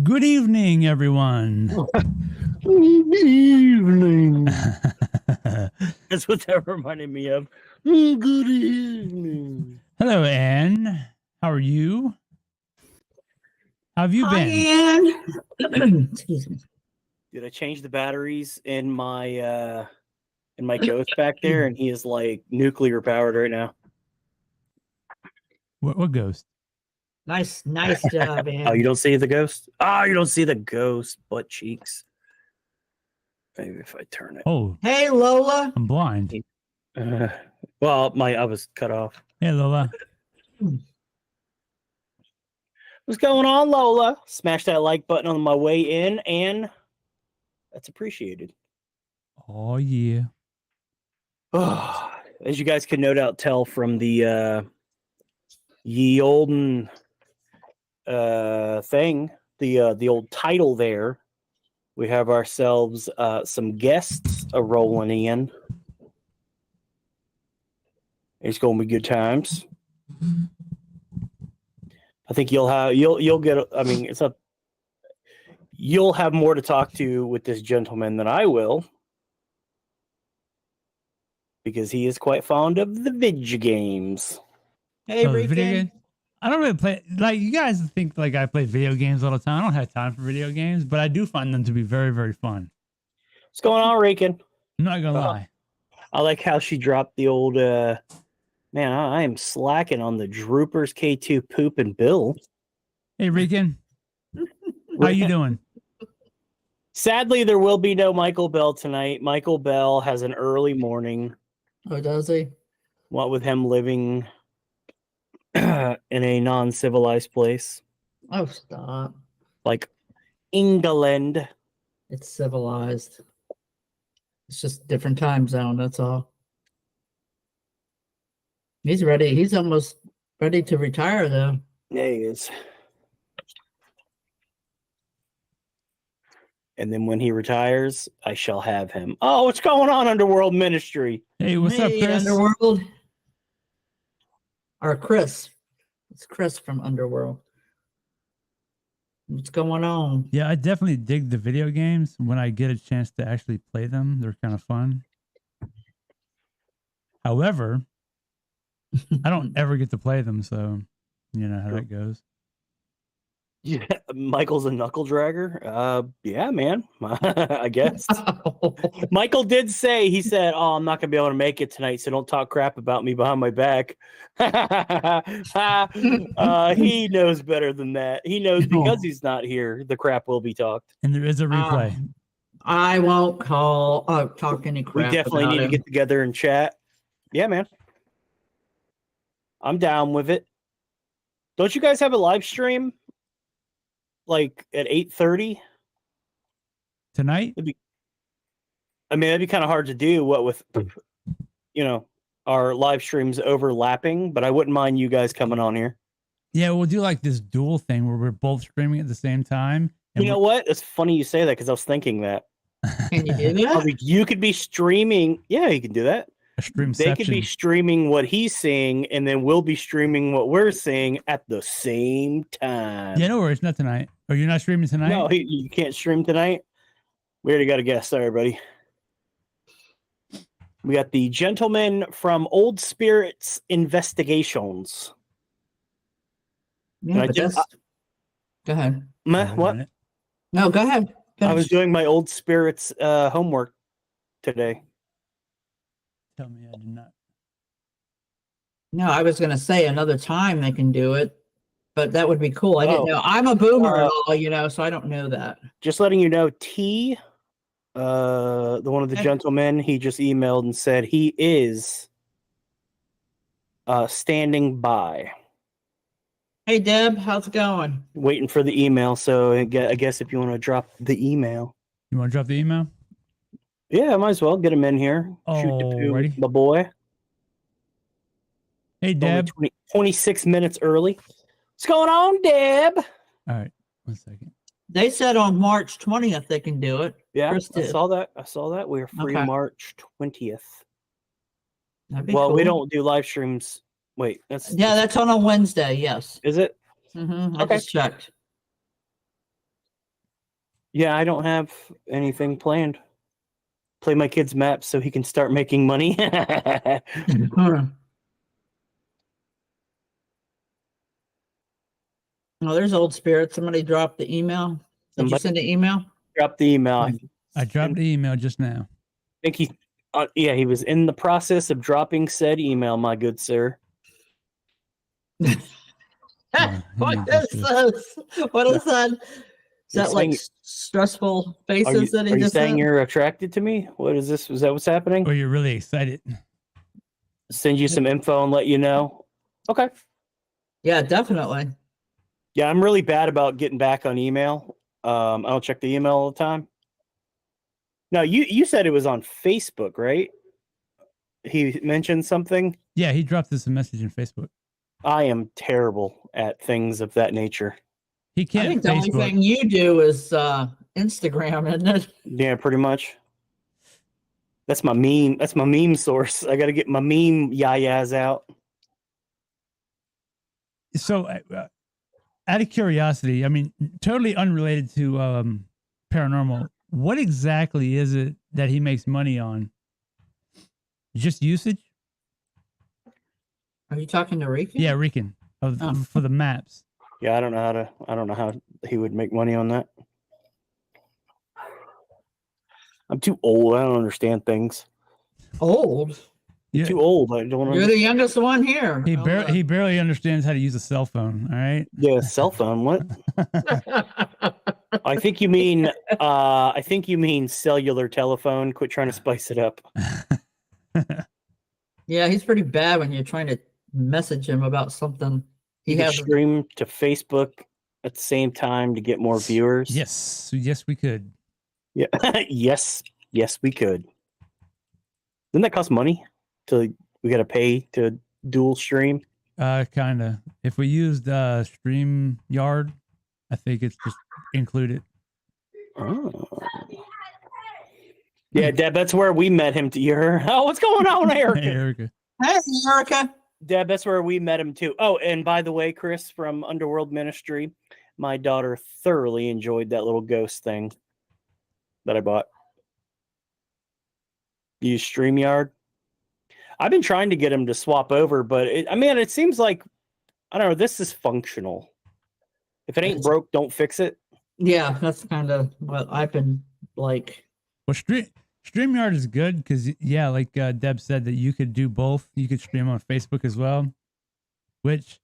Good evening, everyone. Good evening. That's what that reminded me of. Good evening. Hello, Anne. How are you? How have you been? Anne. Excuse me. Dude, I changed the batteries in my ghost back there, and he is like nuclear powered right now. What ghost? Nice job, Anne. Oh, you don't see the ghost? Oh, you don't see the ghost butt cheeks. Maybe if I turn it. Oh, Hey, Lola. I'm blind. Well, I was cut off. Hey, Lola. What's going on, Lola? Smash that like button on my way in, and that's appreciated. Oh, yeah. As you guys can no doubt tell from the ye olden thing, the old title there, we have ourselves some guests a rolling in. It's gonna be good times. I think you'll get. I mean, it's not. You'll have more to talk to with this gentleman than I will, because he is quite fond of the video games. Hey, Video Rican. game? I don't really play. Like, you guys think like I play video games all the time. I don't have time for video games, but I do find them to be very, very fun. What's going on, Rakin? I'm not gonna lie. I like how she dropped the old. Man, I am slacking on the Droopers K2 Poop and Bill. Hey, Rican. How you doing? Sadly, there will be no Michael Bell tonight. Michael Bell has an early morning. Oh, does he? What with him living in a non-civilized place Oh, stop. like England. It's civilized. It's just different time zone, that's all. He's ready. He's almost ready to retire, though. Yeah, he is. And then when he retires, I shall have him. Oh, what's going on, Underworld Ministry? Hey, what's up, Hey, Chris? Underworld. Or Chris. It's Chris from Underworld. What's going on? Yeah, I definitely dig the video games when I get a chance to actually play them. They're kind of fun. However, I don't ever get to play them, so you know how Sure. that goes. Yeah, Michael's a knuckle dragger. Yeah, man. I guess. Michael did say, he said, "Oh, I'm not gonna be able to make it tonight, so don't talk crap about me behind my back." He knows better than that. He knows because he's not here, the crap will be talked. And there is a replay. I won't talk any crap. We definitely about need to him. get together and chat. Yeah, man. I'm down with it. Don't you guys have a live stream like at 8:30 Tonight? I mean, that'd be kind of hard to do. What with, our live streams overlapping, but I wouldn't mind you guys coming on here. Yeah, we'll do like this dual thing where we're both streaming at the same time. You know what? It's funny you say that because I was thinking that. Can you do that? You could be streaming. Yeah, you can do that. A stream They could be streaming what he's seeing, and then we'll be streaming what we're seeing at the same time. Yeah, no worries. Not tonight. Oh, you're not streaming tonight? No, you can't stream tonight. We already got a guest. Sorry, buddy. We got the gentleman from Old Spirits Investigations. Yeah, but go ahead. What? No, go ahead. I was doing my Old Spirits homework today. Tell me I did not. No, I was going to say another time they can do it, but that would be cool. I didn't know. I'm a boomer and all, so I don't know that. Just letting you know, T, the one of the gentlemen, he just emailed and said he is standing by. Hey, Deb, how's it going? Waiting for the email. So I guess if you want to drop the email. You want to drop the email? Yeah, I might as well get him in here. Shoot the poo, Alrighty. my boy. Hey, Deb. 26 minutes early. What's going on, Deb? All right. 1 second. They said on March 20th they can do it. Yeah, Chris I did. saw that. We're free Okay. March 20th. That'd be Well, cool. we don't do live streams. Wait, that's on a Wednesday. Yes. Is it? I Okay. just checked. Yeah, I don't have anything planned. Play my kid's maps so he can start making money. Oh, there's Old Spirit. Somebody dropped the email. Did you send an email? Drop the email. I dropped the email just now. I think he was in the process of dropping said email, my good sir. What is this? What is that? Is that like stressful faces that he Are you just saying said? you're attracted to me? What is this? Is that what's happening? Oh, you're really excited. Send you some info and let you know. Okay. Yeah, definitely. Yeah, I'm really bad about getting back on email. I don't check the email all the time. No, you said it was on Facebook, right? He mentioned something. Yeah, he dropped us a message in Facebook. I am terrible at things of that nature. He can't. I think the only thing you do is Instagram, isn't it? Yeah, pretty much. That's my meme. That's my meme source. I got to get my meme yayas out. So, out of curiosity, I mean, totally unrelated to paranormal, what exactly is it that he makes money on? Just usage? Are you talking to Rican? Yeah, Rican for the maps. Yeah, I don't know how he would make money on that. I'm too old. I don't understand things. Old? You're too old. I don't. You're the youngest one here. He barely understands how to use a cell phone. All right. Yeah, cell phone. What? I think you mean. I think you mean cellular telephone. Quit trying to spice it up. Yeah, he's pretty bad when you're trying to message him about something. He has stream to Facebook at the same time to get more viewers. Yes, we could. Yeah, yes, we could. Doesn't that cost money? We got to pay to dual stream. Kind of. If we used StreamYard, I think it's just included. Oh. Yeah, Deb, that's where we met him. What's going on, Erica? Hey, Erica. Hey, Erica. Deb, that's where we met him too. Oh, and by the way, Chris from Underworld Ministry, my daughter thoroughly enjoyed that little ghost thing that I bought. You use StreamYard? I've been trying to get him to swap over, but it seems like, I don't know, this is functional. If it ain't broke, don't fix it. Yeah, that's kind of what I've been like. Well, StreamYard is good because, yeah, like Deb said, that you could do both. You could stream on Facebook as well, which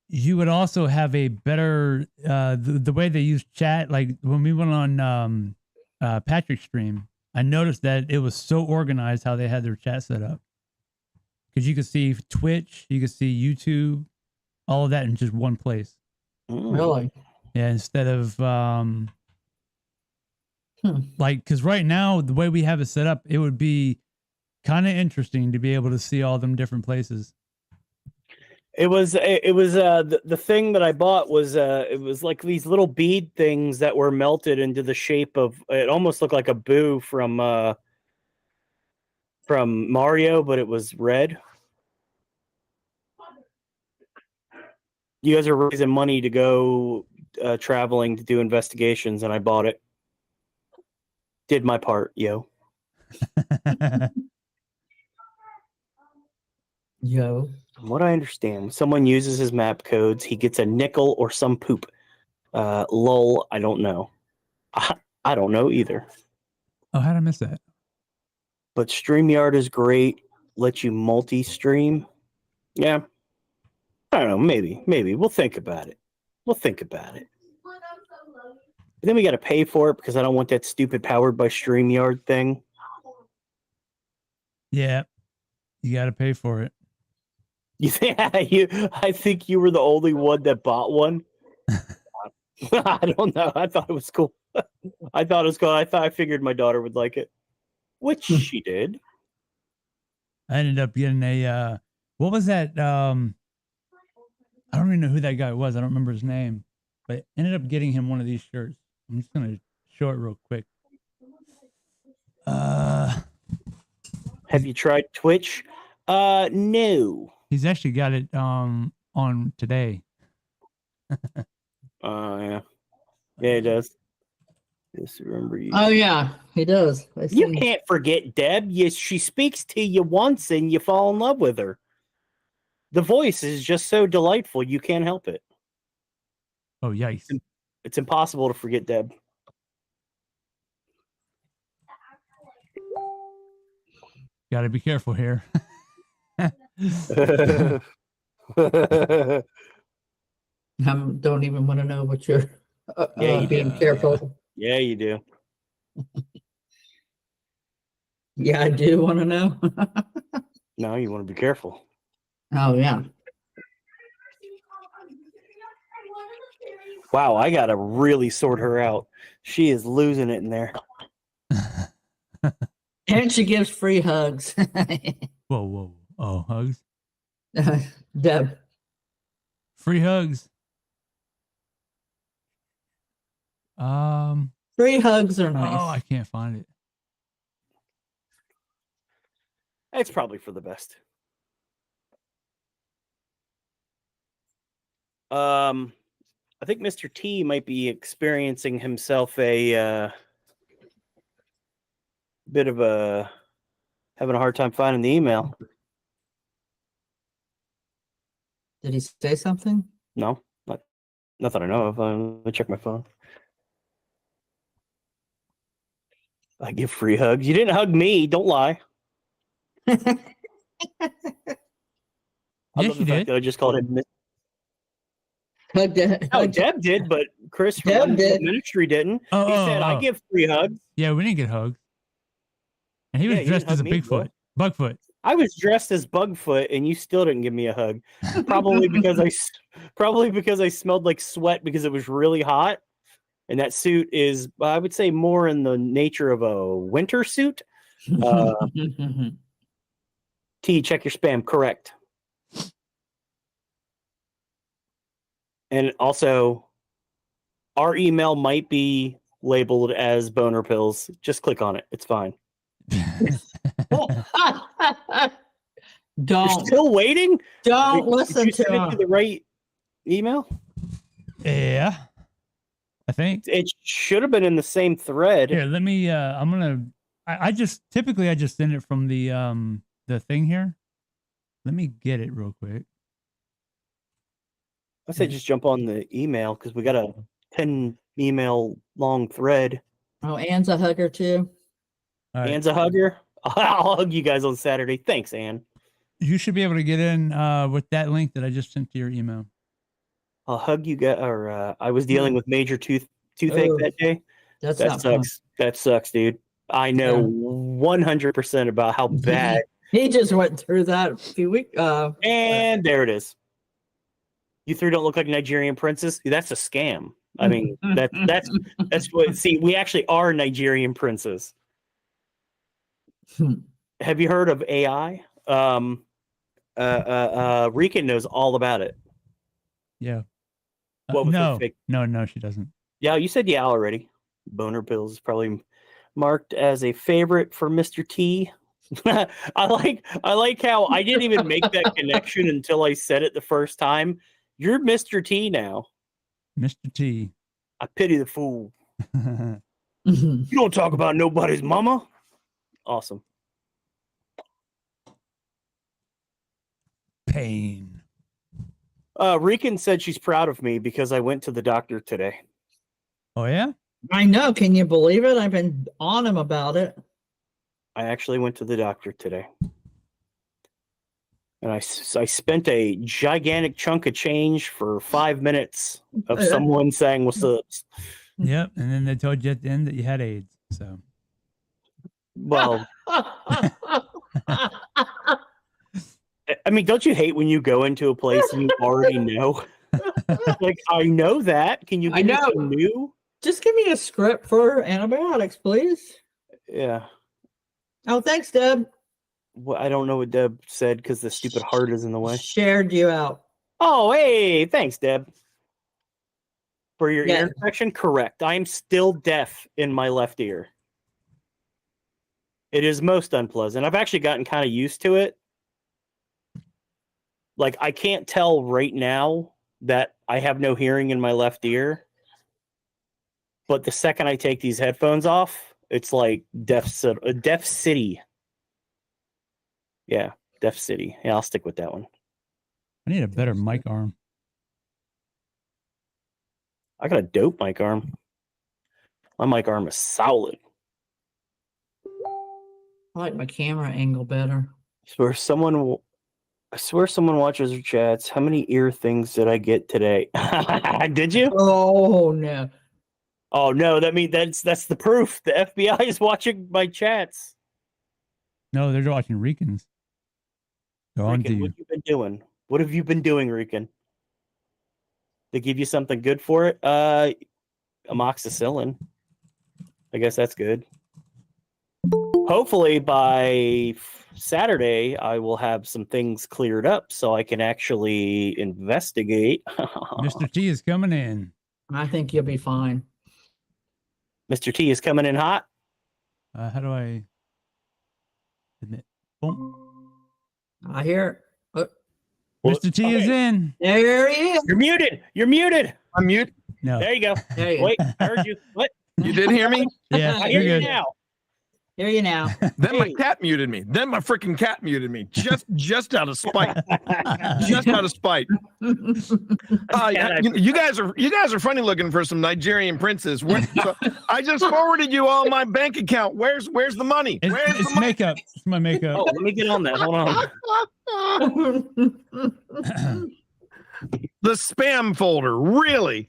you would also have a better, the way they use chat. Like when we went on Patrick's stream, I noticed that it was so organized how they had their chat set up. Because you could see Twitch, you could see YouTube, all of that in just one place. Really? Yeah, instead of like, because right now the way we have it set up, it would be kind of interesting to be able to see all them different places. It was the thing that I bought was it was like these little bead things that were melted into the shape of, it almost looked like a boo from Mario, but it was red. You guys are raising money to go traveling to do investigations, and I bought it. Did my part, yo. Yo. From what I understand, when someone uses his map codes, he gets a nickel or some poop. Lol, I don't know. I don't know either. Oh, how did I miss that? But StreamYard is great. Lets you multi-stream. Yeah. I don't know. Maybe. We'll think about it. But then we got to pay for it because I don't want that stupid powered by StreamYard thing. Yeah. You got to pay for it. I think you were the only one that bought one. I don't know. I thought it was cool. I figured my daughter would like it, which she did. I ended up getting a what was that? I don't even know who that guy was. I don't remember his name, but I ended up getting him one of these shirts. I'm just gonna show it real quick. Have you tried Twitch? No. He's actually got it on today. Yeah, he does. Just remember you. Oh yeah, he does. You can't forget Deb. She speaks to you once and you fall in love with her. The voice is just so delightful, you can't help it. Oh, yikes. It's impossible to forget Deb. Got to be careful here. I don't even want to know what you're being careful. Yeah, you do. Yeah, I do want to know. No, you want to be careful. Oh, yeah. Wow, I got to really sort her out. She is losing it in there. And she gives free hugs. Whoa. Oh, hugs? Deb. Free hugs. Free hugs are nice. Oh, I can't find it. It's probably for the best. I think Mr. T might be experiencing himself a bit of having a hard time finding the email. Did he say something? No, not that I know of. Let me check my phone. I give free hugs. You didn't hug me. Don't lie. Yes, you did. I just called him. Deb did, but Chris from Ministry didn't. He said, I give free hugs. Yeah, we didn't get hugs. And he was dressed as a Bigfoot. Bugfoot. I was dressed as Bugfoot, and you still didn't give me a hug. Probably because I smelled like sweat because it was really hot. And that suit is, I would say, more in the nature of a winter suit. T, check your spam. Correct. And also, our email might be labeled as boner pills. Just click on it. It's fine. Don't. You're still waiting? Don't listen to him. It to the right email? Yeah. I think it should have been in the same thread. Here, let me I just typically send it from the the thing here. Let me get it real quick. I say just jump on the email because we got a 10 email long thread. Oh, Anne's a hugger too. All right. Anne's a hugger. I'll hug you guys on Saturday. Thanks, Anne. You should be able to get in with that link that I just sent to your email. I'll hug you guys. Or I was dealing with major toothache that day. That sucks. fun. That sucks, dude. I know 100% about how bad. He just went through that a few weeks. And there it is. You three don't look like Nigerian princes. That's a scam. I mean, that's what. See, we actually are Nigerian princes. Have you heard of AI? Rican knows all about it. Yeah. What was no, her fake? no, she doesn't. Yeah, you said yeah already. Boner pills is probably marked as a favorite for Mr. T. I like how I didn't even make that connection until I said it the first time. You're Mr. T now. Mr. T. I pity the fool. You don't talk about nobody's mama. Awesome. Pain. Rican said she's proud of me because I went to the doctor today. Oh, yeah? I know. Can you believe it? I've been on him about it. I actually went to the doctor today. And I spent a gigantic chunk of change for 5 minutes of someone saying what's up. Yep. And then they told you at the end that you had AIDS. So, Well, I mean, don't you hate when you go into a place and you already know? Like, I know that. Can you give me some new? Just give me a script for antibiotics, please. Yeah. Oh, thanks, Deb. Well, I don't know what Deb said because the stupid heart is in the way. Shared you out. Oh, hey, thanks, Deb. For your ear infection, correct. I am still deaf in my left ear. It is most unpleasant. I've actually gotten kind of used to it. Like, I can't tell right now that I have no hearing in my left ear. But the second I take these headphones off, it's like Deaf City. Yeah, Deaf City. Yeah, I'll stick with that one. I need a better mic arm. I got a dope mic arm. My mic arm is solid. I like my camera angle better. I swear someone watches our chats. How many ear things did I get today? Did you? Oh no. Oh no, that's the proof. The FBI is watching my chats. No, they're watching Ricans. Go on to you. What have you been doing? What have you been doing, Rican? They give you something good for it? Amoxicillin. I guess that's good. Hopefully by Saturday, I will have some things cleared up so I can actually investigate. Mr. T is coming in. I think you'll be fine. Mr. T is coming in hot. How do I admit? Boom. I hear it. Mr. T is in. There he is. You're muted. You're muted. I'm mute. No. There you go. There you go. Wait, I heard you. What? You did hear me? Yeah, I you're hear you good. now. Hear you now. Then my cat muted me. Then my freaking cat muted me. Just out of spite. Just out of spite. You guys are funny looking for some Nigerian princes. I just forwarded you all my bank account. Where's the money? Where's It's the money? makeup. It's my makeup. Oh, let me get on that. Hold on. The spam folder, really.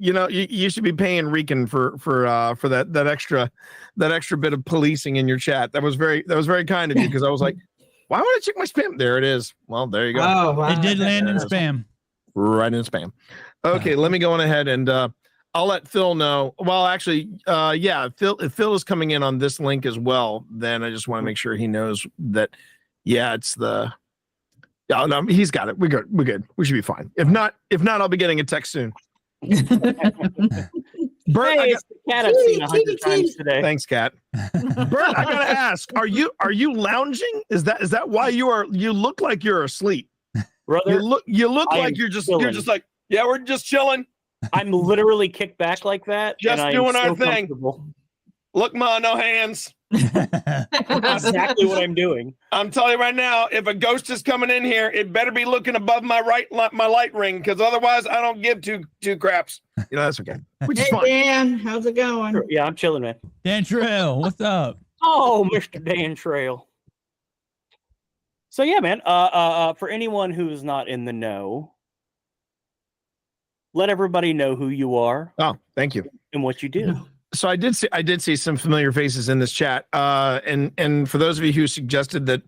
You should be paying Rican for that extra bit of policing in your chat. That was very kind of you because I was like, why would I check my spam? There it is. Well, there you go. Oh, wow. It did land in spam. Right in spam. Okay, let me go on ahead and I'll let Phil know. Well, actually, if Phil is coming in on this link as well, then I just want to make sure he knows that. Yeah, it's the. Oh, no, he's got it. We're good. We should be fine. If not, I'll be getting a text soon. Bert, it's the cat I've seen 100 times today. Thanks, Cat. Bert, I gotta ask: Are you lounging? Is that why you look like you're asleep? Brother, you look like you're just like, yeah, we're just chilling. I'm literally kicked back like that. Just and doing I'm our so thing. comfortable. Look, ma, no hands. That's exactly what I'm doing. I'm telling you right now, if a ghost is coming in here, it better be looking above my light ring, because otherwise I don't give two craps. You know, that's okay. Which is Hey, fine. Dan, how's it going? Yeah, I'm chilling, man. Dan Trail, what's up? Oh, Mr. Dan Trail. So yeah, man. For anyone who's not in the know, let everybody know who you are. Oh, thank you. And what you do. So I did see some familiar faces in this chat. And for those of you who suggested that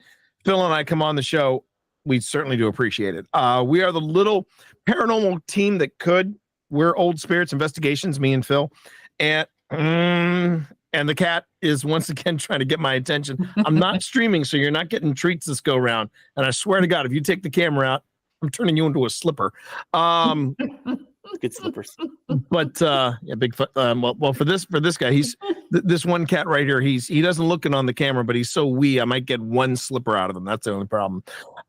Phil and I come on the show, we certainly do appreciate it. We are the little paranormal team that could. We're Old Spirits Investigations, me and Phil. And the cat is once again trying to get my attention. I'm not streaming, so you're not getting treats this go round. And I swear to God, if you take the camera out, I'm turning you into a slipper. Good slippers. But yeah, big well for this guy, this one cat right here, he doesn't look it on the camera, but he's so wee I might get one slipper out of him. That's the only problem.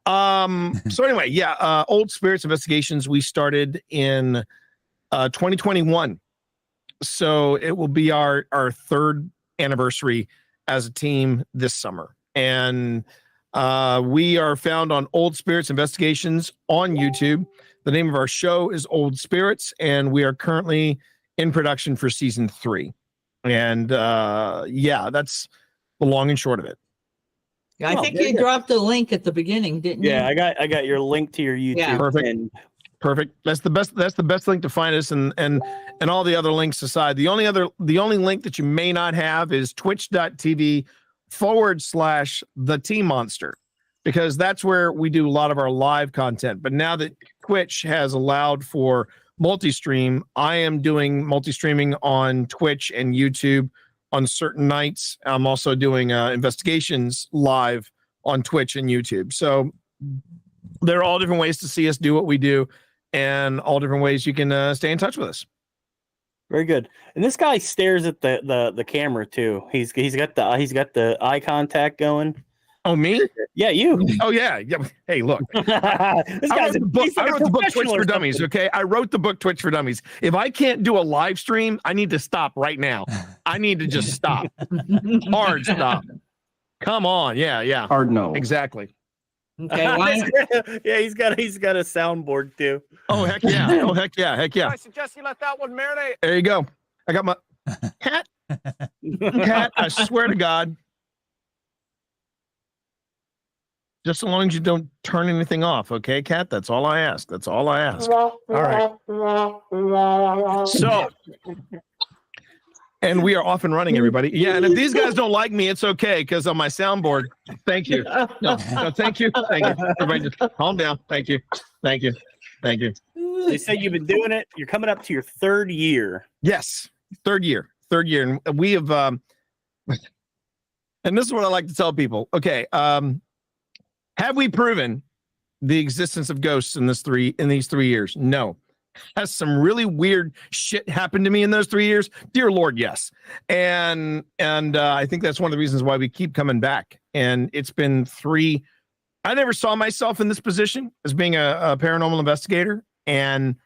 So anyway, yeah, Old Spirits Investigations, we started in 2021. So it will be our third anniversary as a team this summer. And we are found on Old Spirits Investigations on YouTube. The name of our show is Old Spirits, and we are currently in production for season 3. And yeah, that's the long and short of it. I think you dropped a link at the beginning, didn't you? Yeah, I got your link to your YouTube. Yeah. Perfect. Perfect. That's the best link to find us, and all the other links aside. The only link that you may not have is twitch.tv/the Team Monster, because that's where we do a lot of our live content. But now that Twitch has allowed for multi-stream, I am doing multi-streaming on Twitch and YouTube on certain nights. I'm also doing investigations live on Twitch and YouTube. So there are all different ways to see us do what we do, and all different ways you can stay in touch with us. Very good. And this guy stares at the camera too. He's got the eye contact going. Oh, me? Yeah, you. Oh, yeah. Hey, look. This guy's I wrote the book Twitch for Dummies, okay? I wrote the book Twitch for Dummies. If I can't do a live stream, I need to stop right now. I need to just stop. Hard stop. Come on. Yeah. Hard no. Exactly. Okay, yeah, he's got a soundboard too. Oh, heck yeah. Oh, heck yeah. Heck yeah. I suggest you let that one marinate. There you go. I got my cat. Cat, I swear to God. Just so long as you don't turn anything off, okay, Cat? That's all I ask. That's all I ask. All right. So, and we are off and running, everybody. Yeah, and if these guys don't like me, it's okay, because on my soundboard, thank you. No, thank you. Thank you. Everybody just calm down. Thank you. Thank you. Thank you. They say you've been doing it. You're coming up to your 3rd year. Yes, third year. And we have, and this is what I like to tell people. Okay, have we proven the existence of ghosts in these 3 years? No. Has some really weird shit happened to me in those 3 years? Dear Lord, yes. And I think that's one of the reasons why we keep coming back. And it's been 3. I never saw myself in this position as being a paranormal investigator. And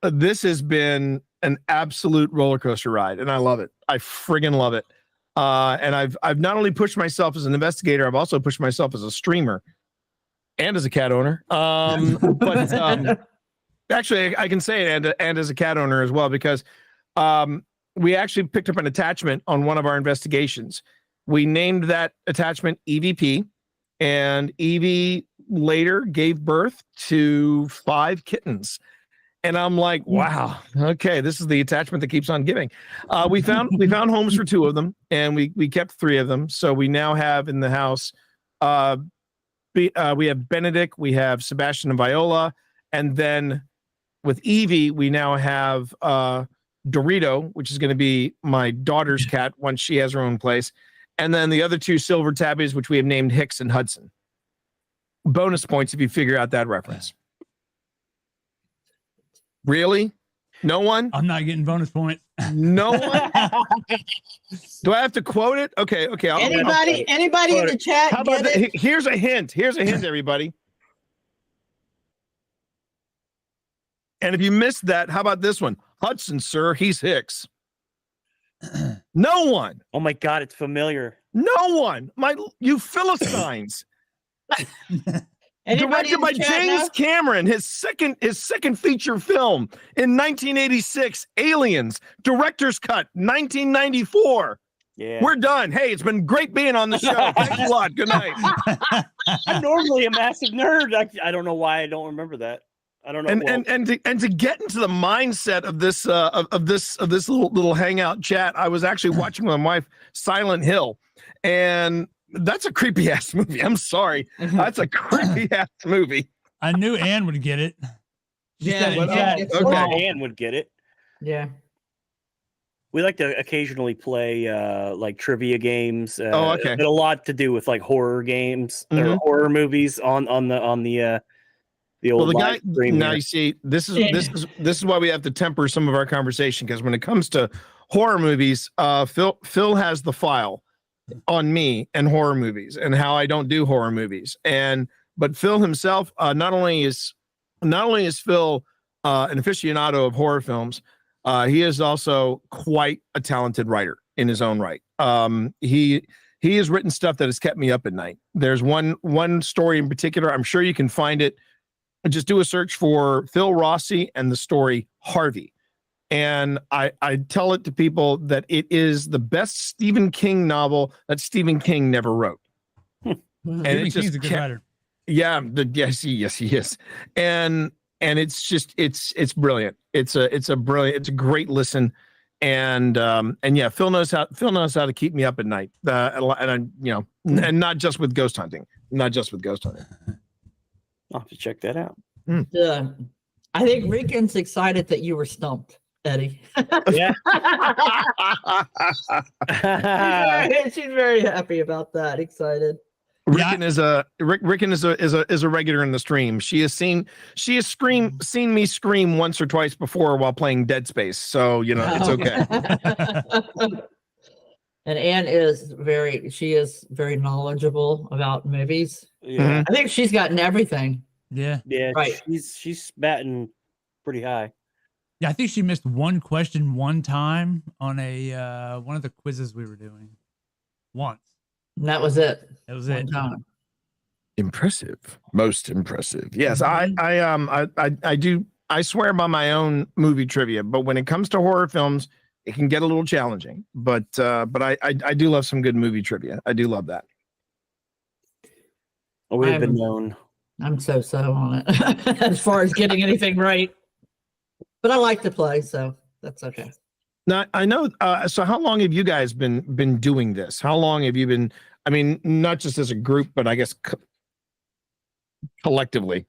this has been an absolute roller coaster ride. And I love it. I friggin' love it. And I've not only pushed myself as an investigator, I've also pushed myself as a streamer and as a cat owner. But actually, I can say it and as a cat owner as well, because we actually picked up an attachment on one of our investigations. We named that attachment EVP, and Evie later gave birth to 5 kittens. And I'm like, wow, okay, this is the attachment that keeps on giving. We found homes for 2 of them, and we kept 3 of them. So we now have in the house, we have Benedict, we have Sebastian and Viola, and then with Evie, we now have Dorito, which is going to be my daughter's cat once she has her own place, and then the other 2 silver tabbies, which we have named Hicks and Hudson. Bonus points if you figure out that reference. Really? No one? I'm not getting bonus points. No one? Do I have to quote it? Okay. Anybody in the chat? How about that? Here's a hint, everybody. And if you missed that, how about this one? Hudson, sir, he's Hicks. No one. Oh my God, it's familiar. No one. You Philistines. Anybody Directed in by the chat James now? Cameron, his second feature film in 1986, Aliens, director's cut, 1994. Yeah. We're done. Hey, it's been great being on the show. Thanks a lot. Good night. I'm normally a massive nerd. I don't know why I don't remember that. I don't know. And to get into the mindset of this of this little hangout chat, I was actually watching with my wife Silent Hill, and that's a creepy ass movie. I'm sorry, that's a creepy ass movie. I knew Ann would get it. She said it in chat. Okay. Ann would get it. Yeah. We like to occasionally play like trivia games. Okay. A lot to do with like horror games or Mhm. horror movies on the old Well, live stream now here. you see, this is why we have to temper some of our conversation, because when it comes to horror movies, Phil has the file on me and horror movies and how I don't do horror movies. But Phil himself, not only is Phil an aficionado of horror films, he is also quite a talented writer in his own right. He has written stuff that has kept me up at night. There's one story in particular. I'm sure you can find it. Just do a search for Phil Rossi and the story Harvey. And I tell it to people that it is the best Stephen King novel that Stephen King never wrote. And Stephen King's a good writer. Yeah, yes, he is. And it's just it's brilliant. It's a great listen. And yeah, Phil knows how to keep me up at night. And not just with ghost hunting. I'll have to check that out. I think Rickens excited that you were stumped, Eddie. Yeah. She's very happy about that. Excited. Rickon is a regular in the stream. She has seen me scream once or twice before while playing Dead Space. So it's okay. And Anne is very knowledgeable about movies. Yeah. I think she's gotten everything. Yeah. Yeah. Right. She's batting pretty high. Yeah, I think she missed one question one time on one of the quizzes we were doing. Once. And that was it. That was One it. time. Impressive. Most impressive. Yes, I swear by my own movie trivia, but when it comes to horror films, it can get a little challenging. But I do love some good movie trivia. I do love that. Oh, we've been known. I'm so on it as far as getting anything right. But I like to play, so that's okay. Now I know. So how long have you guys been doing this? How long have you been? I mean, not just as a group, but I guess collectively.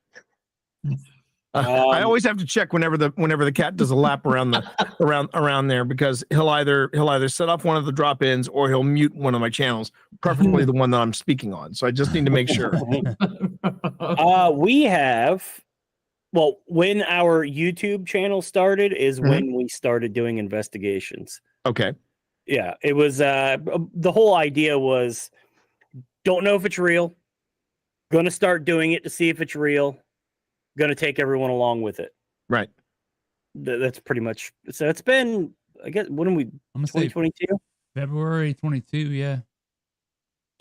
I always have to check whenever the cat does a lap around around there, because he'll either set off one of the drop-ins or he'll mute one of my channels, preferably the one that I'm speaking on. So I just need to make sure. We have. Well, when our YouTube channel started is when we started doing investigations. Okay. Yeah, it was the whole idea was don't know if it's real. Going to start doing it to see if it's real. Going to take everyone along with it. Right. That's pretty much. So it's been, I guess, when are we? I'm gonna say 2022? February 22. Yeah.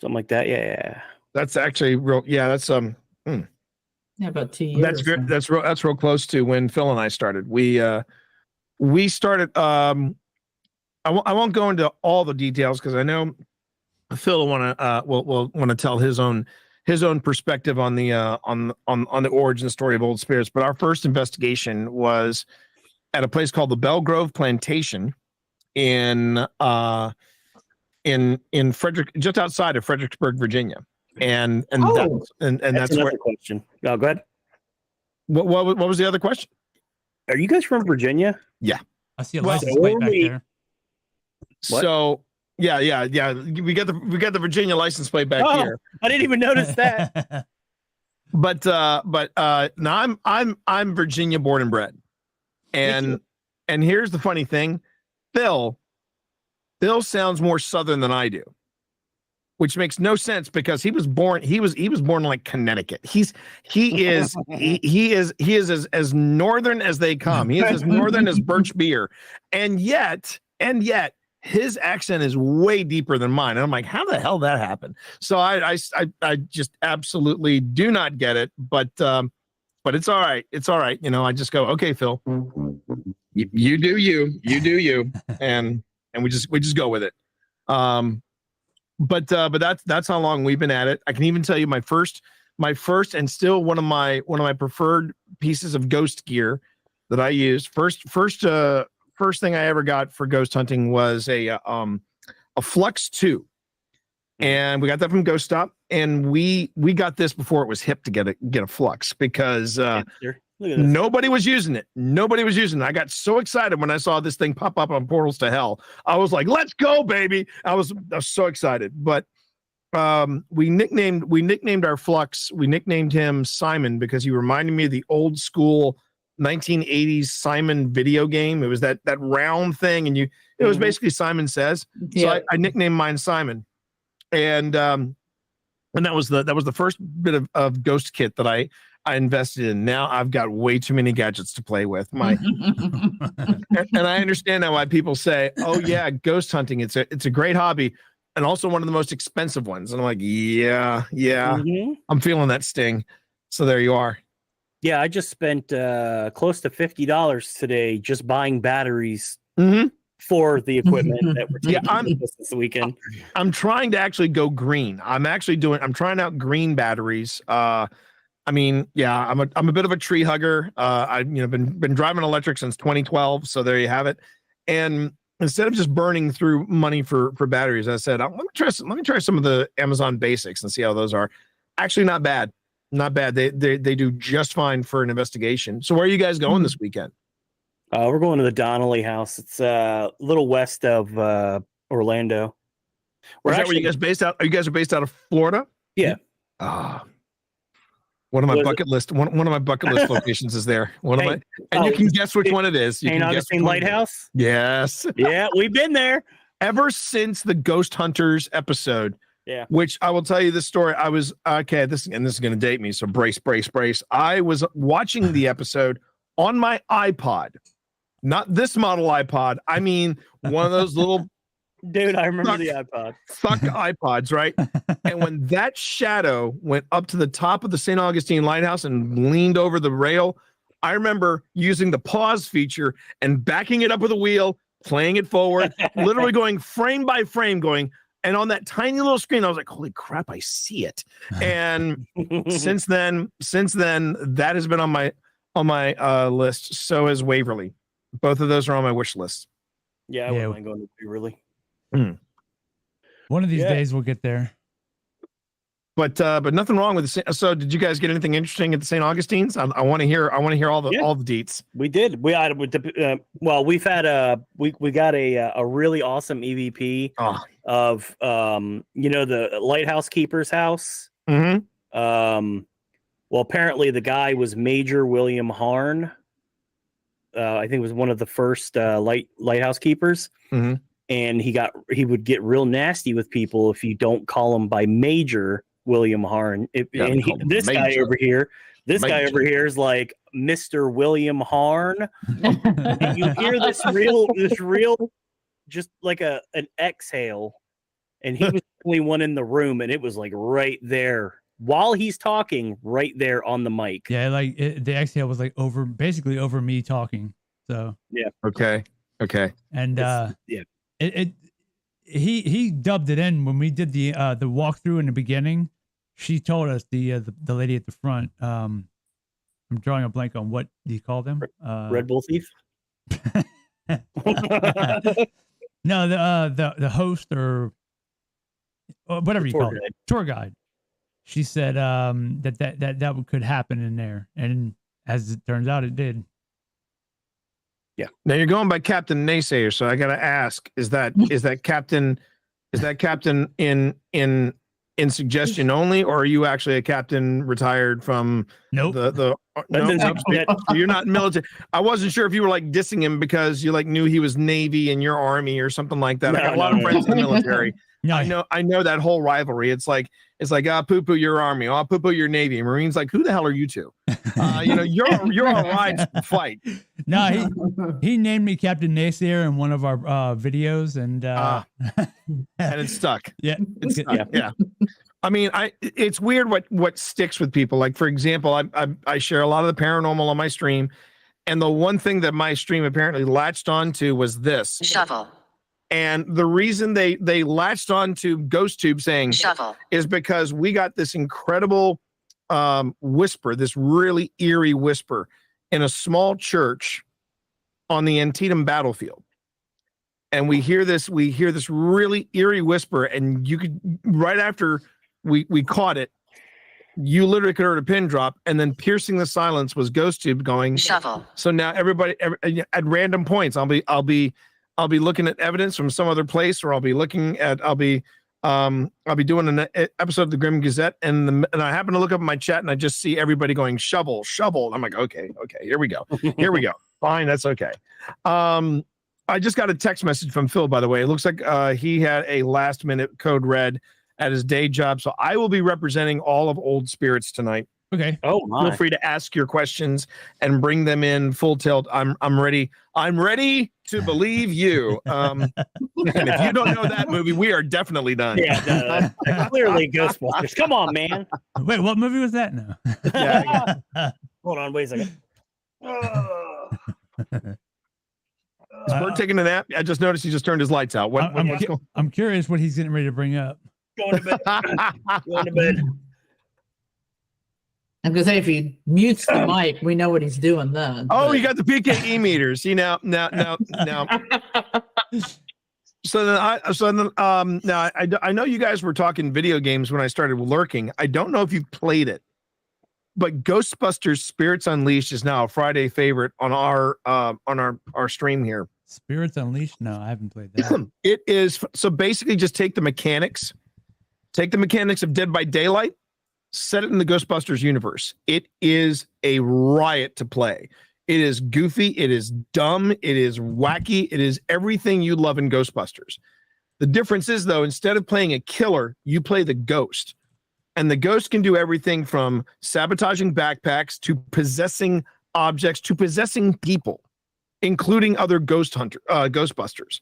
Something like that. Yeah. That's actually real. Yeah. That's Yeah, about 2 years. That's real close to when Phil and I started. We started. I won't go into all the details because I know Phil will want to tell his own perspective on the origin story of Old Spirits. But our first investigation was at a place called the Belgrove Plantation in Frederick, just outside of Fredericksburg, Virginia. And that's where. Question. No, go ahead. What was the other question? Are you guys from Virginia? Yeah. I see a license plate back there. What? So yeah. We got the Virginia license plate back here. I didn't even notice that. But now I'm Virginia born and bred. And here's the funny thing. Phil sounds more Southern than I do, which makes no sense because he was born like Connecticut. He is as northern as they come. He is as northern as birch beer. And yet his accent is way deeper than mine. And I'm like, how the hell that happened? So I just absolutely do not get it, but it's all right. It's all right. You know, I just go, okay, Phil, you do you, and we just go with it. But that's how long we've been at it. I can even tell you my first and still one of my preferred pieces of ghost gear that I used. First thing I ever got for ghost hunting was a Flux 2. And we got that from Ghost Stop, and we got this before it was hip to get a Flux, because nobody was using it. I got so excited when I saw this thing pop up on Portals to Hell. I was like, "Let's go, baby!" I was so excited. But we nicknamed our Flux. We nicknamed him Simon because he reminded me of the old school 1980s Simon video game. It was that round thing, and it was basically Simon Says. So I nicknamed mine Simon. And that was the first bit of ghost kit that I invested in. Now I've got way too many gadgets to play with. And I understand now why people say, "Oh yeah, ghost hunting, it's a great hobby, and also one of the most expensive ones." And I'm like, yeah, I'm feeling that sting. So there you are. Yeah, I just spent close to $50 today just buying batteries. For the equipment that we're taking this weekend. I'm trying to actually go green. I'm trying out green batteries. I'm a bit of a tree hugger. I've been driving electric since 2012. So there you have it. And instead of just burning through money for batteries, I said, let me try some of the Amazon basics and see how those are. Actually, not bad. Not bad. They do just fine for an investigation. So where are you guys going this weekend? We're going to the Donnelly house. It's a little west of Orlando. Where you guys based out? Are you guys based out of Florida? Yeah. One of my bucket list locations is there. And you can guess which one it is. St. Augustine Lighthouse? Yes. Yeah, we've been there. Ever since the Ghost Hunters episode. Yeah. Which I will tell you this story. I was this is going to date me, so brace. I was watching the episode on my iPod. Not this model iPod. I mean, one of those little dude. I remember the iPod. Fuck iPods, right? And when that shadow went up to the top of the St. Augustine Lighthouse and leaned over the rail, I remember using the pause feature and backing it up with a wheel, playing it forward, literally going frame by frame, and on that tiny little screen, I was like, "Holy crap, I see it!" And since then, that has been on my list. So has Waverly. Both of those are on my wish list. Yeah, I wouldn't mind going to Waverly. One of these days we'll get there. But nothing wrong with the. So did you guys get anything interesting at the St. Augustine's? I want to hear all the deets. We did. We had we've had we got a really awesome EVP of the lighthouse keeper's house. Well, apparently the guy was Major William Harn. I think it was one of the first lighthouse keepers. And he would get real nasty with people if you don't call him by Major William Harn. This guy over here is like Mr. William Harn. And you hear this real, just like an exhale. And he was the only one in the room, and it was like right there while he's talking, right there on the mic. Yeah, like the exhale was like basically over me talking. So yeah. Okay. And he dubbed it in when we did the walkthrough in the beginning. She told us the lady at the front. I'm drawing a blank on what he called them. Red Bull thief. No, the host or whatever you call it, tour guide. She said that could happen in there, and as it turns out, it did. Yeah. Now you're going by Captain Naysayer, so I got to ask: is that Captain in suggestion only, or are you actually a captain retired from Nope. You're not military. I wasn't sure if you were like dissing him because you like knew he was Navy and your Army or something like that. I got a lot of friends in the military. No, I know that whole rivalry. It's like poo poo your Army, poo poo your Navy. Marines like, who the hell are you two? You're all right fight. No, he named me Captain Naysayer in one of our videos, and and it stuck. Yeah, it's good. Yeah. I mean, it's weird what sticks with people. Like, for example, I share a lot of the paranormal on my stream, and the one thing that my stream apparently latched onto was this Shuffle. And the reason they latched onto Ghost Tube saying Shuffle is because we got this incredible whisper, this really eerie whisper in a small church on the Antietam battlefield. And we hear this really eerie whisper, and you could, right after we caught it, you literally could hear a pin drop, and then piercing the silence was Ghost Tube going Shuffle. So now everybody at random points, I'll be looking at evidence from some other place, or I'll be doing an episode of the Grim Gazette, and I happen to look up in my chat, and I just see everybody going shovel. I'm like, okay, here we go. Fine, that's okay. I just got a text message from Phil, by the way. It looks like he had a last minute code red at his day job, so I will be representing all of Old Spirits tonight. Okay. Oh my. Feel free to ask your questions and bring them in full tilt. I'm ready. I'm ready to believe you. And if you don't know that movie, we are definitely done. Yeah, clearly Ghostbusters. Come on, man. Wait, what movie was that? No. Yeah. Hold on, wait a second. Is Bert taking a nap? I just noticed he just turned his lights out. I'm curious what he's getting ready to bring up. Going to bed. Going to bed. I'm gonna say if he mutes the mic, we know what he's doing then. Oh, you got the PKE meters. See now. So then I know you guys were talking video games when I started lurking. I don't know if you've played it, but Ghostbusters Spirits Unleashed is now a Friday favorite on our stream here. Spirits Unleashed? No, I haven't played that. It is, so basically just take the mechanics of Dead by Daylight, set it in the Ghostbusters universe. It is a riot to play. It is goofy. It is dumb. It is wacky. It is everything you love in Ghostbusters. The difference is, though, instead of playing a killer, you play the ghost. And the ghost can do everything from sabotaging backpacks to possessing objects to possessing people, including other Ghostbusters.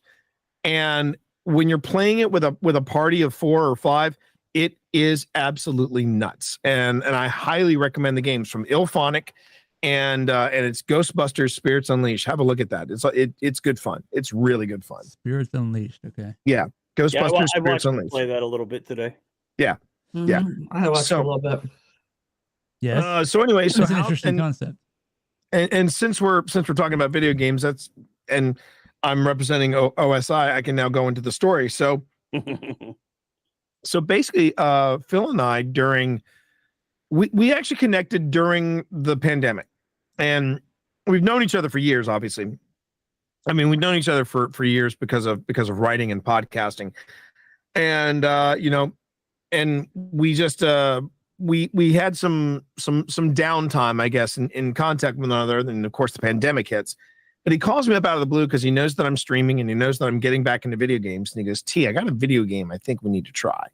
And when you're playing it with a party of 4 or 5, it is absolutely nuts. And I highly recommend the games from Ilphonic, and it's Ghostbusters Spirits Unleashed. Have a look at that. It's good fun. It's really good fun. Spirits Unleashed. Okay. Yeah. Ghostbusters I Spirits watched him Unleashed. play that a little bit today. Yeah. Mhm. Yeah. I watched a little bit. Yes. So anyway, It's an interesting concept. And since we're talking about video games, and I'm representing OSI, I can now go into the story. So basically, Phil and I, we actually connected during the pandemic, and we've known each other for years. Obviously, I mean, we've known each other for years because of writing and podcasting, and and we just we had some downtime, I guess, in contact with one another. And of course, the pandemic hits. But he calls me up out of the blue because he knows that I'm streaming and he knows that I'm getting back into video games. And he goes, T, I got a video game I think we need to try.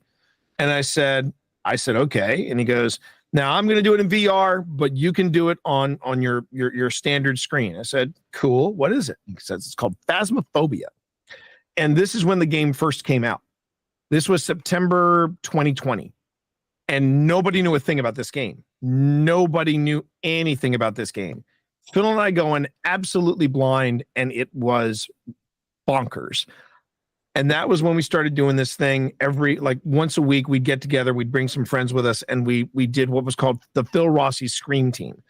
And I said, okay. And he goes, now I'm going to do it in VR, but you can do it on your standard screen. I said, cool. What is it? He says, it's called Phasmophobia. And this is when the game first came out. This was September 2020. And nobody knew a thing about this game. Nobody knew anything about this game. Phil and I going absolutely blind, and it was bonkers. And that was when we started doing this thing once a week. We'd get together, we'd bring some friends with us, and we did what was called the Phil Rossi Scream Team.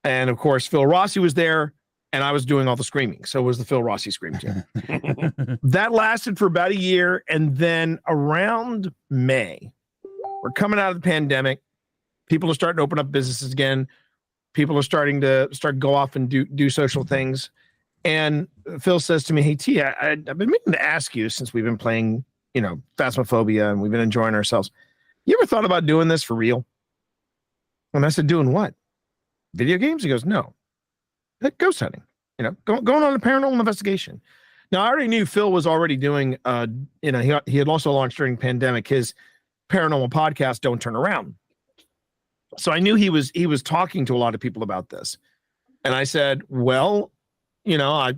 And of course, Phil Rossi was there, and I was doing all the screaming. So it was the Phil Rossi Scream Team. That lasted for about a year, and then around May, we're coming out of the pandemic. People are starting to open up businesses again. People are starting to go off and do social things. And Phil says to me, hey, T, I've been meaning to ask you, since we've been playing, Phasmophobia, and we've been enjoying ourselves. You ever thought about doing this for real? And I said, doing what? Video games? He goes, no. Ghost hunting, going on a paranormal investigation. Now I already knew Phil was already doing, he had also launched during pandemic his paranormal podcast, Don't Turn Around. So I knew he was talking to a lot of people about this. And I said, well, I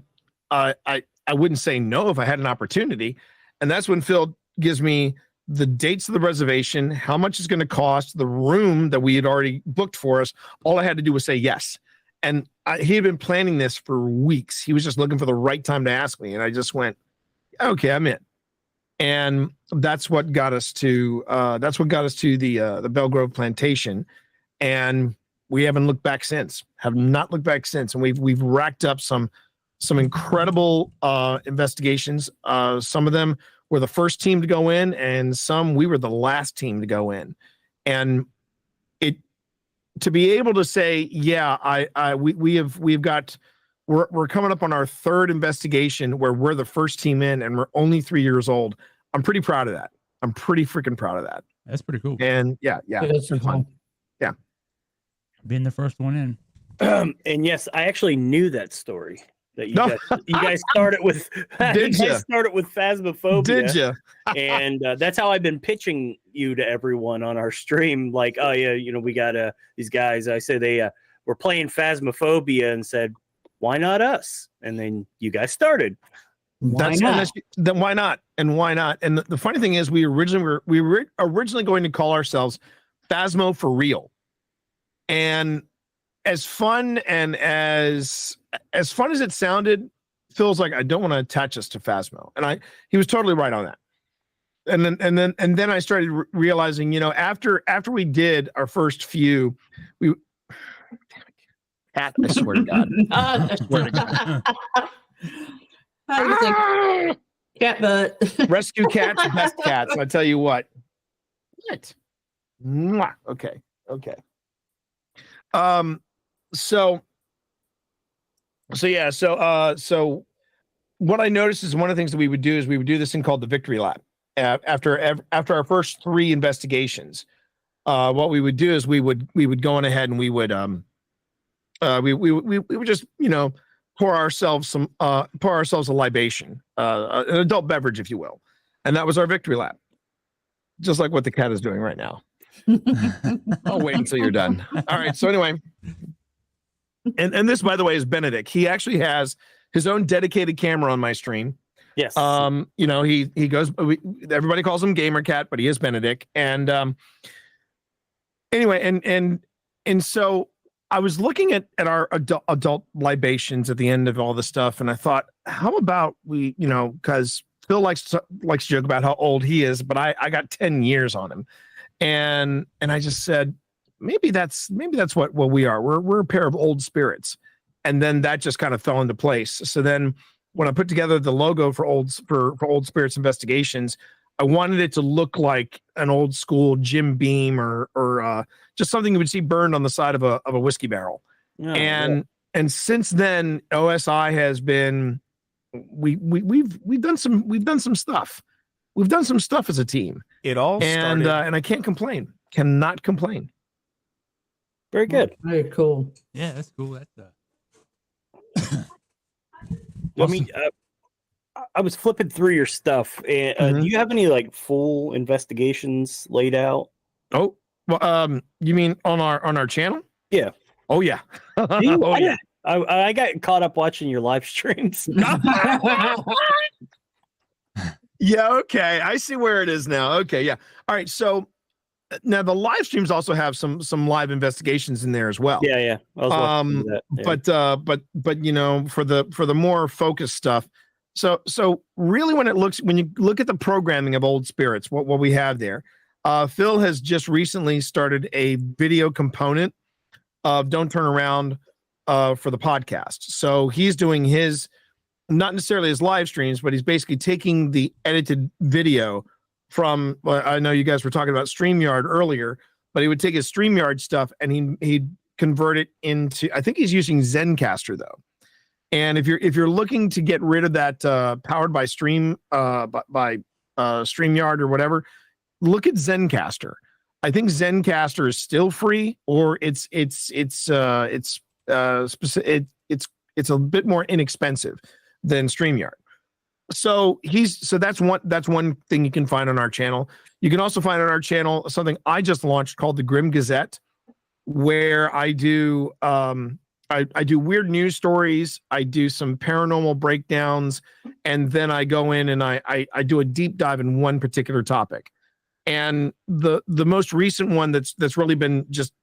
wouldn't say no if I had an opportunity. And that's when Phil gives me the dates of the reservation, how much it's going to cost, the room that we had already booked for us. All I had to do was say yes. And he had been planning this for weeks. He was just looking for the right time to ask me. And I just went, okay, I'm in. And that's what got us to the Belgrove Plantation. And we haven't looked back since. Have not looked back since. And we've racked up some incredible investigations. Some of them were the first team to go in, and some we were the last team to go in. And to be able to say, yeah, we're coming up on our third investigation where we're the first team in and we're only 3 years old. I'm pretty proud of that. I'm pretty freaking proud of that. That's pretty cool. And yeah, It's fun. Yeah. Being the first one in. And yes, I actually knew that story. That you guys started with. Started with Phasmophobia. Did you? And that's how I've been pitching you to everyone on our stream. Like, oh yeah, we got these guys. I said they were playing Phasmophobia and said, why not us? And then you guys started. Why not? Then why not? And why not? And the funny thing is, we were originally going to call ourselves Phasmo for Real. And as fun and as fun as it sounded, Phil's like, I don't want to attach us to Phasmo. And he was totally right on that. And then I started realizing, after we did our first few, Cat, I swear to God. I swear to God. Cat butt. Rescue cats, best cats. I tell you what. What? Mwah. Okay. So what I noticed is one of the things that we would do is we would do this thing called the Victory Lap. After our first 3 investigations, what we would do is we would go on ahead and we would just pour ourselves a libation, an adult beverage, if you will, and that was our Victory Lap, just like what the cat is doing right now. I'll wait until you're done. All right. So anyway, and this, by the way, is Benedict. He actually has his own dedicated camera on my stream. Yes. He goes. Everybody calls him Gamer Cat, but he is Benedict. And anyway, and so I was looking at our adult libations at the end of all this stuff, and I thought, how about we, because Phil likes to joke about how old he is, but I got 10 years on him. And I just said, maybe that's what we are. We're a pair of old spirits. And then that just kind of fell into place. So then when I put together the logo for Old Spirits Investigations, I wanted it to look like an old school Jim Beam or just something you would see burned on the side of a whiskey barrel. Oh, and since then, OSI has been we've done some stuff. We've done some stuff as a team. It all started, and I can't complain. Cannot complain. Very good. Very cool. Yeah, that's cool. That's I mean, I was flipping through your stuff. And, do you have any like full investigations laid out? Oh, well, you mean on our channel? Yeah. Oh yeah. Yeah. I got caught up watching your live streams. Yeah. Okay. I see where it is now. Okay. Yeah. All right. So now the live streams also have some live investigations in there as well. Yeah. Yeah. I was watching that. Yeah. But for the more focused stuff. So really when you look at the programming of Old Spirits, what we have there, Phil has just recently started a video component of Don't Turn Around for the podcast. So he's doing his, not necessarily his live streams, but he's basically taking the edited video from, well, I know you guys were talking about StreamYard earlier, but he would take his StreamYard stuff and he'd convert it into, I think he's using Zencaster though. And if you're looking to get rid of that powered by StreamYard or whatever, look at Zencaster. I think Zencaster is still free, or it's a bit more inexpensive than StreamYard. So that's one thing you can find on our channel. You can also find on our channel something I just launched called the Grim Gazette, where I do I do weird news stories, I do some paranormal breakdowns, and then I go in and I do a deep dive in one particular topic. And the most recent one that's really been just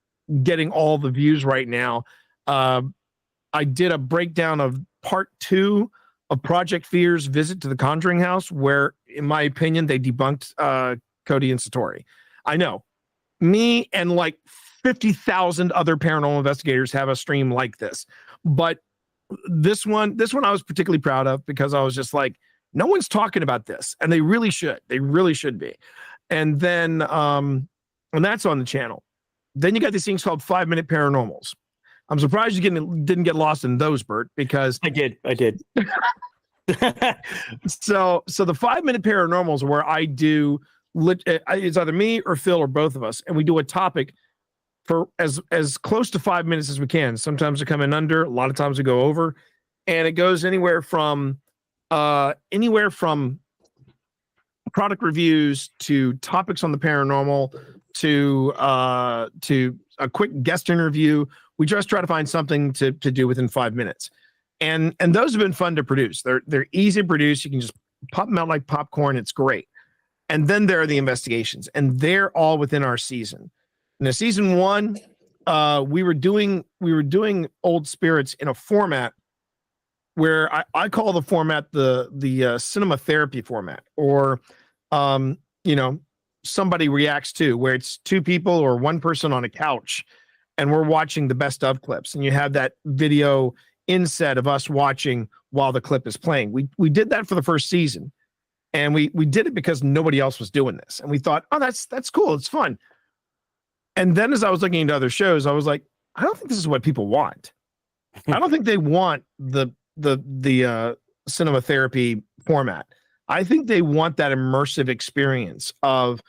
getting all the views right now, I did a breakdown of part 2 of Project Fear's visit to the Conjuring House, where, in my opinion, they debunked Cody and Satori. I know, me and like 50,000 other paranormal investigators have a stream like this, but this one I was particularly proud of because I was just like, no one's talking about this, and they really should be. And then and that's on the channel. Then you got these things called 5-minute paranormals. I'm surprised you didn't get lost in those, Bert, because I did. So the 5-minute paranormals where I do it's either me or Phil or both of us, and we do a topic for as close to 5 minutes as we can. Sometimes we come in under, a lot of times we go over, and it goes anywhere from product reviews to topics on the paranormal to a quick guest interview. We just try to find something to do within 5 minutes. And those have been fun to produce. They're easy to produce. You can just pop them out like popcorn. It's great. And then there are the investigations, and they're all within our season. In season 1, we were doing old spirits in a format where I call the format the cinema therapy format, or somebody reacts to, where it's 2 people or 1 person on a couch, and we're watching the best of clips, and you have that video inset of us watching while the clip is playing. We did that for the first season, and we did it because nobody else was doing this, and we thought, oh, that's cool, it's fun. And then as I was looking into other shows, I was like, I don't think this is what people want. I don't think they want the cinema therapy format. I think they want that immersive experience of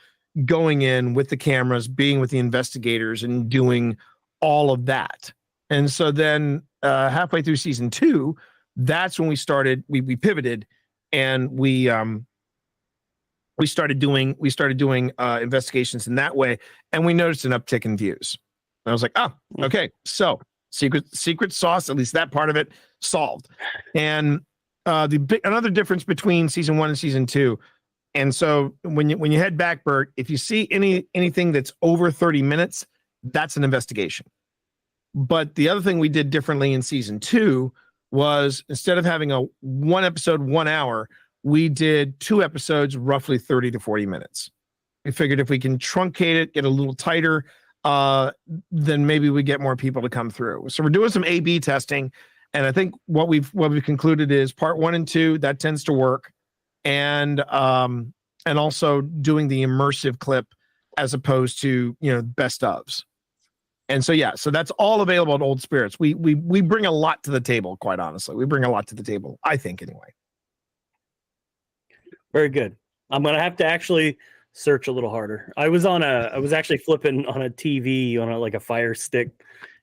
going in with the cameras, being with the investigators, and doing all of that. And so then halfway through season 2, that's when we pivoted, and we started doing investigations in that way, and we noticed an uptick in views. And I was like, oh, okay, so secret sauce, at least that part of it solved. And another difference between season 1 and season 2. And so when you head back, Bert, if you see anything that's over 30 minutes, that's an investigation. But the other thing we did differently in season 2 was, instead of having a 1 episode, 1 hour, we did 2 episodes, roughly 30 to 40 minutes. We figured if we can truncate it, get a little tighter, then maybe we get more people to come through. So we're doing some A/B testing. And I think what we've concluded is part 1 and 2, that tends to work. And also doing the immersive clip as opposed to, best ofs. And so, yeah, so that's all available at Old Spirits. We bring a lot to the table, quite honestly. We bring a lot to the table, I think, anyway. Very good. I'm going to have to actually search a little harder. I was actually flipping on a TV on a Fire Stick.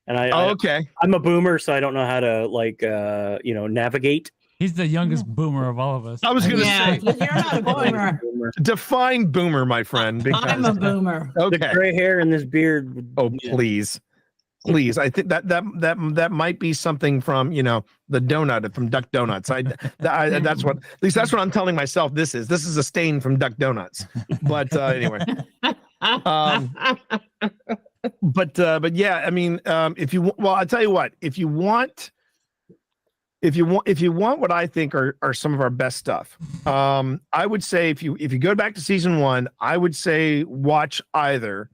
And okay. I'm a boomer, so I don't know how to navigate. He's the youngest boomer of all of us. I was going to say, you're not a boomer. Define boomer, my friend. Because, I'm a boomer. Okay. The gray hair and this beard. Oh, please. I think that might be something from the donut from Duck Donuts. That's what, at least that's what I'm telling myself. This is a stain from Duck Donuts. But anyway. But yeah, I mean, I'll tell you what, if you want what I think are some of our best stuff, I would say if you go back to season 1, I would say watch either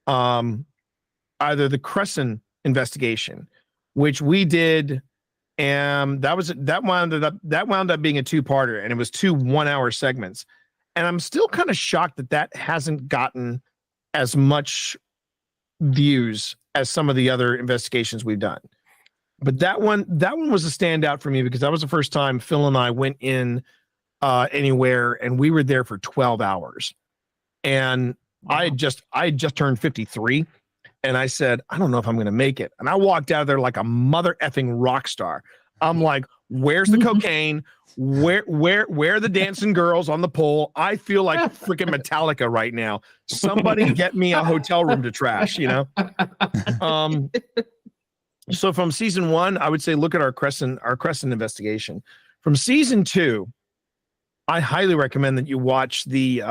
the Crescent investigation, which we did, and that wound up being a 2-parter, and it was 2 1-hour segments. And I'm still kind of shocked that hasn't gotten as much views as some of the other investigations we've done. But that one was a standout for me because that was the first time Phil and I went in anywhere, and we were there for 12 hours. And wow. I had just turned 53, and I said, I don't know if I'm going to make it. And I walked out of there like a mother effing rock star. I'm like, where's the cocaine? Where are the dancing girls on the pole? I feel like freaking Metallica right now. Somebody get me a hotel room to trash, you know? So from season 1, I would say look at our Crescent investigation. From season 2, I highly recommend that you watch the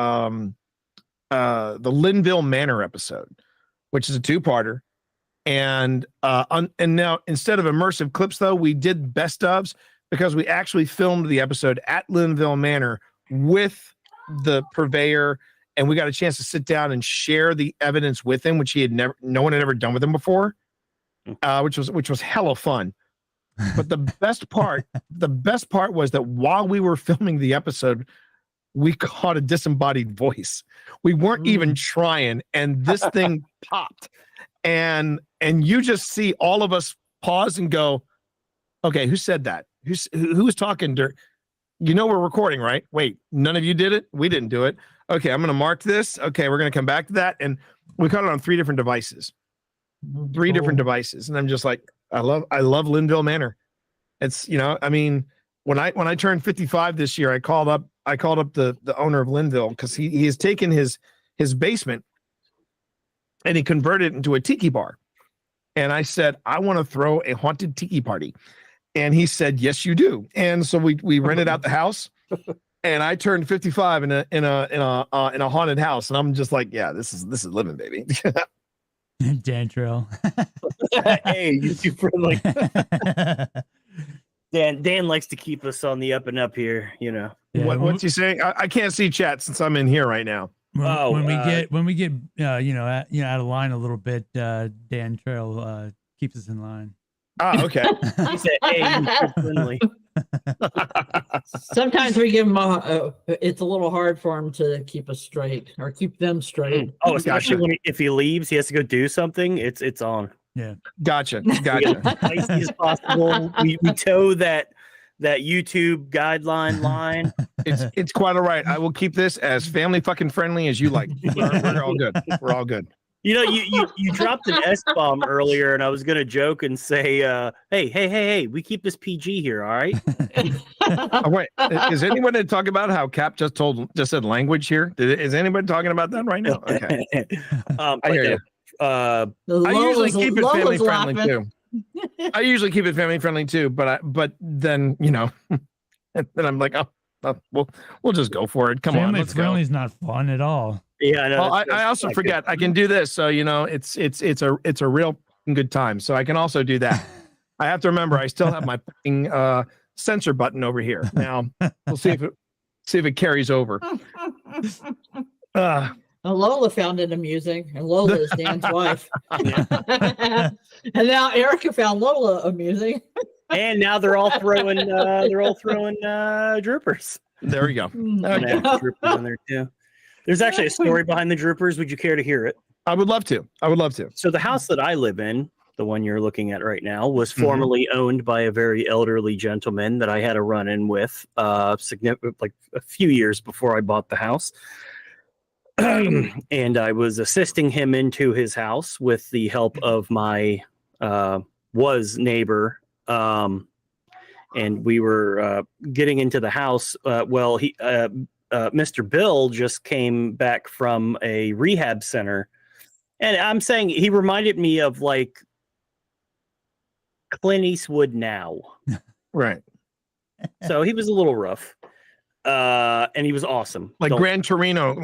Linville Manor episode, which is a 2-parter. And now instead of immersive clips, though, we did best ofs because we actually filmed the episode at Linville Manor with the purveyor, and we got a chance to sit down and share the evidence with him, which no one had ever done with him before, which was hella fun. But the best part was that while we were filming the episode, we caught a disembodied voice. We weren't even trying, and this thing popped. And you just see all of us pause and go, okay, who said that? Who was talking? We're recording, right? Wait, none of you did it? We didn't do it. Okay, I'm going to mark this. Okay, we're going to come back to that. And we caught it on 3 different devices. 3 different devices. And I'm just like, I love Linville Manor. It's, I mean, when I turned 55 this year, I called up the owner of Linville because he has taken his basement and he converted it into a tiki bar. And I said, I want to throw a haunted tiki party. And he said, yes, you do. And so we rented out the house, and I turned 55 in a haunted house. And I'm just like, yeah, this is living, baby. Dan Trail. Hey, YouTube friendly. Dan likes to keep us on the up and up here, Yeah, what's he saying? I can't see chat since I'm in here right now. When we get out of line a little bit, Dan Trail keeps us in line. Oh, okay. He said, hey, YouTube friendly. Sometimes we give him it's a little hard for him to keep us straight or keep them straight. Oh, especially if he leaves, he has to go do something. It's on. Yeah. Gotcha. As as possible. We toe that YouTube guideline line. It's quite all right. I will keep this as family fucking friendly as you like. We're all good. We're all good. You dropped an S-bomb earlier, and I was gonna joke and say, hey, we keep this PG here, all right? Oh, wait, is anybody talking about how Cap just said language here? Is anybody talking about that right now? Okay, I hear you. I usually keep it family friendly too. I usually keep it family friendly too, but then then I'm like, we'll just go for it. Come on, let's go. Family's not fun at all. Yeah, I know. Well, I also forget I can do this, so it's a real good time. So I can also do that. I have to remember I still have my censor button over here. Now we'll see if it carries over. Lola found it amusing, and Lola is Dan's wife. And now Erica found Lola amusing. And now they're all throwing droopers. There we go. Okay. Droopers in there too. There's actually a story behind the droopers. Would you care to hear it? I would love to. So the house that I live in, the one you're looking at right now, was formerly owned by a very elderly gentleman that I had a run-in with like a few years before I bought the house. And I was assisting him into his house with the help of my neighbor. And we were getting into the house. Mr. Bill just came back from a rehab center. And I'm saying he reminded me of like Clint Eastwood now. Right. So he was a little rough. And he was awesome. Like Gran Torino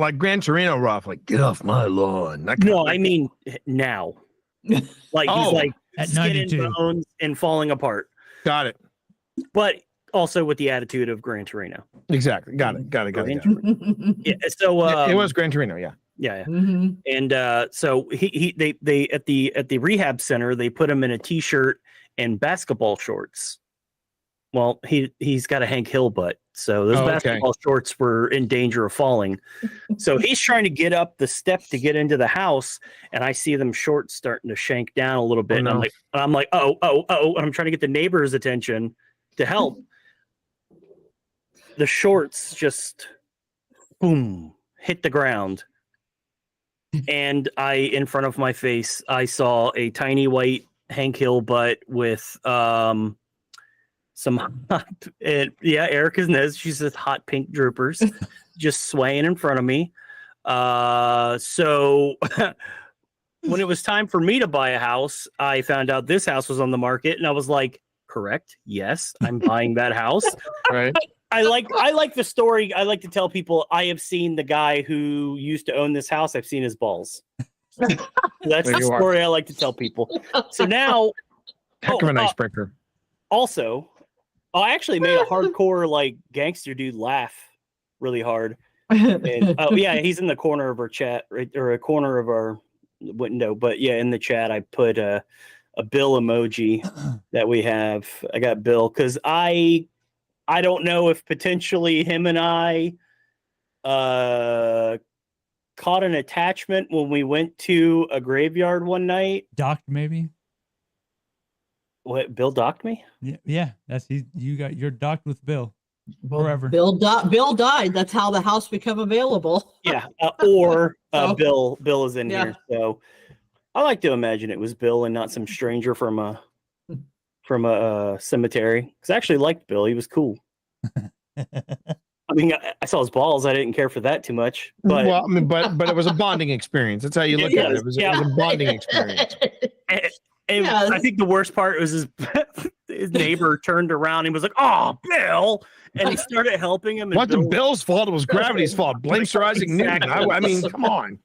rough, like get off my lawn. I mean now. Like he's like skin and bones and falling apart. Got it. But also with the attitude of Gran Torino. Exactly. Got it. Yeah. So it was Gran Torino. Yeah. Yeah. Mm-hmm. And so they at the rehab center, they put him in a t-shirt and basketball shorts. Well, he's got a Hank Hill butt, so those basketball shorts were in danger of falling. So he's trying to get up the step to get into the house, and I see them shorts starting to shank down a little bit. And I'm like, oh, and I'm trying to get the neighbor's attention to help. The shorts just boom hit the ground, and in front of my face, I saw a tiny white Hank Hill butt with some hot, Erica's knows. She says hot pink droopers just swaying in front of me. So when it was time for me to buy a house, I found out this house was on the market, and I was like, correct. Yes, I'm buying that house. Right. I like the story. I like to tell people I have seen the guy who used to own this house. I've seen his balls. That's the story I like to tell people. So now, heck of an icebreaker. Also, I actually made a hardcore like gangster dude laugh really hard. And, he's in the corner of our chat, right, or a corner of our window. But yeah, in the chat, I put a Bill emoji that we have. I got Bill because I don't know if potentially him and I caught an attachment when we went to a graveyard one night. Docked maybe. What, Bill docked me? Yeah. You're docked with Bill. Well, forever. Bill died. That's how the house became available. Yeah, Bill is in here. So I like to imagine it was Bill and not some stranger from a cemetery. Because I actually liked Bill. He was cool. I mean, I saw his balls. I didn't care for that too much. But Well, I mean, but it was a bonding experience. That's how you look at it. It was a bonding experience. And I think the worst part was his neighbor turned around and was like, "Oh, Bill," and he started helping him. Wasn't Bill's fault. It was gravity's fault. Blame Sir Isaac Newton. I mean, come on.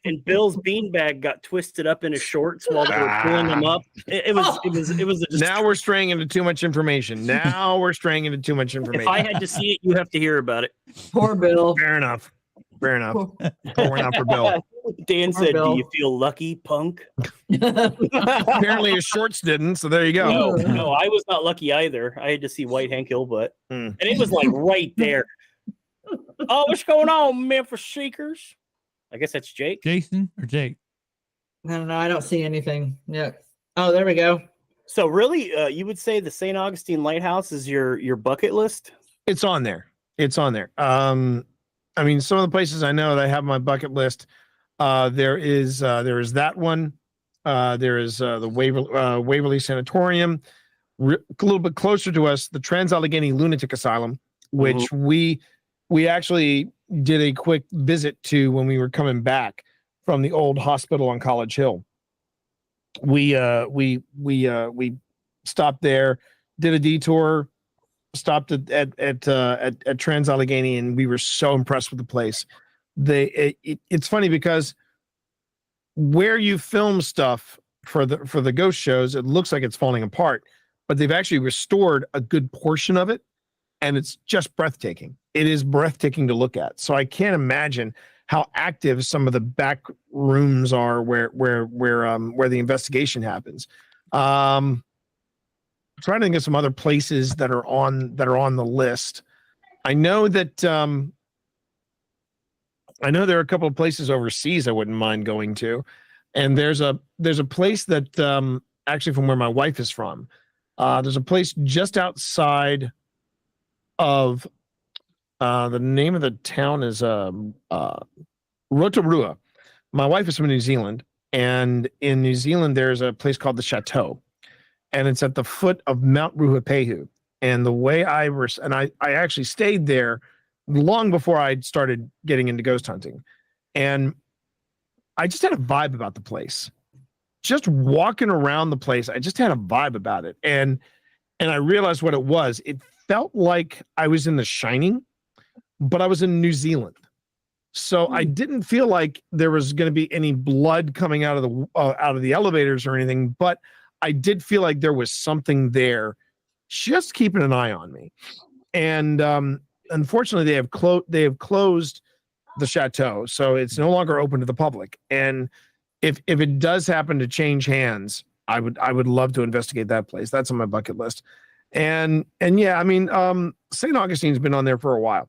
And Bill's beanbag got twisted up in his shorts while they were pulling him up. It was. Now we're straying into too much information. If I had to see it, you have to hear about it. Poor Bill. Fair enough. Pouring out for Bill. Dan said, Bill. "Do you feel lucky, punk?" Apparently his shorts didn't, so there you go. No, I was not lucky either. I had to see White Hank Hillbutt. And it was like right there. Oh, what's going on, Memphis Seekers? I guess that's Jake. Jason or Jake? No, I don't see anything. Yeah. Oh, there we go. So really, you would say the St. Augustine Lighthouse is your bucket list? It's on there. I mean, some of the places I know that I have on my bucket list, there is that one. There is the Waverly Sanatorium. A little bit closer to us, the Trans-Allegheny Lunatic Asylum, which we actually did a quick visit to when we were coming back from the old hospital on College Hill. We stopped there, did a detour, stopped at Trans-Allegheny, and we were so impressed with the place. It's funny because where you film stuff for the ghost shows, it looks like it's falling apart, but they've actually restored a good portion of it, and it's just breathtaking. It is breathtaking to look at. So I can't imagine how active some of the back rooms are where the investigation happens. I'm trying to think of some other places that are on the list. I know that there are a couple of places overseas I wouldn't mind going to, and there's a place that actually from where my wife is from. There's a place just outside of the name of the town is Rotorua. My wife is from New Zealand, and in New Zealand there's a place called the Chateau, and it's at the foot of Mount Ruapehu. And the way I actually stayed there long before I started getting into ghost hunting, and I just had a vibe about the place. Just walking around the place, I just had a vibe about it, and I realized what it was. It felt like I was in The Shining, but I was in New Zealand. So I didn't feel like there was going to be any blood coming out of the elevators or anything, but I did feel like there was something there just keeping an eye on me. And unfortunately, they have closed the Chateau, so it's no longer open to the public. And if it does happen to change hands, I would love to investigate that place. That's on my bucket list. And yeah, I mean, St. Augustine's been on there for a while.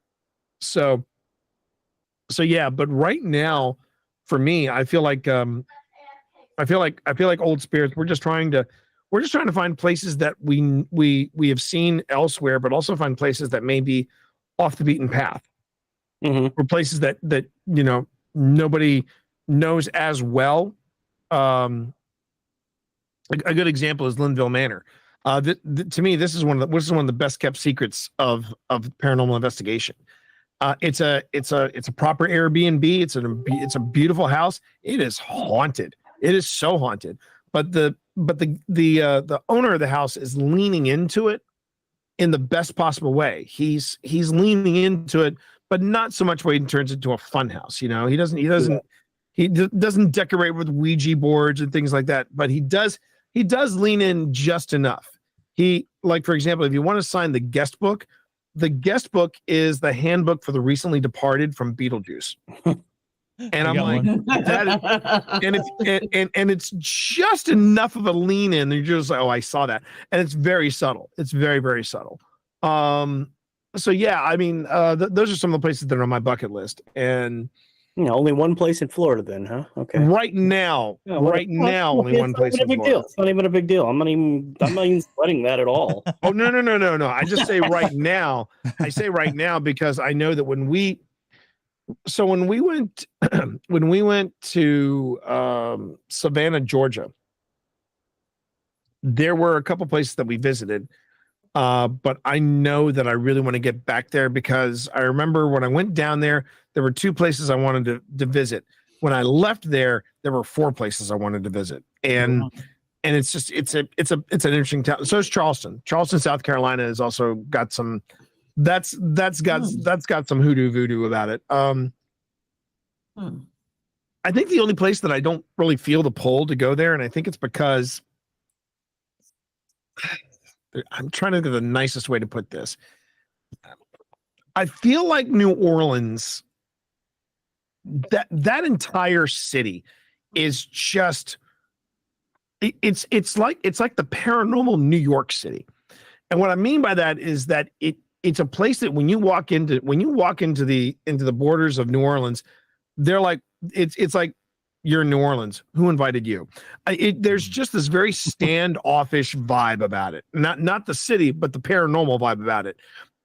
So yeah, but right now, for me, I feel like Old Spirits. We're just trying to find places that we have seen elsewhere, but also find places that may be off the beaten path, or places that nobody knows as well. A good example is Linville Manor. To me, this is one of the best kept secrets of paranormal investigation. It's a proper Airbnb. It's a beautiful house. It is haunted. It is so haunted. But the owner of the house is leaning into it in the best possible way. He's leaning into it, but not so much where he turns it into a fun house. You know, he doesn't decorate with Ouija boards and things like that. But he does lean in just enough. Like, for example, if you want to sign the guest book is the handbook for the recently departed from Beetlejuice. And I'm like, and it's just enough of a lean in. You're just like, oh, I saw that. And it's very subtle. It's very, very subtle. So yeah, I mean, those are some of the places that are on my bucket list. And only one place in Florida then, huh? Okay. Right now, only one place in Florida. It's not even a big deal. I'm not even sweating that at all. Oh, no. I just say right now. I say right now because I know that when we went to Savannah, Georgia, there were a couple places that we visited. But I know that I really want to get back there because I remember when I went down there were 2 places I wanted to visit. When I left there were 4 places I wanted to visit. And it's just, it's an interesting town. So is Charleston. Charleston, South Carolina has also got some, that's got some hoodoo voodoo about it. I think the only place that I don't really feel the pull to go there, and I think it's because I'm trying to think of the nicest way to put this. I feel like New Orleans, that entire city is just it's like the paranormal New York City. And what I mean by that is that it's a place that when you walk into the borders of New Orleans, they're like it's like you're in New Orleans. Who invited you? There's just this very standoffish vibe about it. Not the city, but the paranormal vibe about it.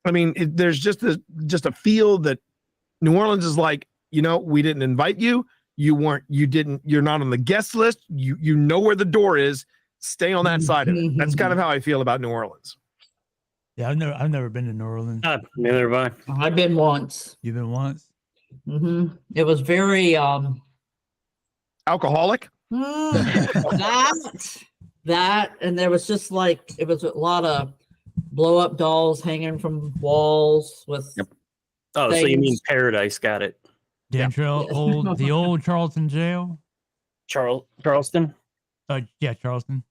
I mean, there's just a feel that New Orleans is like, we didn't invite you. You're not on the guest list. You know where the door is. Stay on that side of it. That's kind of how I feel about New Orleans. Yeah, I've never been to New Orleans. Neither have I. I've been once. You've been once? Mm-hmm. It was very alcoholic. That, and there was just like it was a lot of blow up dolls hanging from walls with. Yep. Oh, things. So you mean Paradise? Got it. The old Charleston jail. Charleston. Yeah, Charleston.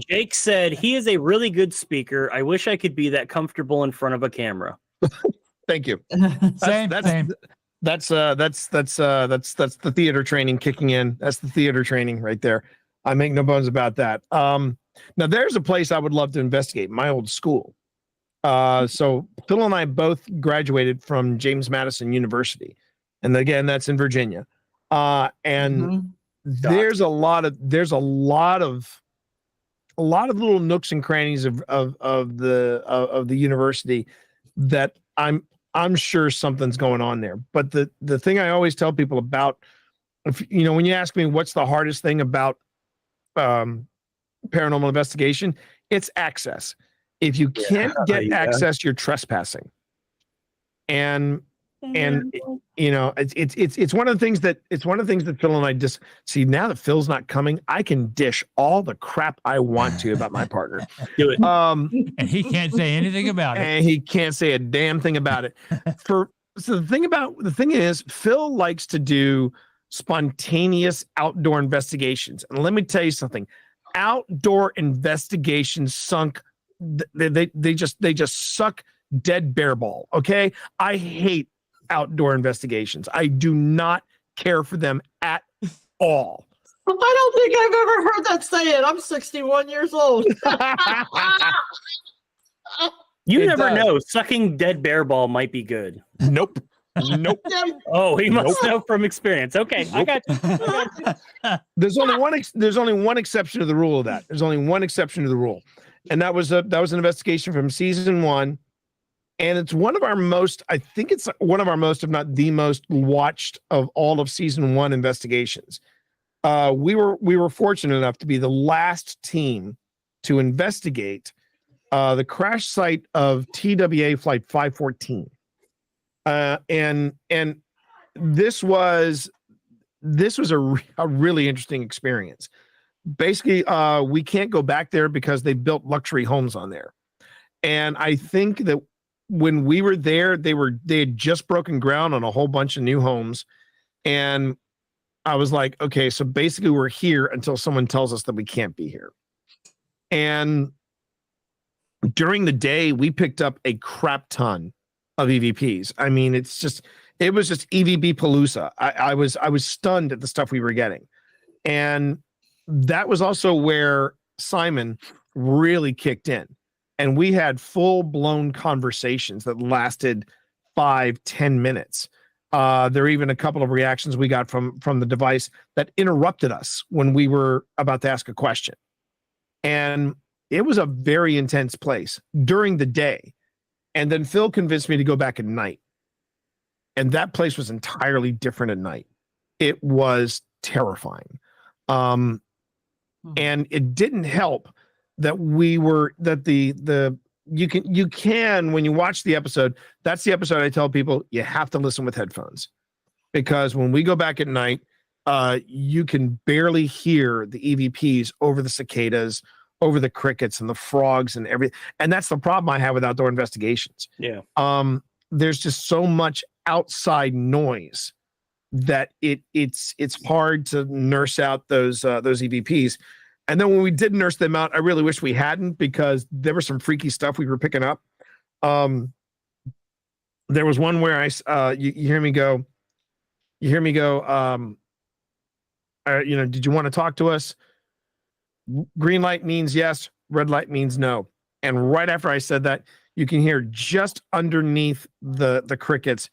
Jake said he is a really good speaker. I wish I could be that comfortable in front of a camera. Thank you. Same. That's the theater training kicking in. That's the theater training right there. I make no bones about that. Now there's a place I would love to investigate, my old school. So Phil and I both graduated from James Madison University. And again, that's in Virginia. And there's a lot of little nooks and crannies of the university that I'm sure something's going on there. But the thing I always tell people about, when you ask me what's the hardest thing about paranormal investigation, it's access. If you can't get access, you're trespassing. And it's one of the things that Phil and I just see. Now that Phil's not coming, I can dish all the crap I want to about my partner. Do it. And he can't say anything about it. And he can't say a damn thing about it. So the thing is, Phil likes to do spontaneous outdoor investigations. And let me tell you something. Outdoor investigations sunk. They just suck dead bear ball. Okay. I hate outdoor investigations. I do not care for them at all. I don't think I've ever heard that say it. I'm 61 years old. You never know. Sucking dead bear ball might be good. Nope. Oh, he must know from experience. Okay, nope. I got you. There's only one exception to the rule of that. There's only one exception to the rule, and that was an investigation from season 1, and it's one of our most. I think it's one of our most, if not the most, watched of all of season 1 investigations. We were fortunate enough to be the last team to investigate the crash site of TWA Flight 514. And this was a really interesting experience. Basically, we can't go back there because they built luxury homes on there. And I think that when we were there, they had just broken ground on a whole bunch of new homes. And I was like, okay, so basically we're here until someone tells us that we can't be here. And during the day, we picked up a crap ton of EVPs. I mean, it was just EVP Palooza. I was stunned at the stuff we were getting. And that was also where Simon really kicked in. And we had full-blown conversations that lasted 5-10 minutes. There were even a couple of reactions we got from the device that interrupted us when we were about to ask a question. And it was a very intense place during the day. And then Phil convinced me to go back at night. And that place was entirely different at night. It was terrifying. And it didn't help that you can when you watch the episode, that's the episode I tell people you have to listen with headphones, because when we go back at night, you can barely hear the EVPs over the cicadas, over the crickets and the frogs and everything. And that's the problem I have with outdoor investigations. Yeah. There's just so much outside noise that it's hard to nurse out those EVPs. And then when we did nurse them out, I really wish we hadn't, because there was some freaky stuff we were picking up. There was one where you hear me go, did you want to talk to us? Green light means yes, red light means no. And right after I said that, you can hear just underneath the crickets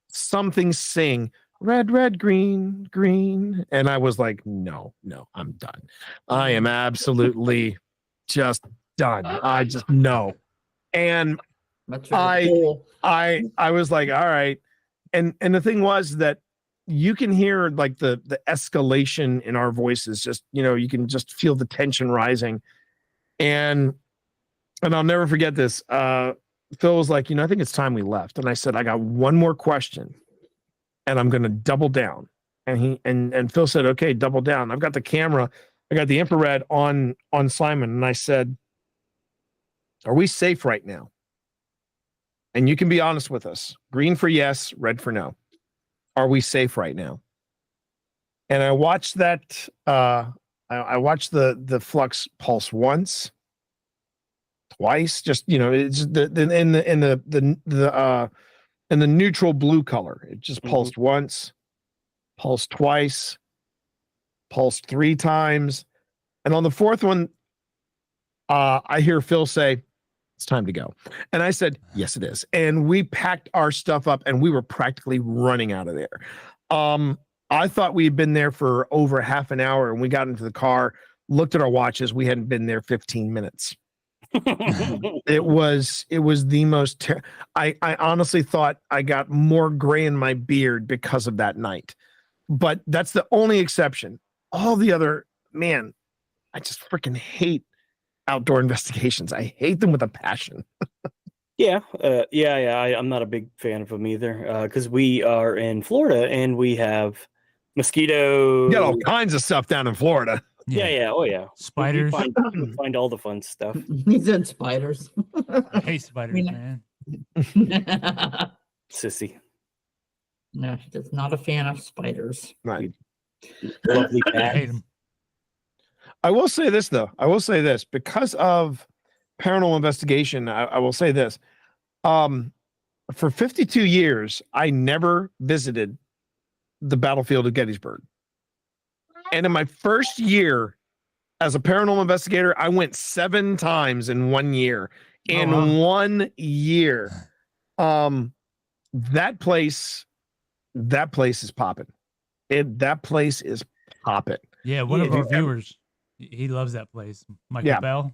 something sing, red, red, green, green. And I was like, no, I'm done. I am absolutely just done. I just no. And That's really cool. I was like, all right. And the thing was that you can hear like the escalation in our voices. Just, you can just feel the tension rising. And I'll never forget this. Phil was like, I think it's time we left. And I said, I got one more question and I'm going to double down. And Phil said, okay, double down. I've got the camera. I got the infrared on Simon. And I said, are we safe right now? And you can be honest with us. Green for yes, red for no. Are we safe right now? And I watched that. I watched the flux pulse once, twice. Just it's in the neutral blue color. It just pulsed once, pulsed twice, pulsed 3 times, and on the 4th one, I hear Phil say, "It's time to go." And I said, "Yes, it is." And we packed our stuff up and we were practically running out of there. I thought we had been there for over half an hour, and we got into the car, looked at our watches. We hadn't been there 15 minutes. It was the most, I honestly thought I got more gray in my beard because of that night, but that's the only exception. All the other, man, I just freaking hate outdoor investigations. I hate them with a passion. I'm not a big fan of them either, because we are in Florida and we have mosquito. You got all kinds of stuff down in Florida. Yeah. Oh yeah. Spiders. We find all the fun stuff. He said spiders. I hate spiders, man. Sissy. No, she's not a fan of spiders. Right. Lovely I cat. hate them. I will say this, though. Because of paranormal investigation, I will say this. For 52 years, I never visited the battlefield of Gettysburg. And in my first year as a paranormal investigator, I went 7 times in 1 year. In 1 year. That place is popping. That place is popping. Yeah, one of our viewers, he loves that place. Michael Bell.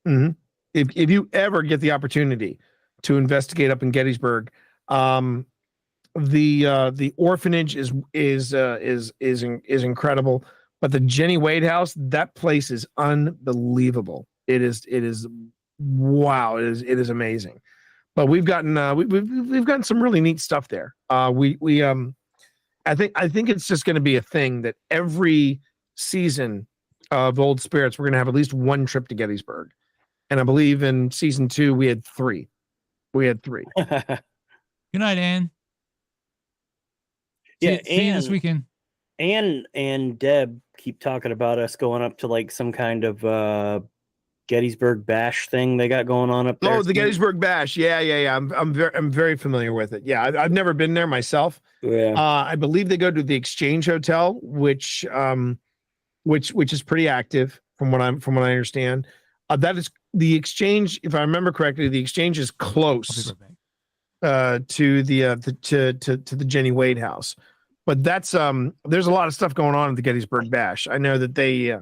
Mm-hmm. If you ever get the opportunity to investigate up in Gettysburg, the orphanage is incredible, but the Jenny Wade house, that place is unbelievable. It is wow. It is amazing. But we've gotten we've gotten some really neat stuff there. I think it's just going to be a thing that every season of Old Spirits we're going to have at least one trip to Gettysburg, and I believe in season 2 we had 3. Good night, Ann. Yeah, see you this weekend. Ann and Deb keep talking about us going up to like some kind of Gettysburg Bash thing they got going on up there. Oh, the Gettysburg Bash. Yeah. I'm very familiar with it. Yeah, I've never been there myself. Yeah. I believe they go to the Exchange Hotel, which is pretty active from what I understand. That is the Exchange. If I remember correctly, the Exchange is close to the Jenny Wade house. But that's there's a lot of stuff going on at the Gettysburg Bash. I know that they.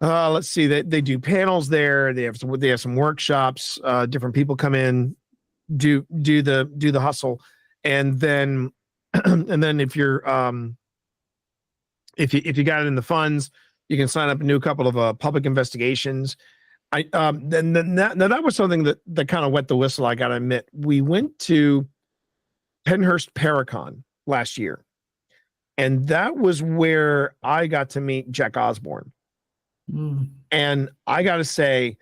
Let's see. They do panels there. They have some workshops. Different people come in, do the hustle, and then if you're if you got it in the funds, you can sign up and do a couple of public investigations. Then that was something that kind of wet the whistle. I gotta admit, we went to Pennhurst Paracon last year, and that was where I got to meet Jack Osborne. And I got to say,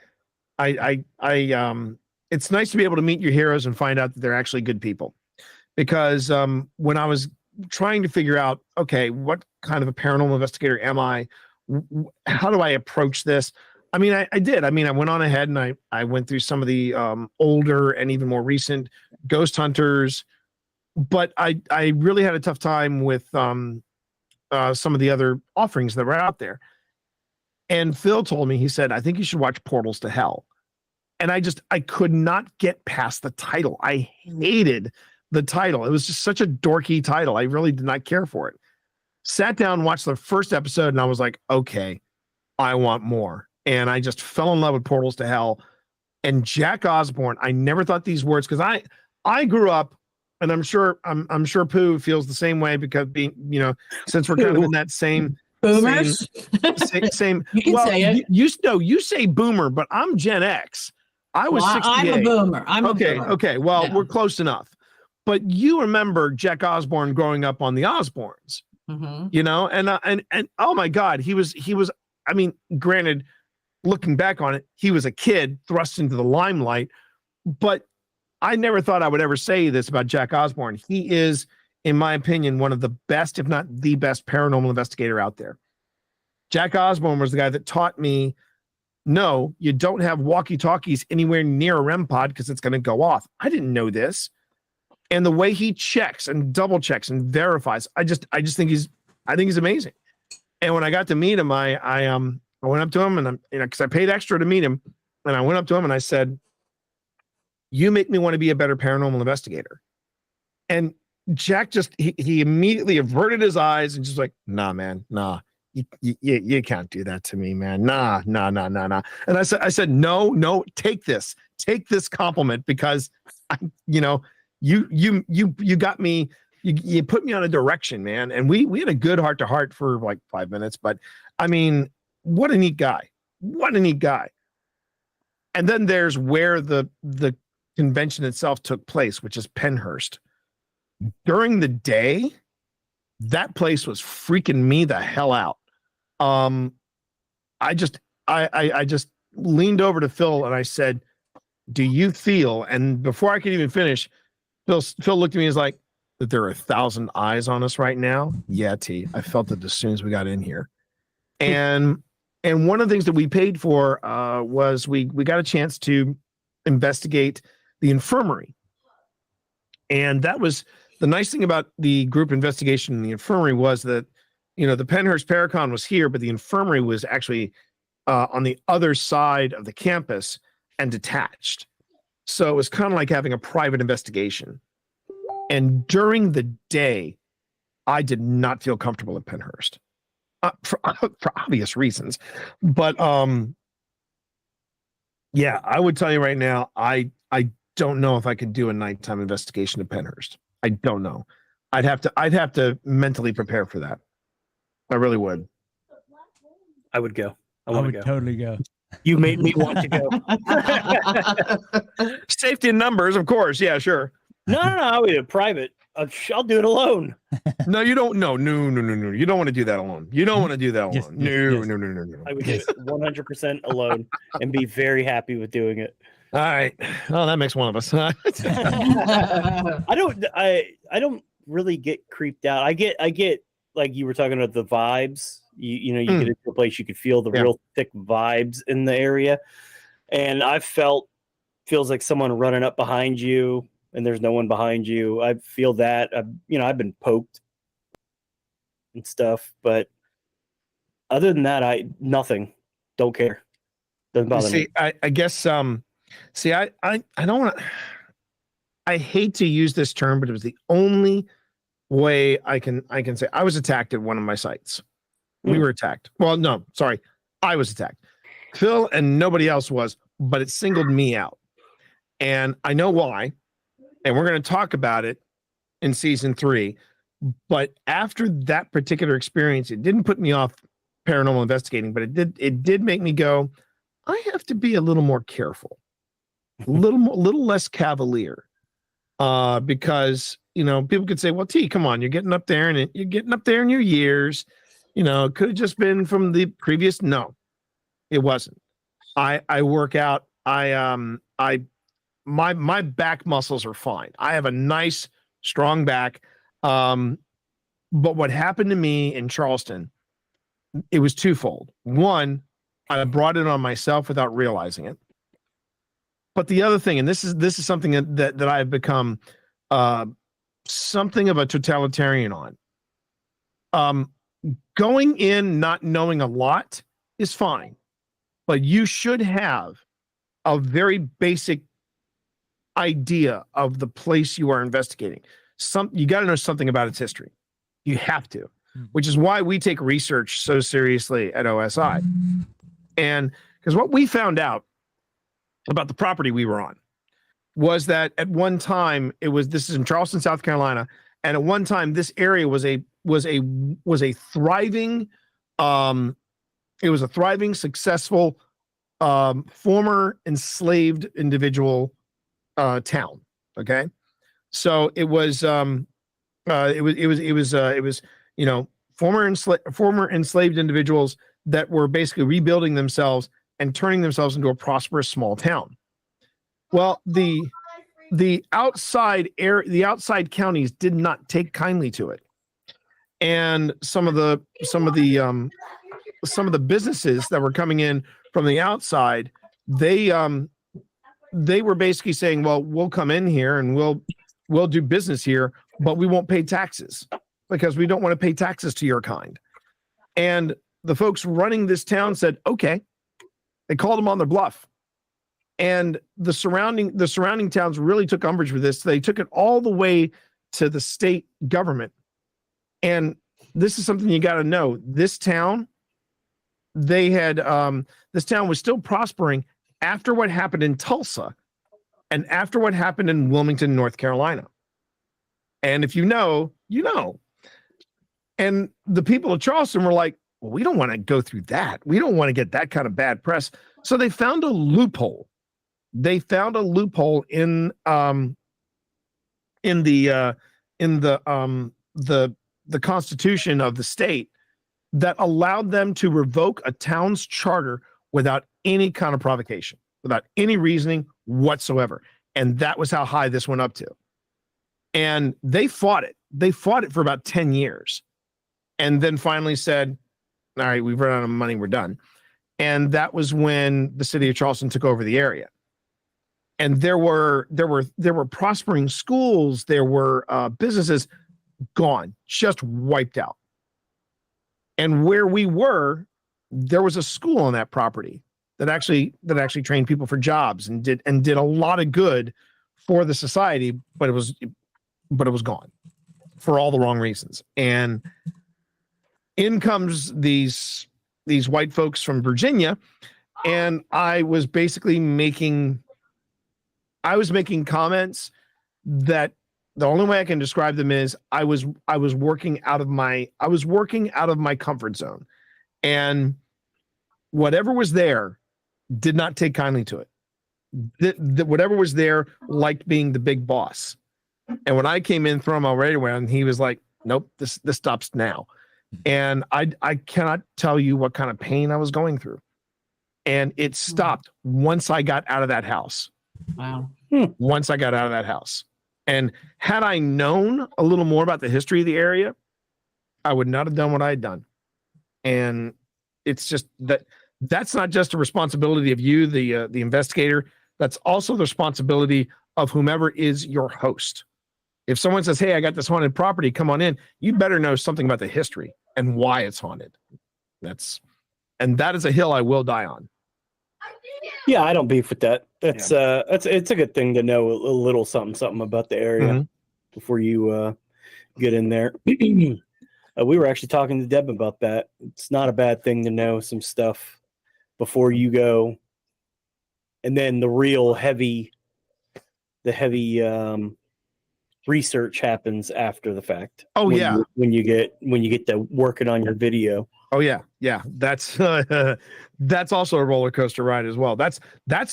it's nice to be able to meet your heroes and find out that they're actually good people. Because when I was trying to figure out, okay, what kind of a paranormal investigator am I? How do I approach this? I mean, I did. I mean, I went on ahead and I went through some of the older and even more recent ghost hunters, but I really had a tough time with some of the other offerings that were out there. And Phil told me, he said, I think you should watch Portals to Hell. And I could not get past the title. I hated the title. It was just such a dorky title. I really did not care for it. Sat down, watched the first episode, and I was like, okay, I want more. And I just fell in love with Portals to Hell. And Jack Osborne, I never thought these words, because I grew up, and I'm sure Pooh feels the same way, because since we're kind of in that same boomers. Same. You can say it. You say boomer, but I'm Gen X. I was 68. I'm a boomer. Okay. Well, we're close enough. But you remember Jack Osborne growing up on the Osbournes, and oh my God, he was. I mean, granted, looking back on it, he was a kid thrust into the limelight, but I never thought I would ever say this about Jack Osborne. He is, in my opinion, one of the best, if not the best, paranormal investigator out there. Jack Osborne was the guy that taught me, no, you don't have walkie-talkies anywhere near a REM pod because it's going to go off. I didn't know this. And the way he checks and double checks and verifies, I think he's amazing. And when I got to meet him, I went up to him, and because I paid extra to meet him, and I went up to him and I said, you make me want to be a better paranormal investigator. And Jack he immediately averted his eyes and just like, nah, man, nah, you can't do that to me, man. Nah. And I said, no, take this compliment, because you got me, you put me on a direction, man. And we had a good heart to heart for like 5 minutes, but I mean, what a neat guy. And then there's where the convention itself took place, which is Pennhurst. During the day, that place was freaking me the hell out. I just leaned over to Phil and I said, do you feel, and before I could even finish, Phil looked at me and was like, that there are 1,000 eyes on us right now? Yeah, T. I felt it as soon as we got in here. And one of the things that we paid for was we got a chance to investigate the infirmary. And that was the nice thing about the group investigation in the infirmary, was that, the Pennhurst Paracon was here, but the infirmary was actually on the other side of the campus and detached. So it was kind of like having a private investigation. And during the day, I did not feel comfortable at Pennhurst for obvious reasons. But yeah, I would tell you right now, I don't know if I could do a nighttime investigation at Pennhurst. I don't know. I'd have to mentally prepare for that. I really would. I would go. I would totally go. You made me want to go. Safety in numbers, of course. Yeah, sure. No, I'll do it private. I'll do it alone. No, you don't. No. You don't want to do that alone. You don't want to do that alone. Yes, No. I would do it 100% alone and be very happy with doing it. All right. Oh, that makes one of us. I don't really get creeped out. I get like you were talking about the vibes. You know, you get into a place, you could feel the real thick vibes in the area. And I feels like someone running up behind you and there's no one behind you. I feel that. I've been poked and stuff, but other than that, nothing. Don't care. Doesn't bother me. I guess I don't want to. I hate to use this term, but it was the only way I can say I was attacked at one of my sites. We were attacked. Well, no, sorry, I was attacked. Phil and nobody else was, but it singled me out, and I know why. And we're going to talk about it in season 3. But after that particular experience, it didn't put me off paranormal investigating, but it did make me go, I have to be a little more careful, a little less cavalier, because people could say, well, T, come on, you're getting up there in your years, it could have just been from the previous. No, it wasn't. I work out. My back muscles are fine. I have a nice, strong back. But what happened to me in Charleston, it was twofold. One, I brought it on myself without realizing it. But the other thing, and this is something that I've become something of a totalitarian on. Going in not knowing a lot is fine, but you should have a very basic idea of the place you are investigating. You got to know something about its history. You have to, which is why we take research so seriously at OSI. And because what we found out about the property we were on was that at one time this is in Charleston, South Carolina, and at one time this area was a thriving, successful, former enslaved individual town. Okay, so it was former enslaved individuals that were basically rebuilding themselves and turning themselves into a prosperous small town. Well, the outside counties did not take kindly to it, and some of the businesses that were coming in from the outside, they were basically saying, well, we'll come in here and we'll do business here, but we won't pay taxes because we don't want to pay taxes to your kind. And the folks running this town said, okay. They called them on their bluff. And the surrounding towns really took umbrage with this. They took it all the way to the state government. And this is something you got to know. This town, this town was still prospering after what happened in Tulsa and after what happened in Wilmington, North Carolina. And if you know, you know. And the people of Charleston were like, well, we don't want to go through that. We don't want to get that kind of bad press. So they found a loophole. They found a loophole in the Constitution of the state that allowed them to revoke a town's charter without any kind of provocation, without any reasoning whatsoever. And that was how high this went up to. And they fought it. They fought it for about 10 years. And then finally said, all right, we've run out of money, we're done. And that was when the city of Charleston took over the area. And there were prospering schools, there were businesses gone, just wiped out. And where we were, there was a school on that property that actually trained people for jobs and did a lot of good for the society, but it was gone for all the wrong reasons. And in comes these white folks from Virginia, and I was basically making comments that the only way I can describe them is I was working out of my comfort zone, and whatever was there did not take kindly to it. Whatever was there liked being the big boss. And when I came in, throwing my radio around, he was like, nope, this stops now. And I cannot tell you what kind of pain I was going through. And it stopped once I got out of that house. Wow. Once I got out of that house. And had I known a little more about the history of the area, I would not have done what I had done. And it's just that's not just a responsibility of you, the investigator. That's also the responsibility of whomever is your host. If someone says, hey, I got this haunted property, come on in, you better know something about the history and why it's haunted. That is a hill I will die on. Yeah, I don't beef with that. It's a good thing to know a little something about the area before you get in there. We were actually talking to Deb about that. It's not a bad thing to know some stuff before you go, and then the heavy research happens after the fact. Oh, when you get to working on your video. Oh yeah. That's also a roller coaster ride as well. That's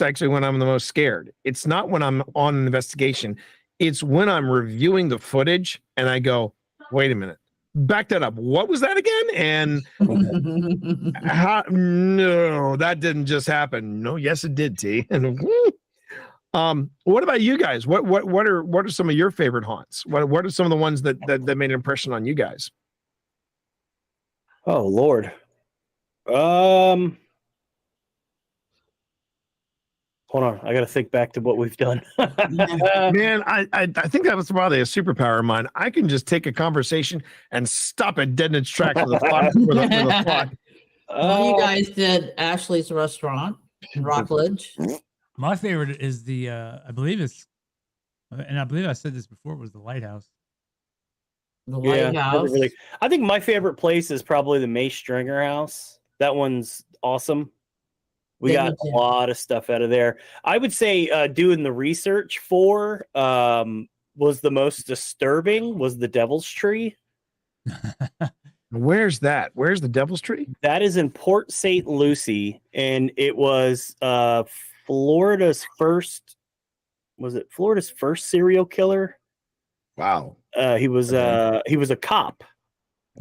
actually when I'm the most scared. It's not when I'm on an investigation. It's when I'm reviewing the footage and I go, wait a minute, back that up. What was that again? And no, that didn't just happen. No, yes, it did, T. What about you guys? What are some of your favorite haunts? What are some of the ones that made an impression on you guys? Oh Lord. Hold on, I got to think back to what we've done. Man, I think that was probably a superpower of mine. I can just take a conversation and stop it dead in its tracks with a thought. You guys did Ashley's Restaurant in Rockledge. My favorite is the I believe I said this before, was the Lighthouse. The Lighthouse. Really, I think my favorite place is probably the May Stringer House. That one's awesome. We got a lot of stuff out of there. I would say doing the research for was the most disturbing was the Devil's Tree. Where's that? Where's the Devil's Tree? That is in Port St. Lucie, and it was Florida's first serial killer. Wow. He was a cop,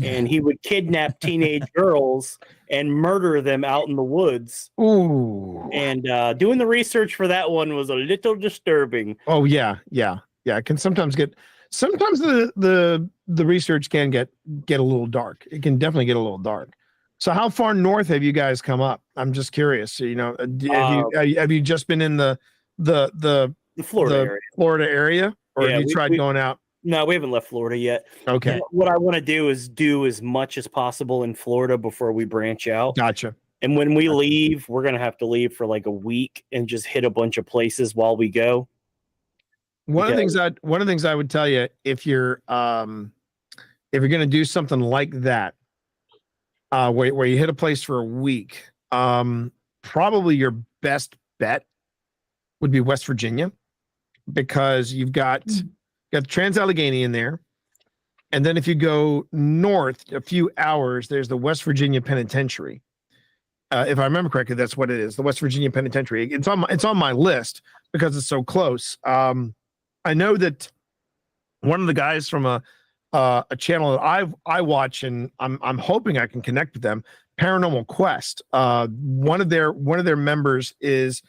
and he would kidnap teenage girls and murder them out in the woods. Ooh. And doing the research for that one was a little disturbing. Oh yeah. It can sometimes the research can get a little dark. It can definitely get a little dark. So how far north have you guys come up? I'm just curious. Have you just been in the Florida area, or have you tried going out? No, we haven't left Florida yet. Okay. What I want to do is do as much as possible in Florida before we branch out. Gotcha. And when we leave, we're gonna have to leave for like a week and just hit a bunch of places while we go. One of the things I would tell you, if you're gonna do something like that, where you hit a place for a week, probably your best bet would be West Virginia, because you've got the Trans-Allegheny in there, and then if you go north a few hours, there's the West Virginia Penitentiary. If I remember correctly, that's what it is, the West Virginia Penitentiary. It's on my list because it's so close. I know that one of the guys from a channel that I watch, and I'm hoping I can connect with them, Paranormal Quest. One of their members is,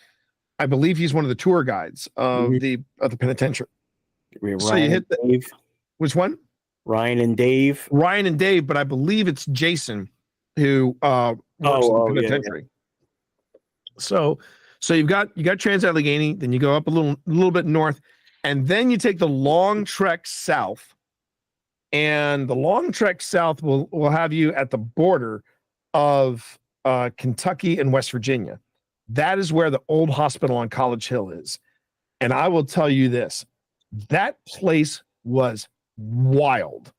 I believe he's one of the tour guides of the penitentiary. So you hit Dave. Which one? Ryan and Dave, but I believe it's Jason who works in the penitentiary. Yeah. So you got Trans-Allegheny, then you go up a little bit north, and then you take the long trek south. And the long trek south will have you at the border of Kentucky and West Virginia. That is where the old hospital on College Hill is. And I will tell you this, that place was wild.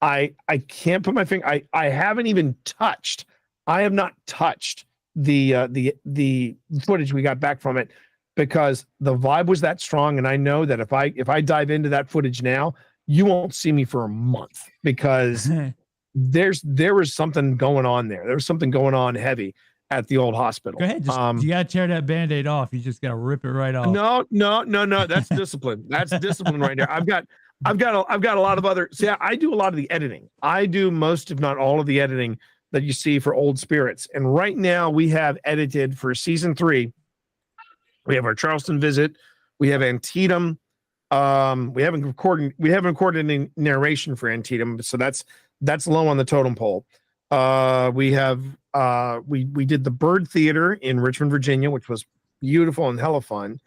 I can't put my finger. I haven't even touched. I have not touched the footage we got back from it, because the vibe was that strong. And I know that if I dive into that footage now, you won't see me for a month, because there was something going on there. There was something going on heavy. at the old hospital. Go ahead. You got to tear that Band-Aid off. You just got to rip it right off. No. That's discipline. That's discipline right there. I've got a lot of other. See, I do a lot of the editing. I do most, if not all, of the editing that you see for Old Spirits. And right now we have edited for season 3. We have our Charleston visit. We have Antietam. We haven't recorded any narration for Antietam, so that's low on the totem pole. We did the Bird Theater in Richmond, Virginia, which was beautiful and hella fun.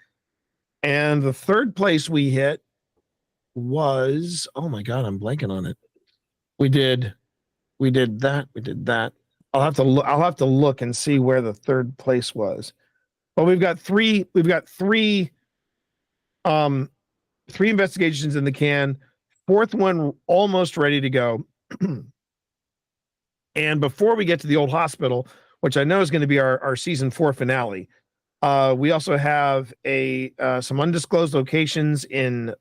And the third place we hit was, oh my God, I'm blanking on it. We did that. I'll have to look and see where the third place was. But we've got three investigations in the can. Fourth one almost ready to go. And before we get to the old hospital, which I know is going to be our season 4 finale, we also have some undisclosed locations in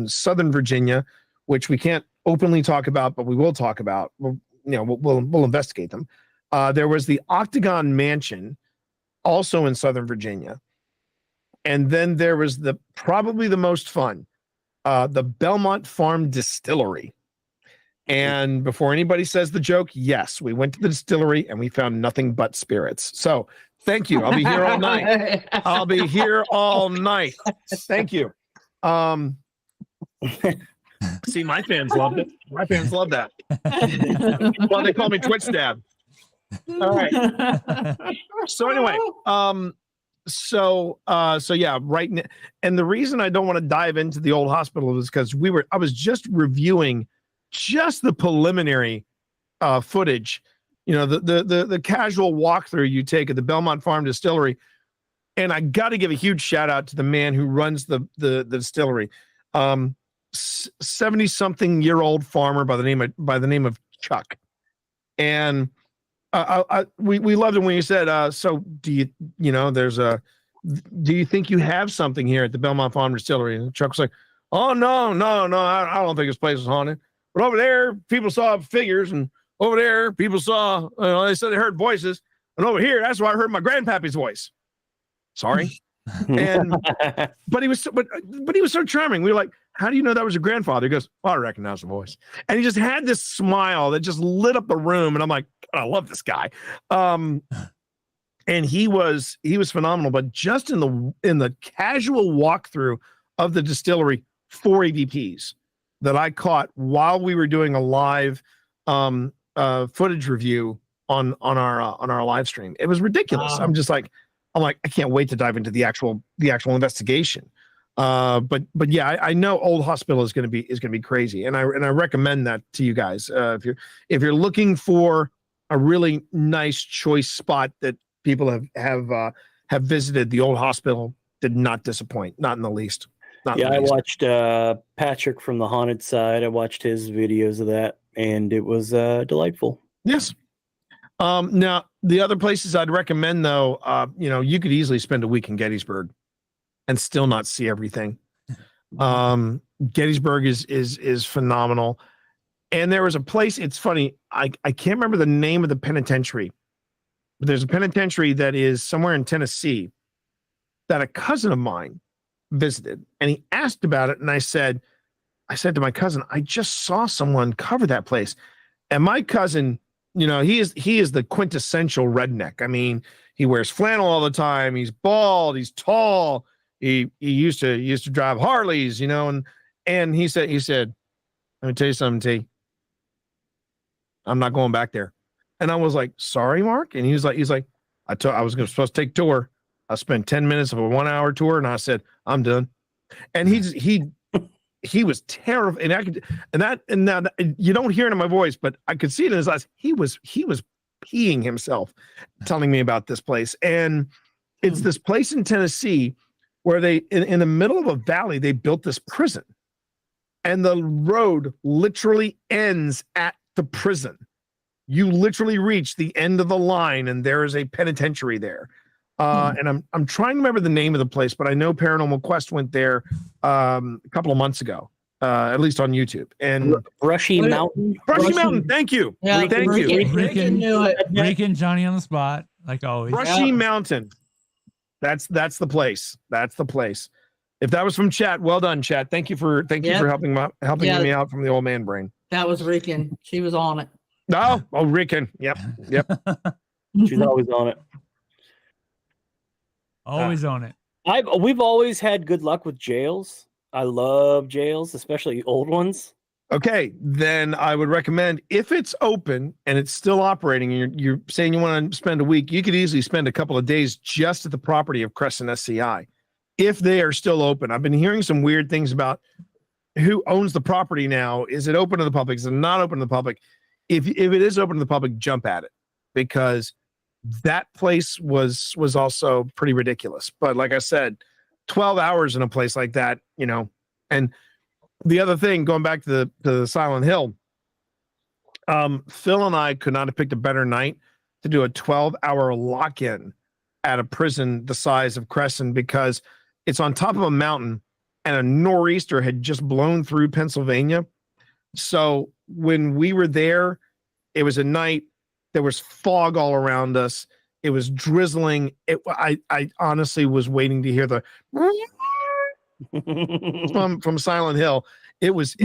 Southern Virginia, which we can't openly talk about, but we will talk about. We'll investigate them. There was the Octagon Mansion, also in Southern Virginia, and then there was probably the most fun, the Belmont Farm Distillery. And before anybody says the joke, yes, we went to the distillery and we found nothing but spirits. So thank you. I'll be here all night. Thank you. See, my fans loved it. My fans love that. Well, they call me Twitch Dad. All right. So anyway, so yeah, right now, and the reason I don't want to dive into the old hospital is because I was just reviewing just the preliminary footage, the casual walkthrough you take at the Belmont Farm Distillery, and I got to give a huge shout out to the man who runs the distillery, 70-something-year-old farmer by the name of Chuck, and we loved it when you said, so do you think you have something here at the Belmont Farm Distillery? And Chuck was like, oh no, I don't think this place is haunted. But over there, people saw figures, and over there, people saw, they said they heard voices. And over here, that's where I heard my grandpappy's voice. Sorry. But he was so charming. We were like, how do you know that was your grandfather? He goes, I recognize the voice. And he just had this smile that just lit up the room. And I'm like, I love this guy. And he was phenomenal. But just in the casual walkthrough of the distillery, 4 EVPs that I caught while we were doing a live footage review on our live stream. It was ridiculous. I'm like, I can't wait to dive into the actual investigation. But yeah, I know Old Hospital is going to be crazy, and I recommend that to you guys. If you're looking for a really nice choice spot that people have visited, the Old Hospital did not disappoint, not in the least. I watched Patrick from the Haunted Side. I watched his videos of that, and it was delightful. Yes. Now, the other places I'd recommend, though, you could easily spend a week in Gettysburg and still not see everything. Gettysburg is phenomenal. And there was a place, it's funny, I can't remember the name of the penitentiary, but there's a penitentiary that is somewhere in Tennessee that a cousin of mine visited, and he asked about it, and I said to my cousin, I just saw someone cover that place. And my cousin, he is the quintessential redneck. I mean, he wears flannel all the time. He's bald. He's tall. He used to drive Harleys, and he said, let me tell you something, T. I'm not going back there. And I was like, sorry, Mark. And he's like, I was supposed to take a tour. I spent 10 minutes of a 1-hour tour, and I said, I'm done. And he was terrible. And now you don't hear it in my voice, but I could see it in his eyes. He was peeing himself telling me about this place. And it's this place in Tennessee where they, in the middle of a valley, they built this prison, and the road literally ends at the prison. You literally reach the end of the line, and there is a penitentiary there. And I'm trying to remember the name of the place, but I know Paranormal Quest went there a couple of months ago, at least on YouTube. And Brushy Mountain. Brushy Mountain, thank you. Yeah, Thank you. Rican knew it. Rican Johnny on the spot, like always. Brushy Mountain. That's the place. That's the place. If that was from chat, well done, chat. Thank you for helping me out from the old man brain. That was Rican. She was on it. Oh, Rican. Yep. She's always on it. Always on it. We've always had good luck with jails. I love jails, especially old ones. Okay, then I would recommend, if it's open and it's still operating and you're saying you want to spend a week, you could easily spend a couple of days just at the property of Crescent SCI if they are still open. I've been hearing some weird things about who owns the property now. Is it open to the public? Is it not open to the public? If it is open to the public, jump at it, because that place was also pretty ridiculous. But like I said, 12 hours in a place like that, and the other thing, going back to the Silent Hill, Phil and I could not have picked a better night to do a 12-hour lock-in at a prison the size of Crescent, because it's on top of a mountain and a nor'easter had just blown through Pennsylvania. So when we were there, it was a night. There was fog all around us. It was drizzling. I honestly was waiting to hear the from Silent Hill. It was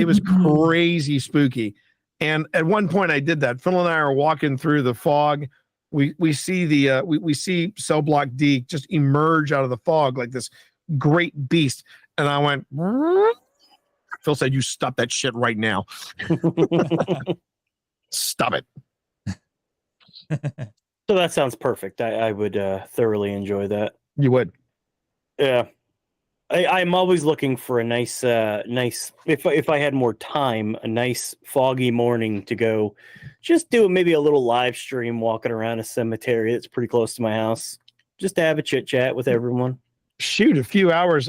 crazy spooky. And at one point I did that. Phil and I are walking through the fog. We see we see cell block D just emerge out of the fog like this great beast. And I went, Phil said, "You stop that shit right now." Stop it. So that sounds perfect. I would thoroughly enjoy that. You would. Yeah. I'm always looking for a nice, if I had more time, a nice foggy morning to go just do maybe a little live stream walking around a cemetery that's pretty close to my house, just to have a chit chat with everyone. Shoot, a few hours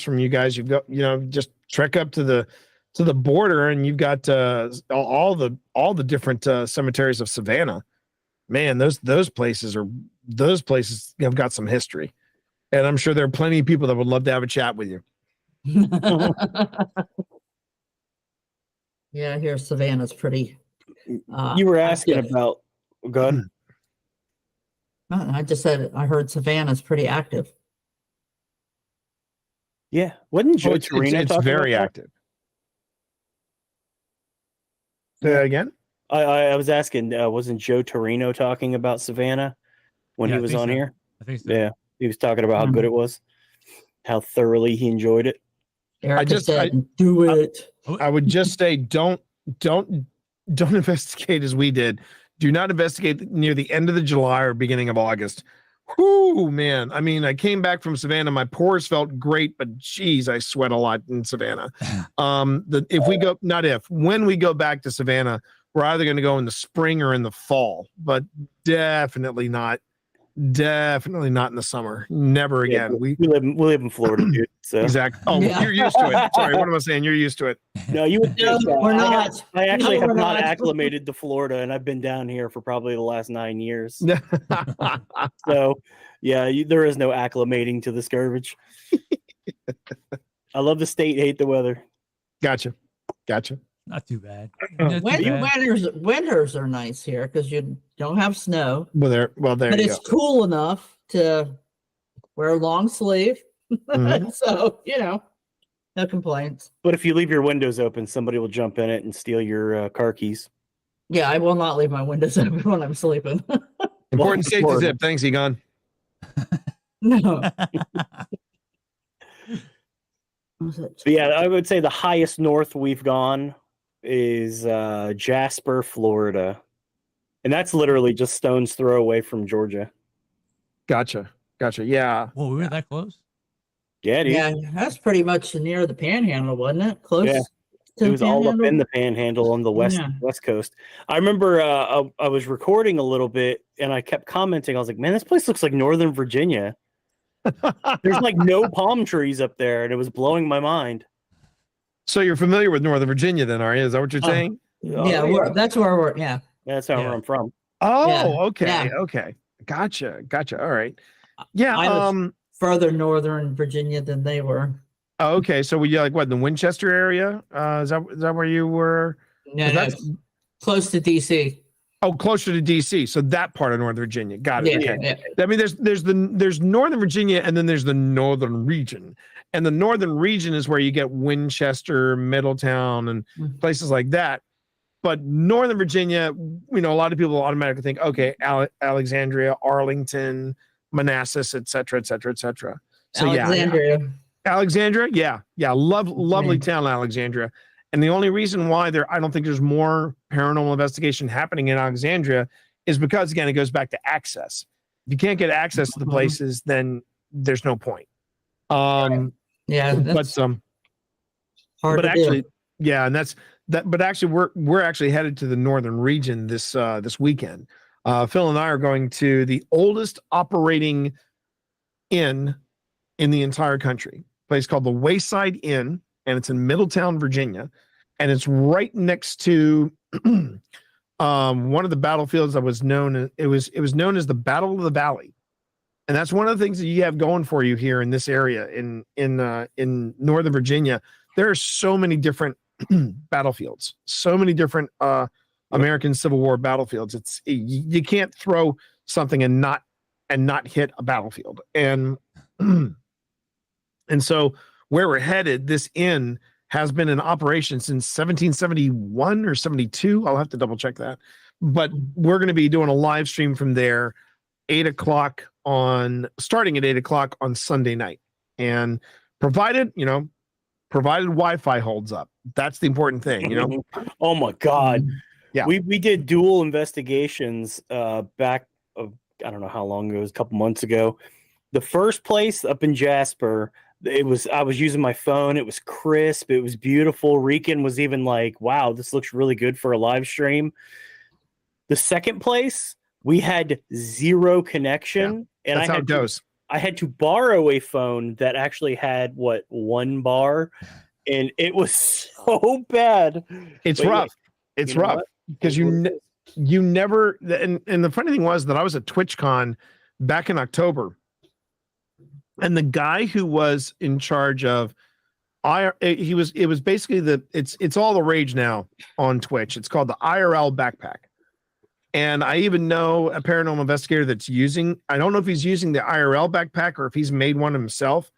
from you guys, you've got, just trek up to the border and you've got all the different cemeteries of Savannah. Man, those places have got some history. And I'm sure there are plenty of people that would love to have a chat with you. Yeah, here Savannah's pretty. You were asking about. Go ahead. I just said I heard Savannah's pretty active. Yeah, wasn't Joe it's Torino very about active. Say that again. I was asking, wasn't Joe Torino talking about Savannah when he was on here? I think so. Yeah, he was talking about how good it was, how thoroughly he enjoyed it. Erica said, "Do it." I would just say, don't investigate as we did. Do not investigate near the end of the July or beginning of August. Whoo, man. I mean, I came back from Savannah. My pores felt great, but geez, I sweat a lot in Savannah. When we go back to Savannah, we're either going to go in the spring or in the fall, but definitely not in the summer. Never again. Yeah, we live in Florida, dude. So. Exactly. Oh, yeah. You're used to it. Sorry, what am I saying? You're used to it. No, you would. No, we're not. I actually have not acclimated to Florida, and I've been down here for probably the last 9 years. So, yeah, there is no acclimating to this garbage. I love the state, hate the weather. Gotcha. Not too bad. Winters are nice here because you don't have snow. Well, there but you it's go. cool enough to wear a long sleeve. Mhm. So, no complaints. But if you leave your windows open, somebody will jump in it and steal your car keys. Yeah, I will not leave my windows open when I'm sleeping. Important safety zip. Thanks, Egon. No. But yeah, I would say the highest north we've gone is Jasper, Florida. And that's literally just stone's throw away from Georgia. Gotcha. Yeah. Well, we were that close. Yeah, dude. Yeah, that's pretty much near the Panhandle, wasn't it? Close. Yeah. To It was all up in the Panhandle on the west coast. I remember I was recording a little bit and I kept commenting. I was like, man, this place looks like Northern Virginia. There's like no palm trees up there, and it was blowing my mind. So you're familiar with Northern Virginia then, are you? Is that what you're saying? Yeah, that's where we're, That's where I'm from. Oh, Yeah. okay. Yeah. Okay. Gotcha. All right. Yeah. I was further northern Virginia than they were. Oh, okay, so were you like what, in the Winchester area? Is that where you were? No, no, That's close to DC. oh, closer to DC. So that part of Northern Virginia. Got it. Yeah, Okay. yeah. I mean, there's Northern Virginia, and then there's the Northern region. And the Northern region is where you get Winchester, Middletown, and places like that. But Northern Virginia, you know, a lot of people automatically think, okay, Alexandria, Arlington, Manassas, et cetera, et cetera, et cetera. So Alexandria. yeah. Alexandria, yeah, lovely town, Alexandria. And the only reason why I don't think there's more paranormal investigation happening in Alexandria is because, again, it goes back to access. If you can't get access to the places, then there's no point. Yeah, that's hard to actually, do. yeah, and that's that. But actually, we're actually headed to the northern region this weekend. Phil and I are going to the oldest operating inn in the entire country, a place called the Wayside Inn, and it's in Middletown, Virginia, and it's right next to one of the battlefields that was known. It was known as the Battle of the Valley, and that's one of the things that you have going for you here in this area in Northern Virginia. There are so many different battlefields, so many different American Civil War battlefields. You can't throw something and not hit a battlefield, and so where we're headed, this inn has been in operation since 1771 or 72. I'll have to double check that. But we're going to be doing a live stream from there, starting at 8 o'clock on Sunday night. And provided Wi-Fi holds up. That's the important thing, you know? Oh my God. Yeah. We did dual investigations back of, I don't know how long ago, it was a couple months ago. The first place up in Jasper, I was using my phone. It was crisp. It was beautiful. Rican was even like, wow, this looks really good for a live stream. The second place, we had zero connection. Yeah, and that's how it goes. I had to borrow a phone that actually had one bar, and it was so bad. It's rough. It's rough because you never. And the funny thing was that I was at TwitchCon back in October, and the guy who was in charge of it was basically it's all the rage now on Twitch. It's called the IRL backpack. And I even know a paranormal investigator that's I don't know if he's using the IRL backpack or if he's made one himself,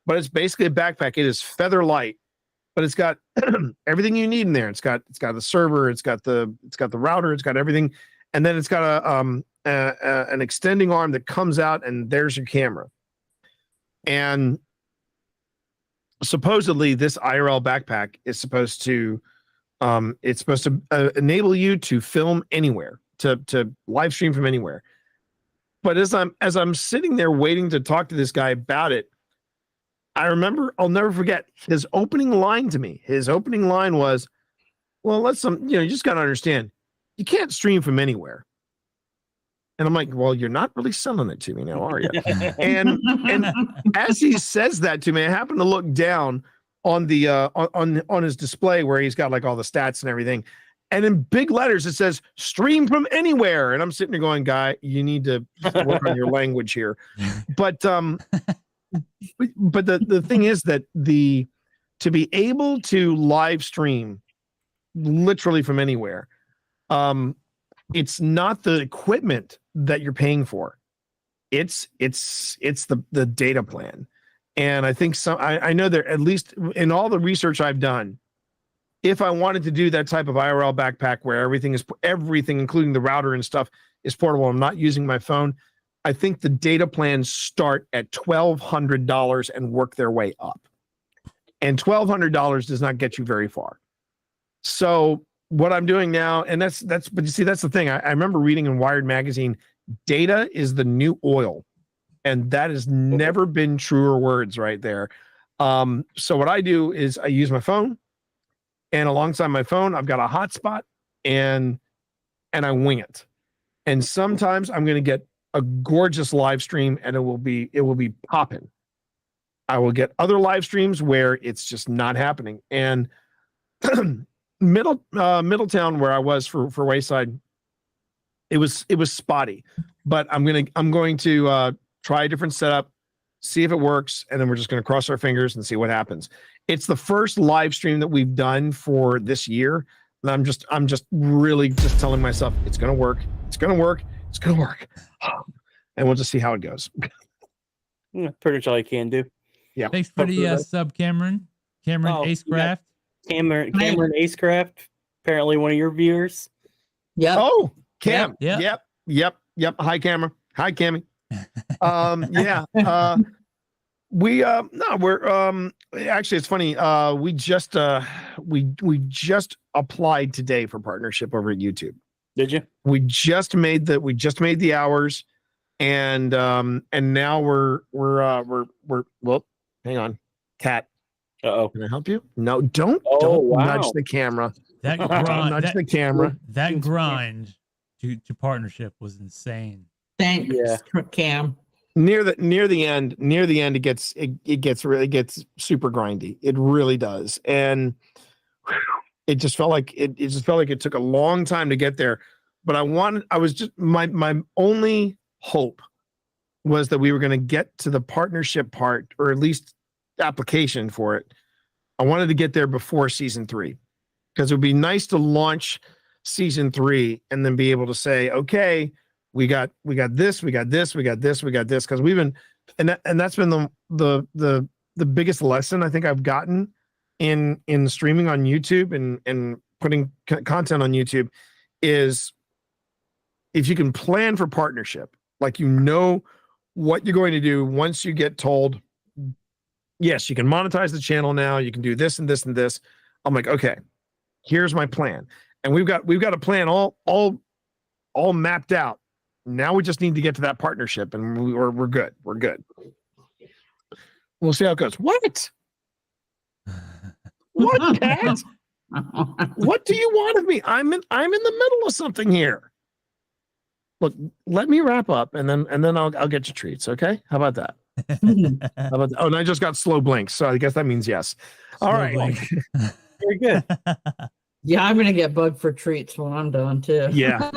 but it's basically a backpack. It is feather light, but it's got everything you need in there. It's got the server, it's got the router, it's got everything. And then it's got an extending arm that comes out, and there's your camera. And supposedly this IRL backpack is supposed to enable you to film anywhere, to live stream from anywhere. But as I'm sitting there waiting to talk to this guy about it, I'll never forget his opening line to me. His opening line was, well, you just got to understand, you can't stream from anywhere. And I'm like, well, you're not really selling it to me now, are you? and as he says that to me, I happen to look down on the on his display where he's got like all the stats and everything. And in big letters, it says stream from anywhere. And I'm sitting there going, guy, you need to work on your language here. But the thing is that to be able to live stream literally from anywhere, it's not the equipment that you're paying for. It's the data plan. And I think I know that at least in all the research I've done, if I wanted to do that type of IRL backpack where everything, including the router and stuff, is portable, I'm not using my phone, I think the data plans start at $1,200 and work their way up. And $1,200 does not get you very far. So what I'm doing now, and but you see, that's the thing. I remember reading in Wired magazine, data is the new oil. And that has never been truer words right there. So what I do is I use my phone, and alongside my phone, I've got a hotspot, and I wing it. And sometimes I'm going to get a gorgeous live stream, and it will be popping. I will get other live streams where it's just not happening. And Middletown, where I was for Wayside, it was spotty. But I'm going to try a different setup, see if it works, and then we're just going to cross our fingers and see what happens. It's the first live stream that we've done for this year. And I'm just really just telling myself it's going to work. It's going to work. It's going to work. And we'll just see how it goes. Yeah, pretty much all you can do. Yeah. Thanks for the sub, Cameron. Cameron Acecraft. Cameron Acecraft. Apparently one of your viewers. Yep. Oh, Cam. Yep. Yep. Hi, Camera. Hi, Cammy. Yeah. We're actually, it's funny. We just applied today for partnership over at YouTube. Did you? We just made the hours, and now we're well, hang on, Cat. Uh-oh. Can I help you? No, don't wow. nudge the camera. That Don't grind, nudge the camera. that grind to partnership was insane. Thanks, Cam. Near the end, it gets super grindy. It really does, and it just felt like it took a long time to get there. But my only hope was that we were going to get to the partnership part, or at least application for it. I wanted to get there before season 3, because it would be nice to launch season 3 and then be able to say, okay, we got this, because we've been, and that's been the biggest lesson I think I've gotten in streaming on YouTube and putting content on YouTube is, if you can plan for partnership, like you know what you're going to do once you get told, yes, you can monetize the channel now, you can do this and this and this. I'm like, okay, here's my plan. And we've got a plan all mapped out. Now we just need to get to that partnership, and we're good. We're good. We'll see how it goes. What? What, Cat? What do you want of me? I'm in the middle of something here. Look, let me wrap up, and then I'll get you treats. Okay? How about that? How about that? Oh, and I just got slow blinks, so I guess that means yes. All right. Very good. Yeah, I'm gonna get bugged for treats when I'm done too. Yeah.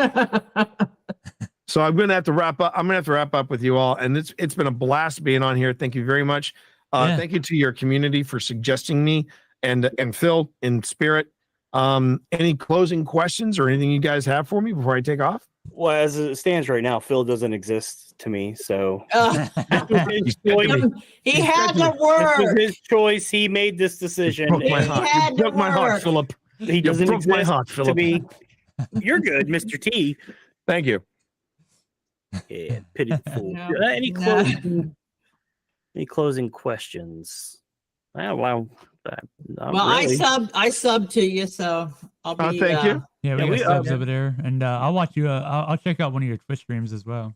So I'm gonna have to wrap up. I'm gonna have to wrap up with you all, and it's been a blast being on here. Thank you very much. Thank you to your community for suggesting me, and Phil in spirit. Any closing questions or anything you guys have for me before I take off? Well, as it stands right now, Phil doesn't exist to me, so he had to work. This was his choice. He made this decision. You broke my heart, Philip. He doesn't broke my exist heart, to Philip. me. You're good, Mr. T. Thank you. Yeah, pitiful. No, Any closing questions? Well, I subbed to you, so I'll be. Thank you. Yeah, we got subs over there, and I'll watch you. I'll check out one of your Twitch streams as well.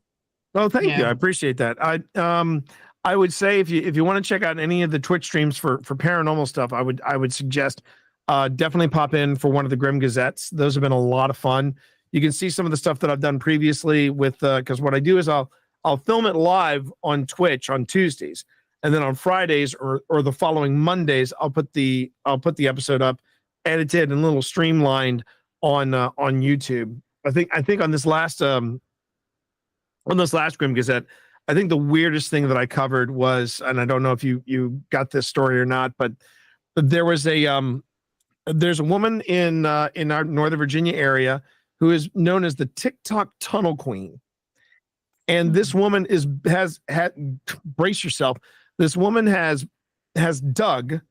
Oh, thank you. I appreciate that. I would say if you want to check out any of the Twitch streams for paranormal stuff, I would suggest definitely pop in for one of the Grim Gazettes. Those have been a lot of fun. You can see some of the stuff that I've done previously with because what I do is I'll film it live on Twitch on Tuesdays, and then on Fridays or the following Mondays I'll put the episode up, edited and a little streamlined on YouTube. I think on this last Grim Gazette, I think the weirdest thing that I covered was, and I don't know if you got this story or not, but there was there's a woman in our Northern Virginia area who is known as the TikTok Tunnel Queen. And this woman has brace yourself. This woman has dug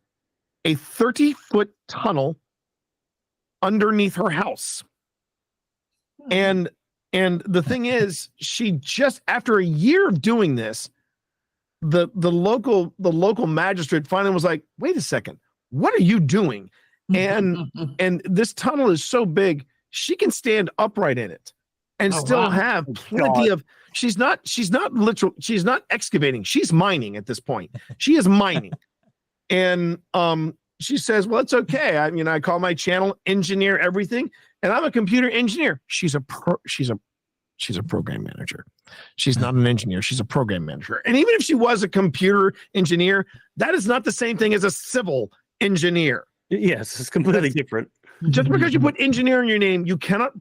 a 30-foot tunnel underneath her house. And the thing is, she just, after a year of doing this, the local magistrate finally was like, wait a second, what are you doing? And this tunnel is so big, she can stand upright in it and still have plenty of, she's not excavating, she's mining at this point. She is mining. And she says, well, it's okay. I call my channel engineer everything, and I'm a computer engineer. She's a program manager. She's not an engineer. She's a program manager. And even if she was a computer engineer, that is not the same thing as a civil engineer. Yes, it's completely different. Just because you put engineer in your name, you cannot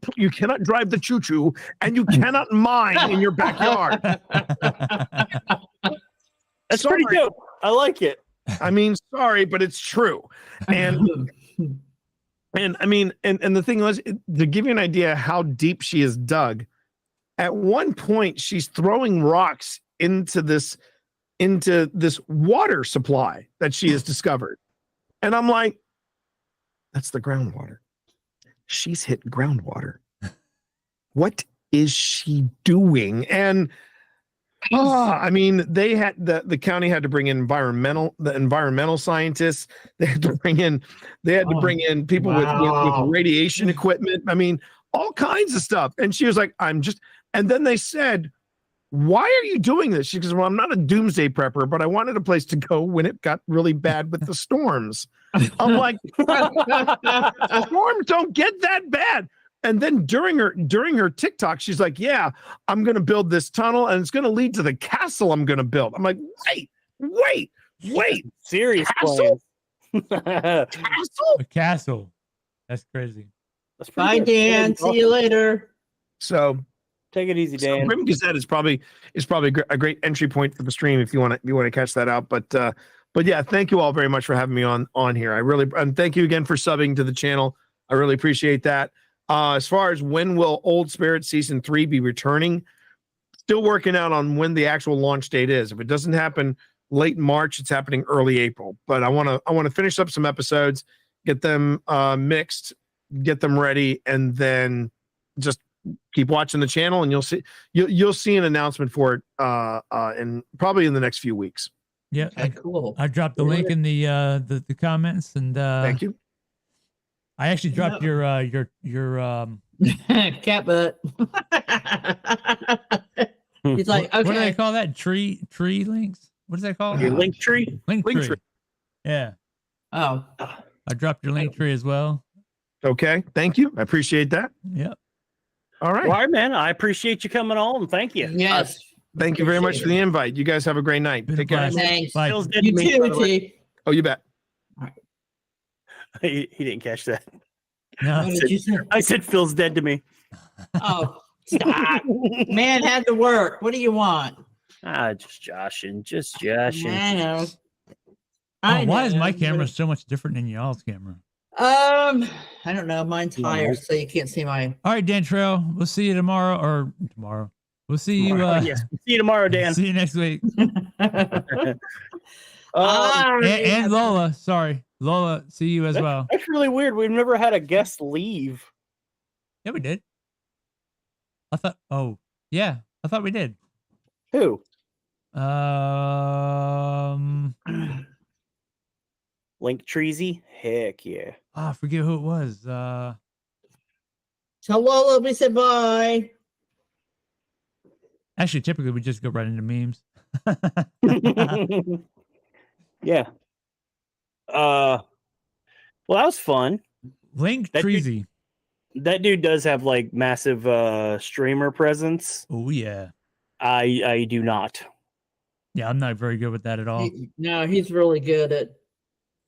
drive the choo-choo, and you cannot mine in your backyard. That's pretty dope. I like it. I mean, sorry, but it's true. And I mean, and the thing was, to give you an idea how deep she is dug, at one point she's throwing rocks into this water supply that she has discovered. And I'm like, that's the groundwater. She's hit groundwater. What is she doing? And I mean, they had the county had to bring in environmental scientists. They had to bring in people with radiation equipment. I mean, all kinds of stuff. And she was like, and then they said, why are you doing this? She goes, well, I'm not a doomsday prepper, but I wanted a place to go when it got really bad with the storms. I'm like, storms don't get that bad. And then during her TikTok, she's like, yeah, I'm going to build this tunnel and it's going to lead to the castle I'm going to build. I'm like, wait. Serious castle? Castle? A castle. That's crazy. That's Bye, Dan. See you later. So take it easy, Dan. Grim Gazette is probably a great entry point for the stream if you want to catch that out. But yeah, thank you all very much for having me on here. And thank you again for subbing to the channel. I really appreciate that. As far as when will Old Spirit season 3 be returning, still working out on when the actual launch date is. If it doesn't happen late March, it's happening early April. But I want to finish up some episodes, get them mixed, get them ready, and then just keep watching the channel, and you'll see an announcement for it in probably in the next few weeks. Yeah, Okay, cool. I dropped the link in the comments, and thank you. I actually dropped your cat butt. He's like, okay. What do they call that? Tree links? What is that called? Your link tree? Link tree. Yeah. Oh. I dropped your link tree as well. Okay. Thank you. I appreciate that. Yep. All right. All right, man. I appreciate you coming on. Thank you. Yes. Thank you very much for the invite. You guys have a great night. Take care. Thanks. Bye. Phil's dead You to me, by too, the way. T. Oh, you bet. He didn't catch that. No. What did you say? I said Phil's dead to me. Oh, stop. Man had to work. What do you want? Just joshing. I know. Why is my camera so much different than y'all's camera? I don't know. Mine's higher, so you can't see my. All right, Dan Trail. We'll see you tomorrow. We'll see you. Yes. See you tomorrow, Dan. See you next week. Ah, And Lola. Sorry, Lola. See you as well. That's really weird. We've never had a guest leave. Yeah, we did. I thought. Oh, yeah. I thought we did. Who? Link Treasy? Heck yeah. I forget who it was. Tell Lola we said bye. Actually, typically we just go right into memes. Yeah. Well, that was fun. Link That Treasy. That dude does have like massive streamer presence. Oh yeah. I do not. Yeah, I'm not very good with that at all. No, he's really good at.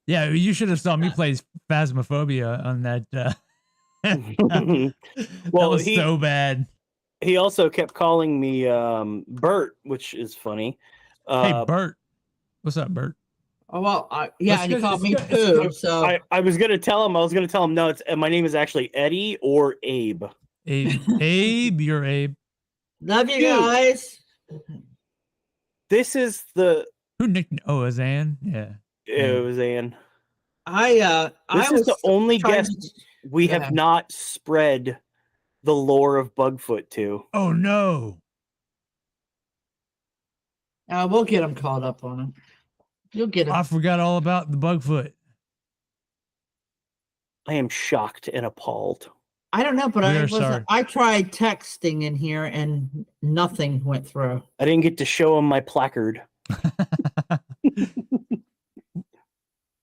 Yeah, you should have saw me play Phasmophobia on that. That was so bad. He also kept calling me Bert, which is funny. Hey, Bert. What's up, Bert? Oh well, yeah, and he called me it's too. So I was gonna tell him. No, it's my name is actually Eddie or Abe. Abe, you're Abe. love you Dude. guys. This is the. Who nicknamed? Oh, Azan. Yeah. It was Ann. This is the only trying guest we Go have ahead. not spread the lore of Bugfoot to. Oh no. We'll get him caught up on him. You'll get him. I forgot all about the Bugfoot. I am shocked and appalled. I don't know, but We are sorry. I tried texting in here and nothing went through. I didn't get to show him my placard.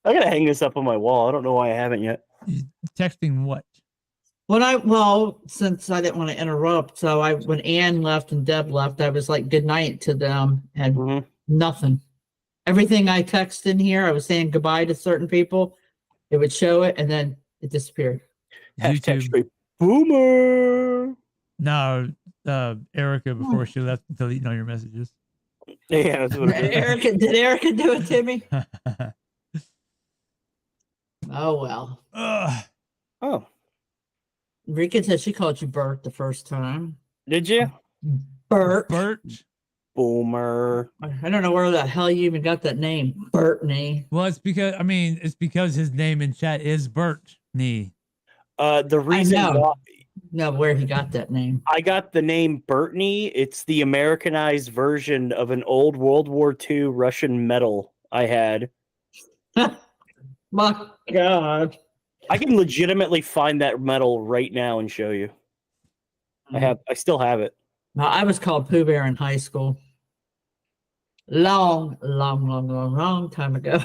I gotta hang this up on my wall. I don't know why I haven't yet. Texting what? Since I didn't want to interrupt, so when Ann left and Deb left, I was like good night to them and Mhm. nothing. Everything I text in here, I was saying goodbye to certain people. It would show it and then it disappeared. Hashtag YouTube. straight boomer. No, Erica before she left deleting all your messages. Yeah, that's what it is. Did Erica do it to me? Oh well. Oh, Rika said she called you Bert the first time. did you? Bert. Bert. Boomer. I don't know where the hell you even got that name, Bertney. Well, it's because his name in chat is Bertney. The reason why No, where he got that name. I got the name Bertney, it's the Americanized version of an old World War II Russian medal I had. My God. I can legitimately find that medal right now and show you. I still have it. No, I was called Pooh Bear in high school. Long time ago.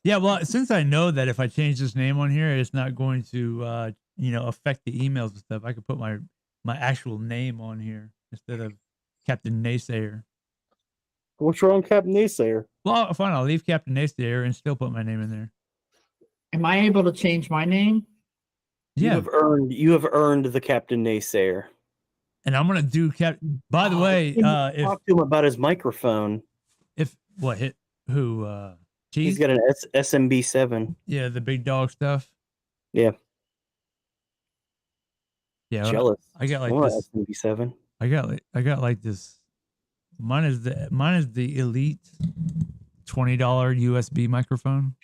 Yeah, well, since I know that if I change this name on here, it's not going to affect the emails and stuff, I could put my actual name on here instead of Captain Naysayer. What's wrong, Captain Naysayer? Well, fine, I'll leave Captain Naysayer and still put my name in there. Am I able to change my name? Yeah. You have earned the Captain Naysayer. And I'm gonna do By the way, talk to him about his microphone. Cheese? He's got an SMB7. Yeah, the big dog stuff. Yeah. Yeah. Jealous. I got like this SMB7. I got like this. Mine is the elite $20 USB microphone.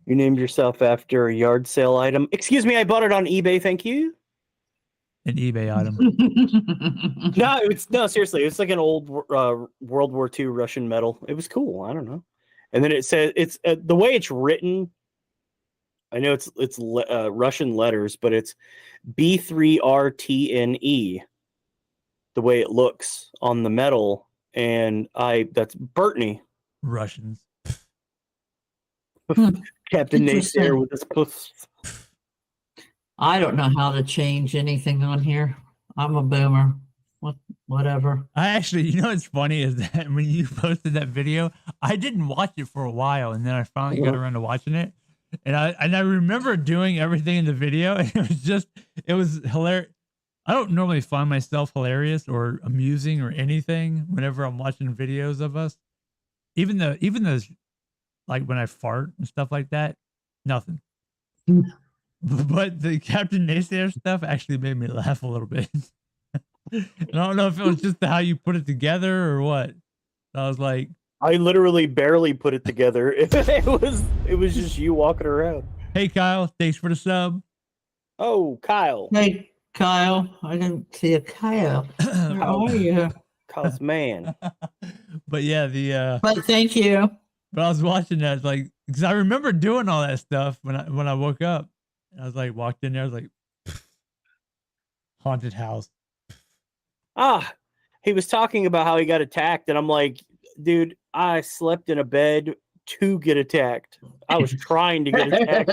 You named yourself after a yard sale item. Excuse me, I bought it on eBay. Thank you. An eBay item. No, seriously, it's like an old World War II Russian medal. It was cool. I don't know. And then it says it's the way it's written. I know it's Russian letters, but it's B3RTNE. The way it looks on the medal, and that's Bertney. Russians. Captain Naysayer with his puss. I don't know how to change anything on here. I'm a boomer. Whatever. I actually, what's funny is that when you posted that video, I didn't watch it for a while, and then I finally got around to watching it, and I remember doing everything in the video, and it was hilarious. I don't normally find myself hilarious or amusing or anything whenever I'm watching videos of us, even those like when I fart and stuff like that, nothing. But the Captain Naysayer stuff actually made me laugh a little bit. I don't know if it was just how you put it together or what. I was like, I literally barely put it together. It was just you walking around. Hey Kyle, thanks for the sub. Oh, Kyle. Hey Kyle, I didn't see a Kyle. How are you? Kyle's man. But yeah, But thank you. But I was watching that, like, because I remember doing all that stuff when I woke up. I was like, walked in there, I was like, haunted house. He was talking about how he got attacked, and I'm like, dude, I slept in a bed to get attacked. I was trying to get attacked.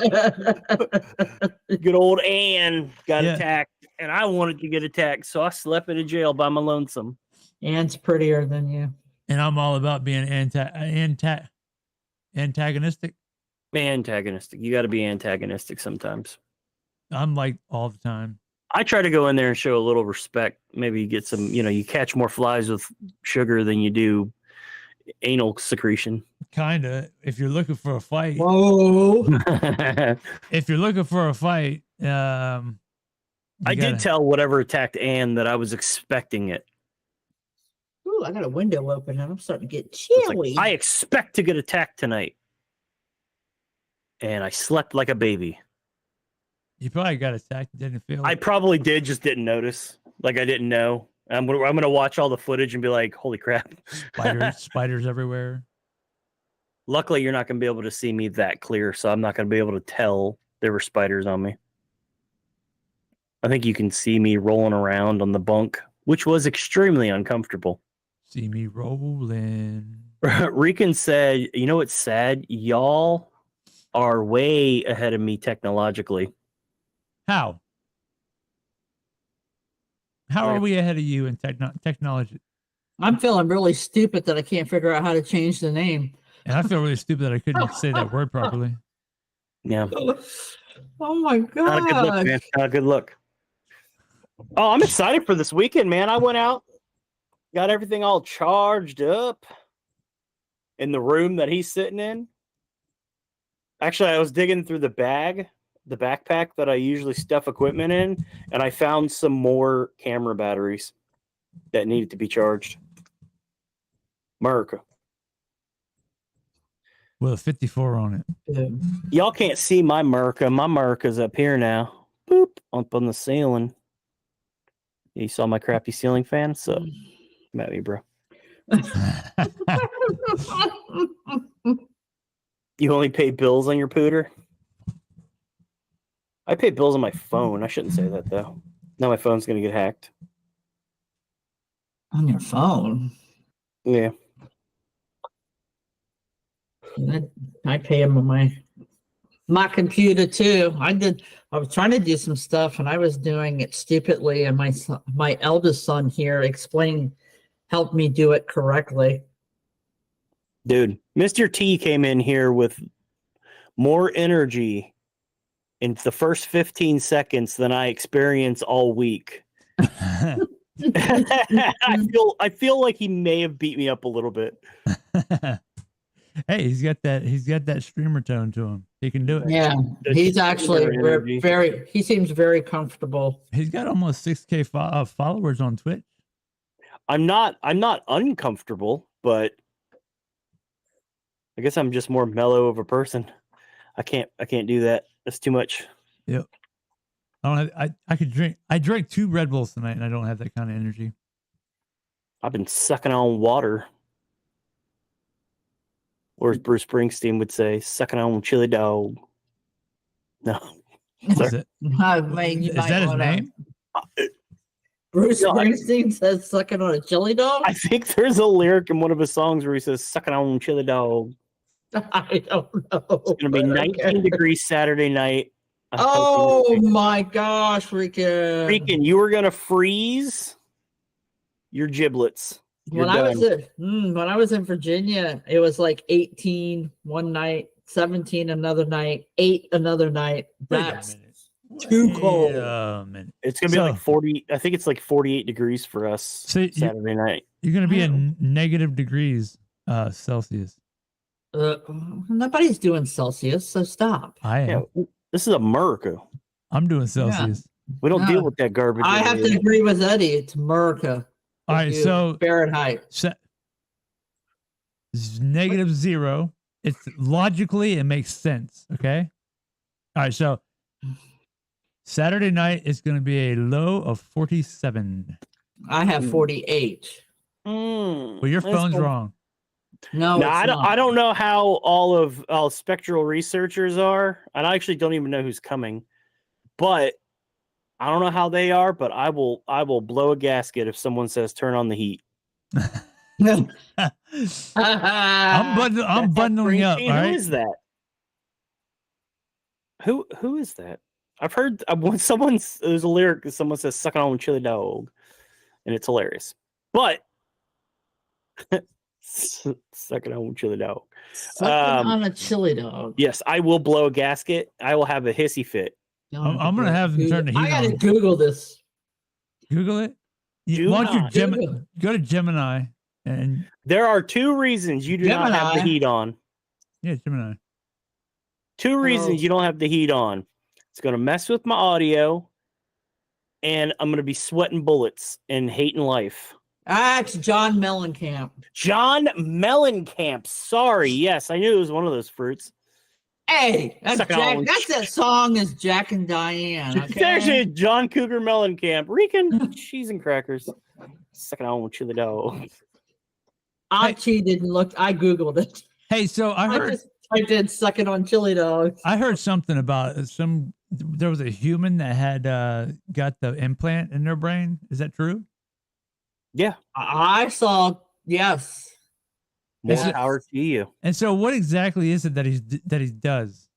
Good old Ann got attacked, and I wanted to get attacked, so I slept in a jail by my lonesome. Ann's prettier than you. And I'm all about being antagonistic. Antagonistic. You got to be antagonistic sometimes. I'm like all the time. I try to go in there and show a little respect. Maybe you get some, you catch more flies with sugar than you do anal secretion. Kinda. If you're looking for a fight. Whoa. If you're looking for a fight, I did tell whatever attacked Ann that I was expecting it. Ooh, I got a window open and I'm starting to get chilly. I expect to get attacked tonight. And I slept like a baby. You probably got attacked. Didn't feel. I probably did, just didn't notice. Like I didn't know. I'm gonna watch all the footage and be like, "Holy crap!" Spiders everywhere. Luckily, you're not gonna be able to see me that clear, so I'm not gonna be able to tell there were spiders on me. I think you can see me rolling around on the bunk, which was extremely uncomfortable. See me rolling. Rican said, "You know what's sad? Y'all are way ahead of me technologically." How are we ahead of you in technology? I'm feeling really stupid that I can't figure out how to change the name. And I feel really stupid that I couldn't say that word properly. Yeah. Oh my god. Not a good look, man. Not a good look. Oh, I'm excited for this weekend, man. I went out got everything all charged up in the room that he's sitting in. Actually, I was digging through the backpack that I usually stuff equipment in, and I found some more camera batteries that needed to be charged. America. With a 54 on it. Y'all can't see my Merca. My Merca's up here now. Boop. Up on the ceiling. You saw my crappy ceiling fan? So, come at me, bro. You only pay bills on your pooter? I pay bills on my phone. I shouldn't say that, though. Now my phone's going to get hacked. On your phone? Yeah. I pay him on my computer too. I was trying to do some stuff and I was doing it stupidly, and my eldest son here helped me do it correctly. Dude, Mr. T came in here with more energy in the first 15 seconds than I experience all week. I feel like he may have beat me up a little bit. Hey, he's got that streamer tone to him. He can do it. Yeah, he's actually he seems very comfortable. He's got almost 6K followers on Twitch. I'm not uncomfortable, but I guess I'm just more mellow of a person. I can't do that. That's too much. Yep. I drank 2 Red Bulls tonight and I don't have that kind of energy. I've been sucking on water. Or as Bruce Springsteen would say, sucking on chili dog. No. Is that his name? Bruce Springsteen says sucking on a chili dog? I think there's a lyric in one of his songs where he says sucking on chili dog. I don't know. It's going to be 19 degrees Saturday night. Oh my gosh, Freaking, you were going to freeze your giblets. When I was in Virginia, it was like 18 one night, 17 another night, 8 another night. That's too cold. It's gonna be like 40. I think it's like 48 degrees for us Saturday night. You're gonna be in negative degrees Celsius. Nobody's doing Celsius, so stop. I am. Yeah, this is America. I'm doing Celsius. Yeah. We don't deal with that garbage. I have to agree with Eddie. It's America. All right, so Fahrenheit. -0. It's logically it makes sense. Okay. All right, so Saturday night is going to be a low of 47. I have 48. Well, your phone's wrong. No, I don't know how all spectral researchers are, and I actually don't even know who's coming. But I don't know how they are, but I will blow a gasket if someone says turn on the heat. I'm bundling up. All right? Who is that? Who is that? I've heard when there's a lyric that someone says sucking on a chili dog, and it's hilarious. But sucking on a chili dog. Sucking on a chili dog. Yes, I will blow a gasket. I will have a hissy fit. I'm gonna have them turn the heat on. I gotta Google this. Google it. Why don't you go to Gemini and there are 2 reasons you do not have the heat on. Yeah, Gemini. 2 reasons you don't have the heat on. It's gonna mess with my audio, and I'm gonna be sweating bullets and hating life. It's John Mellencamp. John Mellencamp. Sorry, yes, I knew it was one of those fruits. Hey, that's that song is Jack and Diane. Okay? There's John Cougar Mellencamp. Reeking cheese and crackers. Sucking on chili dog. I Googled it. Hey, so I did sucking on chili dogs. I heard something about there was a human that had got the implant in their brain. Is that true? Yeah. I saw, yes. More power to you. And so what exactly is it that he does?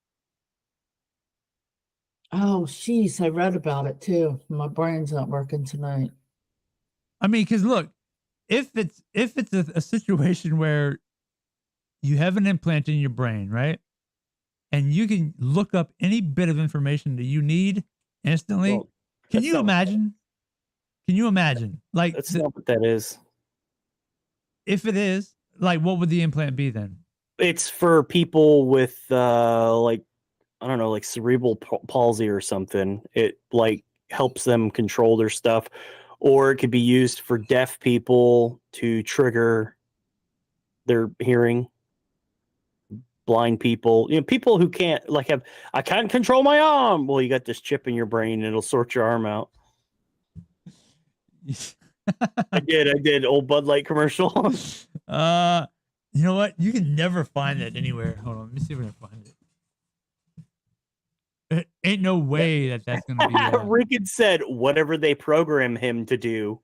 Oh, jeez, I read about it too. My brain's not working tonight. I mean, because look, if it's a situation where you have an implant in your brain, right? And you can look up any bit of information that you need instantly. Can you imagine? Can you imagine? Like that's not what that is. if it is, like, what would the implant be then? It's for people with like, I don't know, like cerebral palsy or something. It like helps them control their stuff, or it could be used for deaf people to trigger their hearing. Blind people, people who can't like have, I can't control my arm. Well, you got this chip in your brain and it'll sort your arm out. I did old Bud Light commercial. You know what? You can never find that anywhere. Hold on, let me see if I can find it. There ain't no way that's gonna be. Rickard said whatever they program him to do,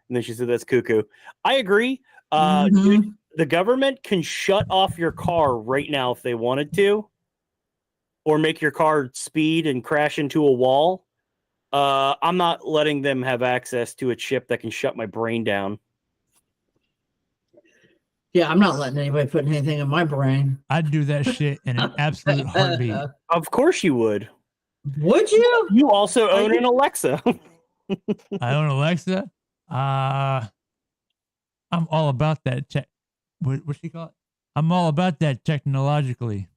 and then she said that's cuckoo. I agree. Dude, the government can shut off your car right now if they wanted to, or make your car speed and crash into a wall. I'm not letting them have access to a chip that can shut my brain down. Yeah, I'm not letting anybody put anything in my brain. I'd do that shit in an absolute heartbeat. Of course you would. Would you? You also own an Alexa. I own Alexa. I'm all about that tech. What's she call it? I'm all about that technologically.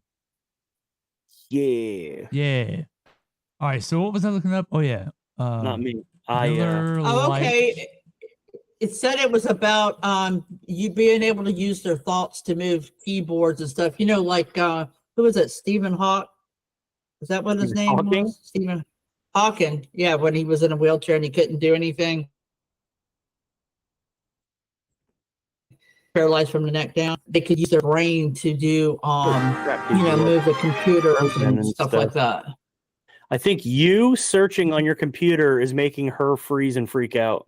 Yeah. Yeah. All right. So what was I looking up? Oh yeah. Not me. Okay. It said it was about you being able to use their thoughts to move keyboards and stuff. You know, like who was it? Stephen Hawking? Is that what his name was? Stephen Hawking. Yeah, when he was in a wheelchair and he couldn't do anything. Paralyzed from the neck down. They could use their brain to do move the computer and stuff like that. I think you searching on your computer is making her freeze and freak out.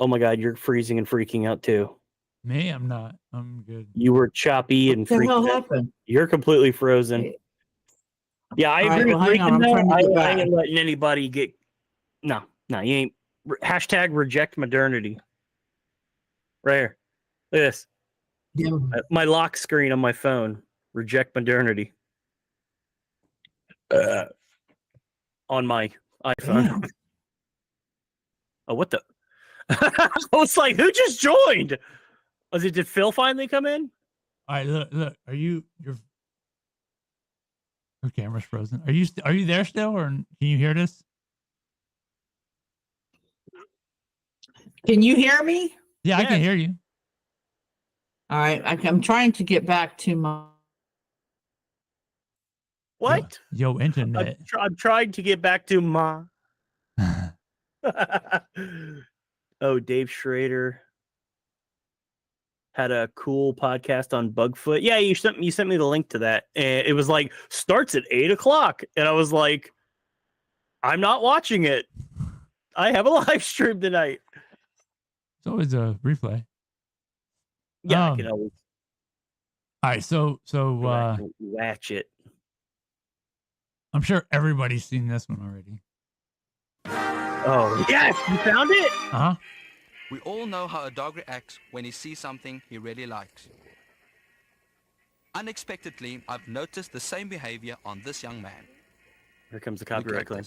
Oh my God, you're freezing and freaking out too. Me, I'm not. I'm good. You were choppy and freaking out. What the hell happened? You're completely frozen. Yeah, I agree with Regan though. I ain't letting anybody get. No, you ain't. Hashtag reject modernity. Right here. Look at this. Yeah. My lock screen on my phone. Reject modernity. On my iPhone. Oh, what the? I was like, who just joined? Did Phil finally come in? All right, look. Are your camera's frozen? Are you there still, or can you hear this? Can you hear me? Yeah, I can hear you. All right, I'm trying to get back to my. What? Yo, internet. I'm trying to get back to my. Oh, Dave Schrader had a cool podcast on Bugfoot. Yeah, you sent me the link to that, and it was like starts at 8:00, and I was like, I'm not watching it. I have a live stream tonight. It's always a replay. Yeah, I can always. All right, so watch it. I'm sure everybody's seen this one already. Oh, yes, you found it? Uh-huh. We all know how a dog reacts when he sees something he really likes. Unexpectedly, I've noticed the same behavior on this young man. Here comes the copyright claim.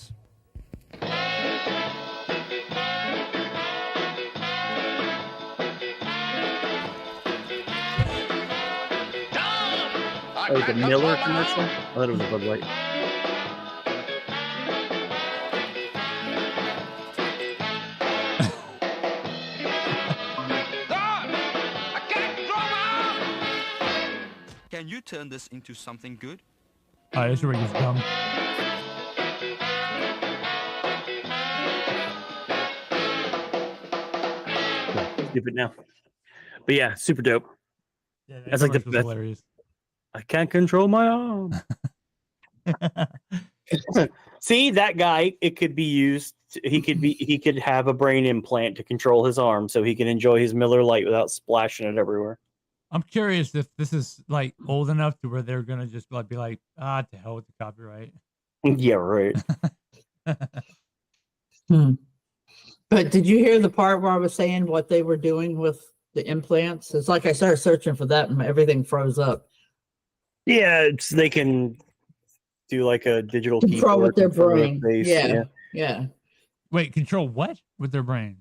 Oh, the Miller commercial? I thought it was a Bud Light. Can you turn this into something good? All right, this is where it gets dumb. Stupid now. But yeah, super dope. Yeah, that's like the best. Hilarious. I can't control my arm. See, that guy, it could be used. He could have a brain implant to control his arm so he can enjoy his Miller Lite without splashing it everywhere. I'm curious if this is like old enough to where they're gonna just like be like, to hell with the copyright. Yeah, right. But did you hear the part where I was saying what they were doing with the implants? It's like I started searching for that and everything froze up. Yeah, they can do like a digital control with their brain. Yeah. Yeah. Wait, control what with their brain?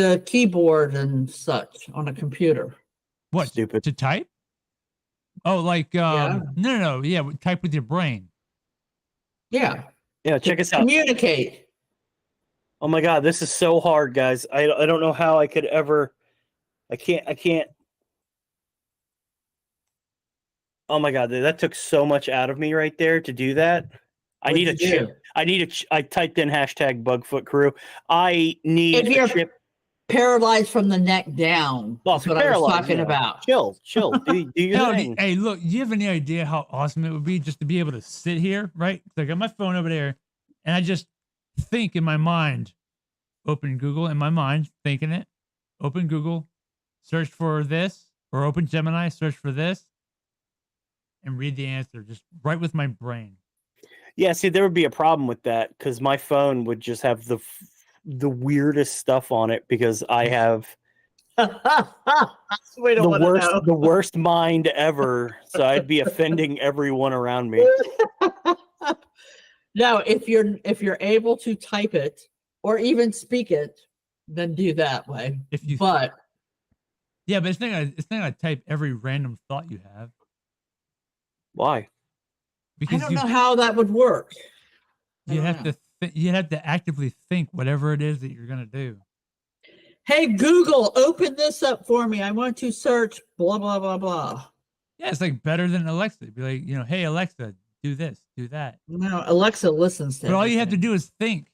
the keyboard and such on a computer. What? Stupid. To type? Oh, like no, yeah, type with your brain. Yeah. Yeah, check us out. Communicate. Oh my god, this is so hard, guys. I don't know how I could ever. I can't. Oh my god, that took so much out of me right there to do that. I need a chip. I typed in hashtag Bugfoot Crew. I need If you're a chip. paralyzed from the neck down, Well, that's what I was talking about. Chill. Do your Hell, thing. hey, look, do you have any idea how awesome it would be just to be able to sit here, right? So I got my phone over there, and I just think in my mind, open Google in my mind, thinking it, open Google, search for this, or open Gemini, search for this, and read the answer just right with my brain. Yeah, see, there would be a problem with that because my phone would just have the weirdest stuff on it because I have the worst mind ever. So I'd be offending everyone around me. No, if you're able to type it or even speak it, then do that way. But it's not gonna type every random thought you have. Why? Because I don't know how that would work. You have to actively think whatever it is that you're gonna do. Hey Google, open this up for me. I want to search blah blah blah blah. Yeah, it's like better than Alexa. Be like, hey Alexa, do this, do that. No, Alexa listens to But all you have to do is think.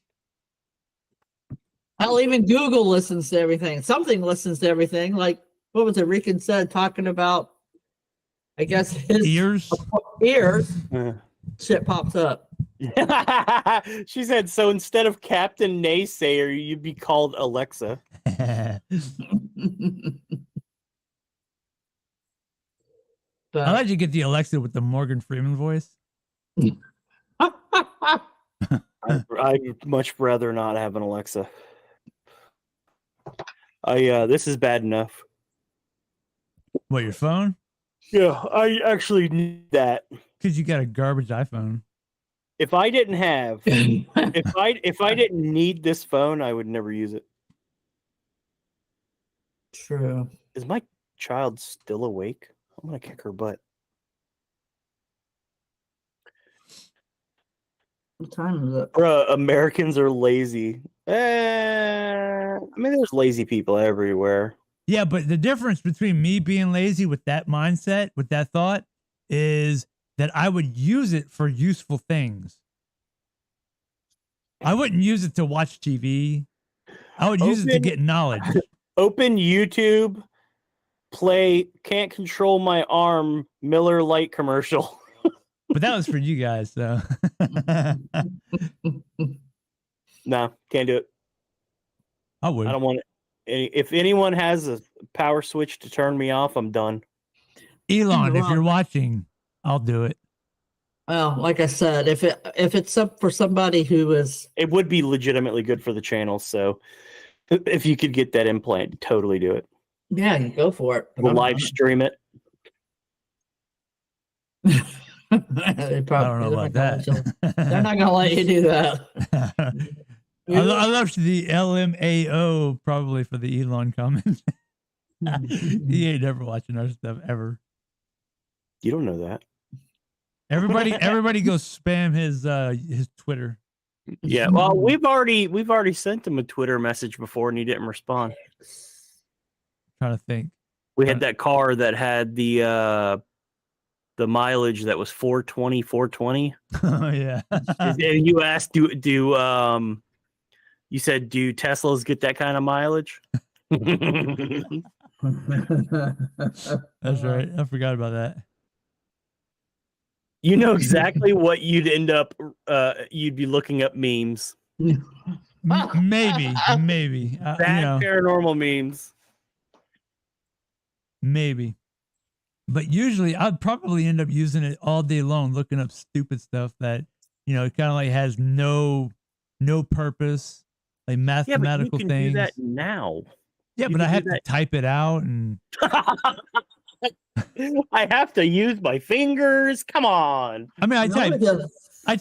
Hell, even Google listens to everything. Something listens to everything. Like, what was it Rican said talking about, I guess, his Ears. Shit pops up. She said, so instead of Captain Naysayer, you'd be called Alexa. But I'll let you get the Alexa with the Morgan Freeman voice. I'd much rather not have an Alexa. This is bad enough. What, your phone? Yeah, I actually need that. Because you got a garbage iPhone. If I didn't have, if I didn't need this phone, I would never use it. True. Is my child still awake? I'm gonna kick her butt. What time is it? Bruh, Americans are lazy. I mean, there's lazy people everywhere. Yeah, but the difference between me being lazy with that mindset, with that thought, is that I would use it for useful things. I wouldn't use it to watch TV. I would use it to get knowledge. Open YouTube, play Can't Control My Arm Miller Lite commercial. But that was for you guys, so. No, can't do it. I would. I don't want it. If anyone has a power switch to turn me off, I'm done. Elon, if you're watching, I'll do it. Well, like I said, if it's up for somebody who is, It would be legitimately good for the channel. So if you could get that implant, totally do it. yeah, you go for it. We'll live stream it. They probably, I don't know about that. They're not gonna let you do that. I left the LMAO probably for the Elon comment. He ain't never watching our stuff ever. You don't know that. Everybody go spam his Twitter. Yeah, well, we've already sent him a Twitter message before and he didn't respond. Trying to think. We had that car that had the mileage that was 420. Oh yeah. And you asked, do you said, do Teslas get that kind of mileage? That's right. I forgot about that. You know exactly what you'd end up. You'd be looking up memes. Maybe. Bad paranormal memes. Maybe. But usually I'd probably end up using it all day long, looking up stupid stuff that, it kind of like has no purpose, like mathematical but you can things. do that now. Yeah, you but I can have do to that. type it out and I have to use my fingers. Come on. I mean I type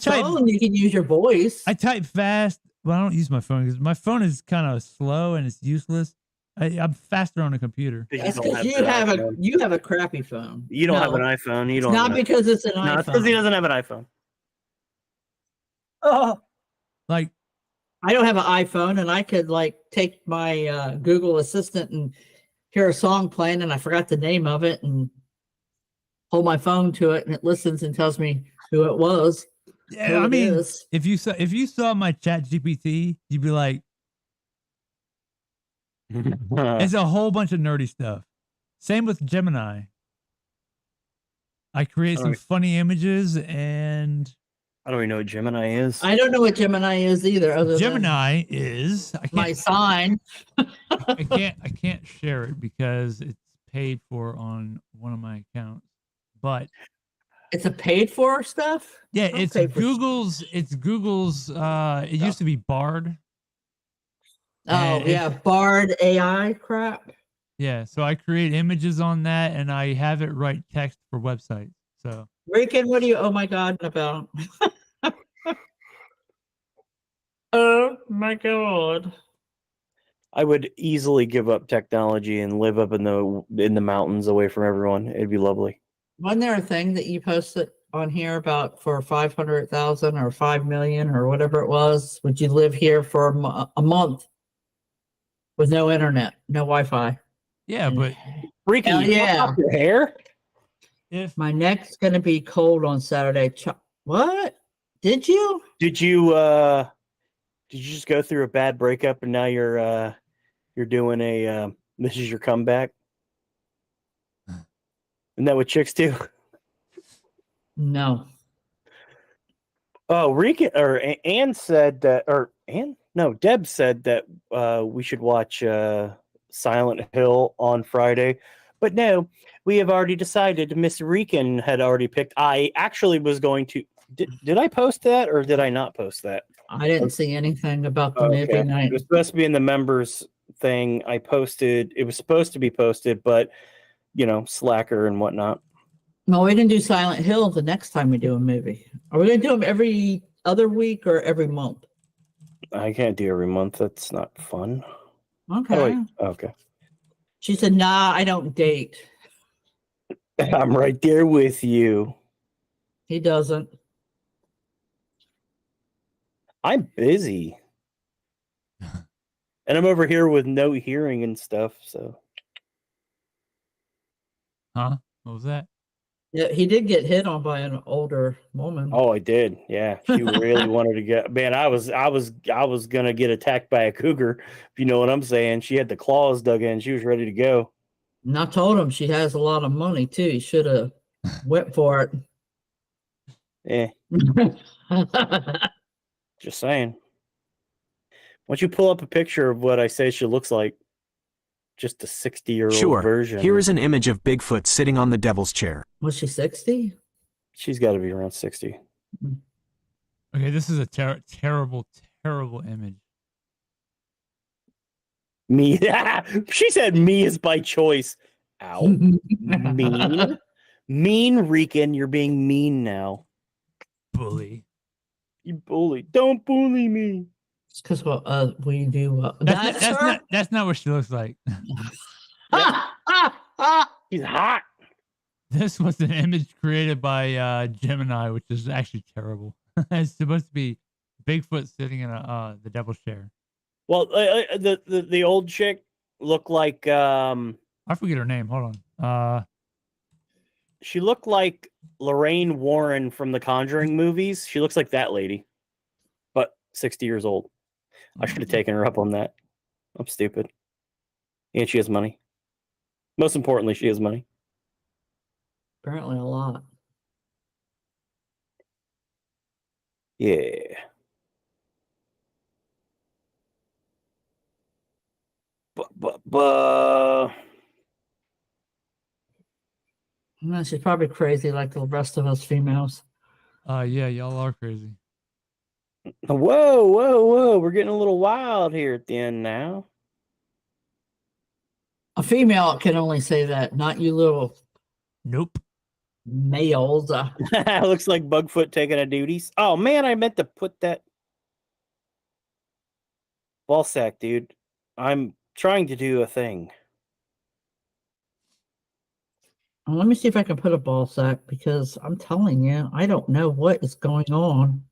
Phone, you can use your voice. I type fast Well, I don't use my phone because my phone is kind of slow and it's useless. I'm faster on a computer. That's don't because that you have a crappy phone. You don't have an No, iPhone. You it's don't. not have because it's an No, it's because he iPhone. doesn't have an iPhone. Oh, Like, I don't have an iPhone, and I could like take my Google Assistant and hear a song playing, and I forgot the name of it, and hold my phone to it, and it listens and tells me who it was. yeah, I mean, if you saw my Chat GPT, you'd be like, it's a whole bunch of nerdy stuff. Same with Gemini. I create some funny images, and I don't even know what Gemini is. I don't know what Gemini is either. Other Gemini is my sign. I can't share it because it's paid for on one of my accounts. But it's a paid for stuff. Yeah, I'll it's pay for Google's. It's Google's. It used to be Bard. Oh and yeah, Bard AI crap. Yeah, so I create images on that, and I have it write text for websites. So Rican, what do you? Oh my God, about. Oh my God. I would easily give up technology and live up in the mountains away from everyone. It'd be lovely. Wasn't there a thing that you posted on here about for 500,000 or 5 million or whatever it was? Would you live here for a month with no internet, no Wi-Fi? yeah, but Ricky, Hell yeah. your hair. if My neck's gonna be cold on Saturday. What? Did you? Did you just go through a bad breakup and now you're doing a this is your comeback? Isn't that what chicks do? No. Oh, Ricky or Ann said that, or Ann? No, Deb said that we should watch Silent Hill on Friday. But no, we have already decided. Miss Rican had already picked. I actually was going to. Did I post that or did I not post that? I didn't see anything about the movie night. It was supposed to be in the members thing. I posted. It was supposed to be posted, but slacker and whatnot. No, we didn't do Silent Hill the next time we do a movie. Are we going to do them every other week or every month? I can't do every month. That's not fun. Okay. Okay. She said, nah, I don't date. I'm right there with you. He doesn't. I'm busy. And I'm over here with no hearing and stuff, so. Huh? What was that? Yeah, he did get hit on by an older woman. Oh, I did. Yeah. She really wanted to get, man, I was gonna get attacked by a cougar, if you know what I'm saying. She had the claws dug in, she was ready to go. And I told him she has a lot of money too. He should have went for it. Just saying. Why don't you pull up a picture of what I say she looks like? Just a 60-year-old version. Here is an image of Bigfoot sitting on the devil's chair. Was she 60? She's got to be around 60. Okay, this is a terrible, terrible image. Me. She said me is by choice. Ow. Mean. Mean Rican. You're being mean now. Bully. You bully. Don't bully me. Because we do. That's not what she looks like. He's hot. This was an image created by Gemini, which is actually terrible. It's supposed to be Bigfoot sitting in the devil's chair. Well, the old chick looked like I forget her name. Hold on. She looked like Lorraine Warren from the Conjuring movies. She looks like that lady, but 60 years old. I should have taken her up on that. I'm stupid. And she has money. Most importantly, she has money. Apparently a lot. Yeah. No, she's probably crazy like the rest of us females. Yeah, y'all are crazy. Whoa. We're getting a little wild here at the end now. A female can only say that, not you little Nope. males. Looks like Bugfoot taking a duties. Oh, man, I meant to put that. Ball sack, dude. I'm trying to do a thing. Well, let me see if I can put a ball sack because I'm telling you, I don't know what is going on.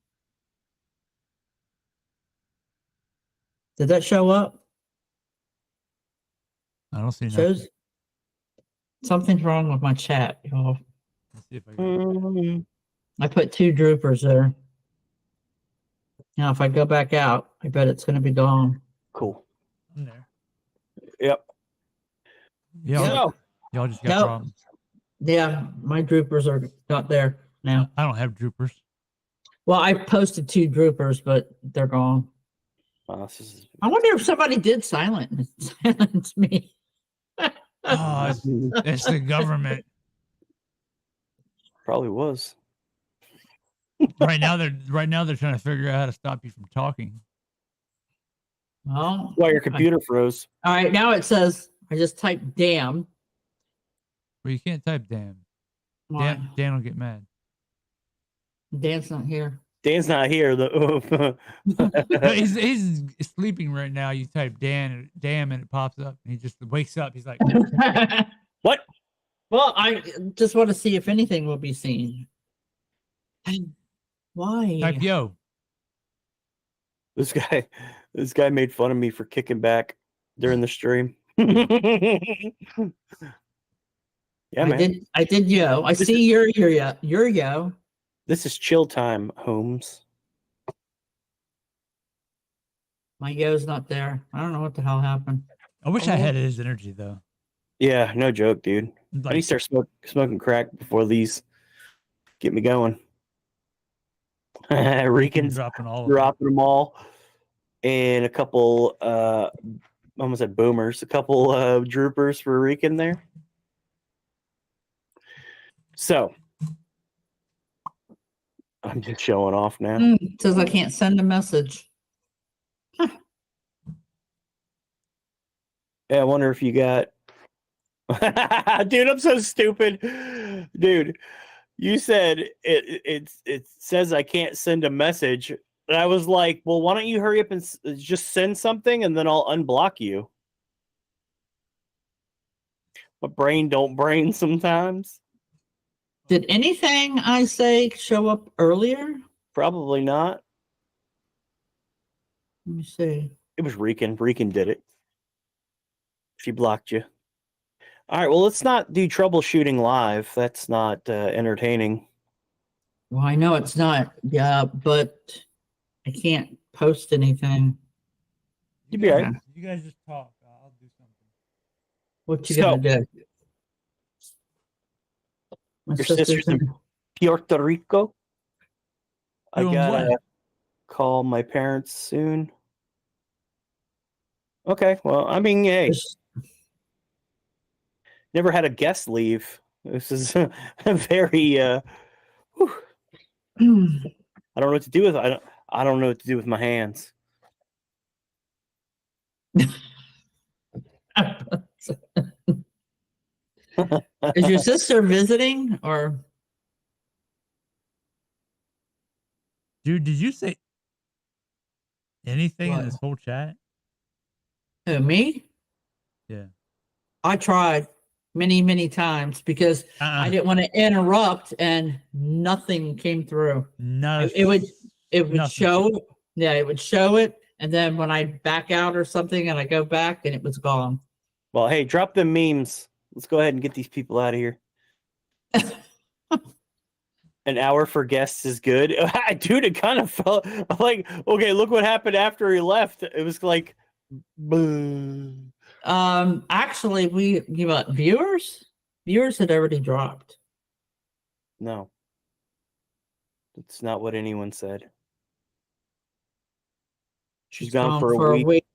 Did that show up? I don't see nothing. Shows something's wrong with my chat, y'all. Let's see if I can. I put 2 droopers there. Now, if I go back out, I bet it's going to be gone. Cool. I'm there. Yep. Y'all, So, y'all just got Yep. problems. Yeah, my droopers are not there now. I don't have droopers. Well, I posted 2 droopers, but they're gone. this is I wonder if somebody did silence me. Oh, it's the government. probably was. Right now they're trying to figure out how to stop you from talking. Well, Why your computer froze? all right, now it says I just typed damn. Well, you can't type damn. Why? Dan will get mad. Dan's not here. Dan's not here. No, he's sleeping right now. You type damn and it pops up. And he just wakes up. He's like, What? Well, I just want to see if anything will be seen. Why? type yo. This guy made fun of me for kicking back during the stream. Yeah, man. I did yo. I see your yo. This is chill time, Holmes. My yo's not there. I don't know what the hell happened. I wish I had his energy though. Yeah, no joke, dude. I need to start smoking crack before these get me going. Rican's dropping them all, and a couple almost said boomers, a couple droopers for Rican there. So I'm just showing off now. It says I can't send a message. Yeah, I wonder if you got dude, I'm so stupid. Dude, you said it says I can't send a message. And I was like, well, why don't you hurry up and just send something and then I'll unblock you. My brain don't brain sometimes. Did anything I say show up earlier? Probably not. Let me see. It was Rican. Rican did it. She blocked you. All right, well, let's not do troubleshooting live. That's not entertaining. Well, I know it's not. Yeah, but I can't post anything. You'd be all right. You guys just talk. I'll do something. What you gonna do? My Your sister's in Puerto Rico. I Doing gotta what? call my parents soon. Okay, well, I mean, hey, never had a guest leave. This is a very whew. I don't know what to do with I don't know what to do with my hands. Is your sister visiting or? Dude, did you say anything What? in this whole chat? Who, me? Yeah. I tried many times because I didn't want to interrupt and nothing came through. No. It would nothing. show. Yeah, it would show it. And then when I back out or something and I go back and it was gone. Well, hey, drop them memes. Let's go ahead and get these people out of here. An hour for guests is good. Dude, it kind of felt like, okay, look what happened after he left. It was like, boom. Actually, we give up viewers. Viewers had already dropped. No. That's not what anyone said. She's gone for a week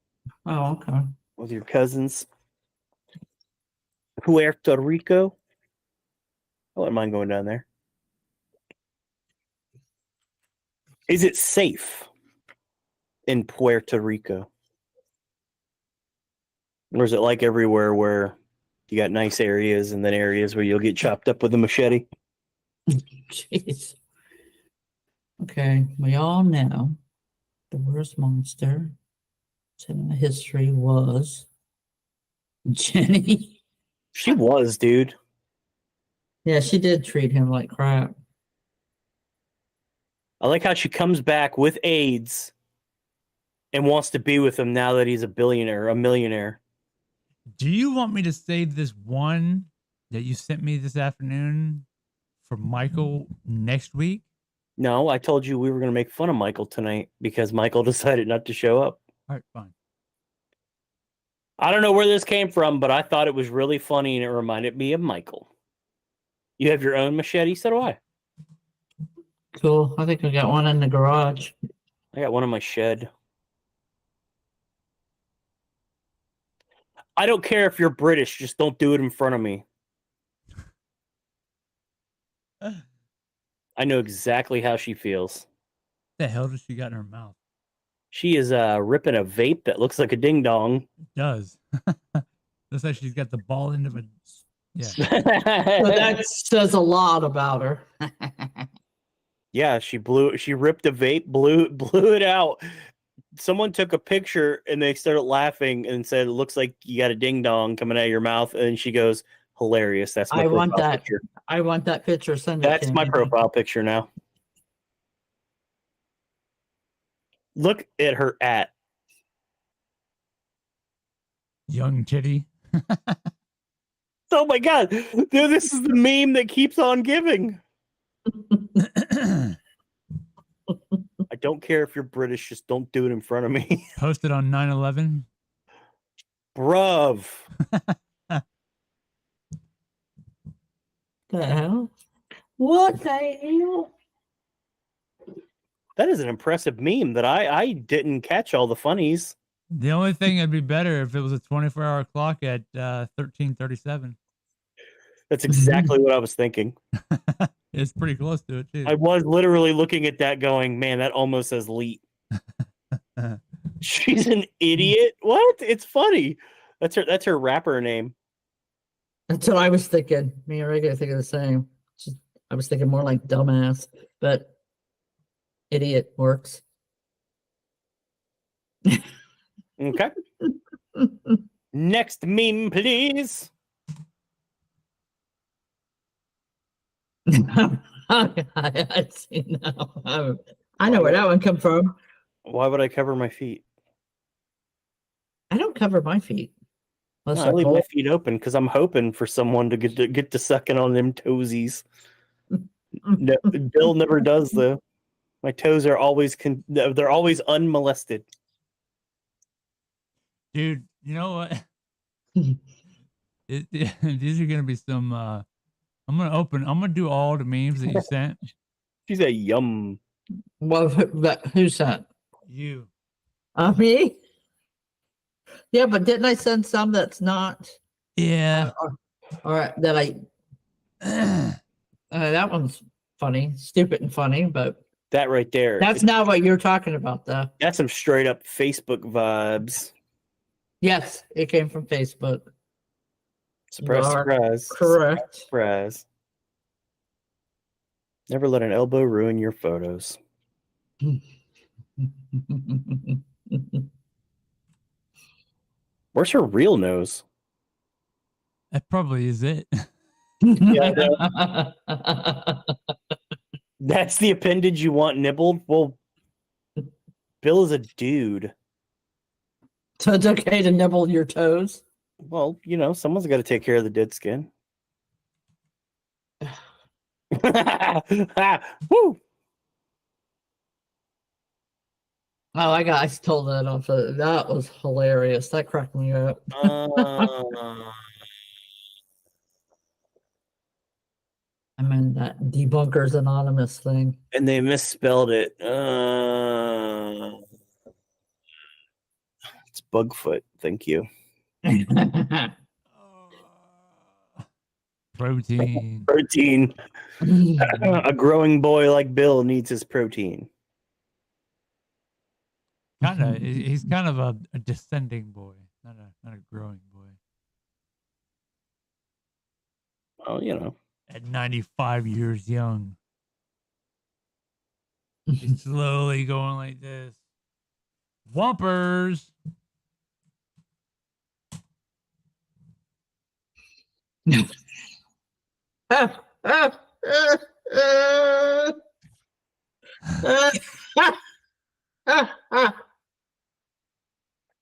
Oh, okay. with your cousins. Puerto Rico. I wouldn't mind going down there. Is it safe in Puerto Rico? Or is it like everywhere where you got nice areas and then areas where you'll get chopped up with a machete? Jeez. Okay, we all know the worst monster Cinema history was Jenny. She was, dude. Yeah, she did treat him like crap. I like how she comes back with AIDS and wants to be with him now that he's a millionaire. Do you want me to save this one that you sent me this afternoon for Michael next week? No, I told you we were going to make fun of Michael tonight because Michael decided not to show up. All right, fine. I don't know where this came from, but I thought it was really funny and it reminded me of Michael. You have your own machete? So do I. Cool. I think I got one in the garage. I got one in my shed. I don't care if you're British, just don't do it in front of me. I know exactly how she feels. What the hell does she got in her mouth? She is ripping a vape that looks like a ding dong. It does. Looks like she's got the ball end of a. Yeah. So that says a lot about her. Yeah, she ripped a vape, blew it out. Someone took a picture and they started laughing and said, "It looks like you got a ding dong coming out of your mouth." And she goes, "Hilarious! That's my I want profile that. picture. I want that picture. Send it That's to my me. profile picture now." Look at her at. Young titty. Oh my god, dude! This is the meme that keeps on giving. I don't care if you're British, just don't do it in front of me. Posted on 9/11. Bruv. The hell? What the hell? That is an impressive meme that I didn't catch all the funnies. The only thing it'd be better if it was a 24-hour clock at 13:37. That's exactly what I was thinking. It's pretty close to it too. I was literally looking at that going, man, that almost says leet. She's an idiot. What? It's funny. That's her rapper name. That's what I was thinking. Me and Rick are thinking the same. I was thinking more like dumbass, but idiot works. Okay. Next meme, please. I've seen that one. I know where that one come from. Why would I cover my feet? I don't cover my feet. No, I leave my feet open because I'm hoping for someone to get to sucking on them toesies. No, Bill never does though. My toes are always they're always unmolested. Dude, you know what? These are gonna be some. I'm gonna do all the memes that you sent. She's a yum. Well, who's that? You. Me? Yeah, but didn't I send some that's not? Yeah. Or that I. That one's funny, stupid and funny, but That right there. that's not what you're talking about, though. That's some straight up Facebook vibes. Yes, it came from Facebook. Surprise, You are surprise. correct. Surprise. Never let an elbow ruin your photos. Where's her real nose? That probably is it. Yeah, that's the appendage you want nibbled? Well, Bill is a dude. So it's okay to nibble your toes? Well, you know, someone's got to take care of the dead skin. Woo! Oh, I stole that off of that was hilarious. That cracked me up. I mean that Debunkers Anonymous thing. And they misspelled it. It's Bugfoot. Thank you. Protein. Protein. A growing boy like Bill needs his protein. He's kind of a descending boy, not a growing boy. Well, you know. At 95 years young. He's slowly going like this. Whompers.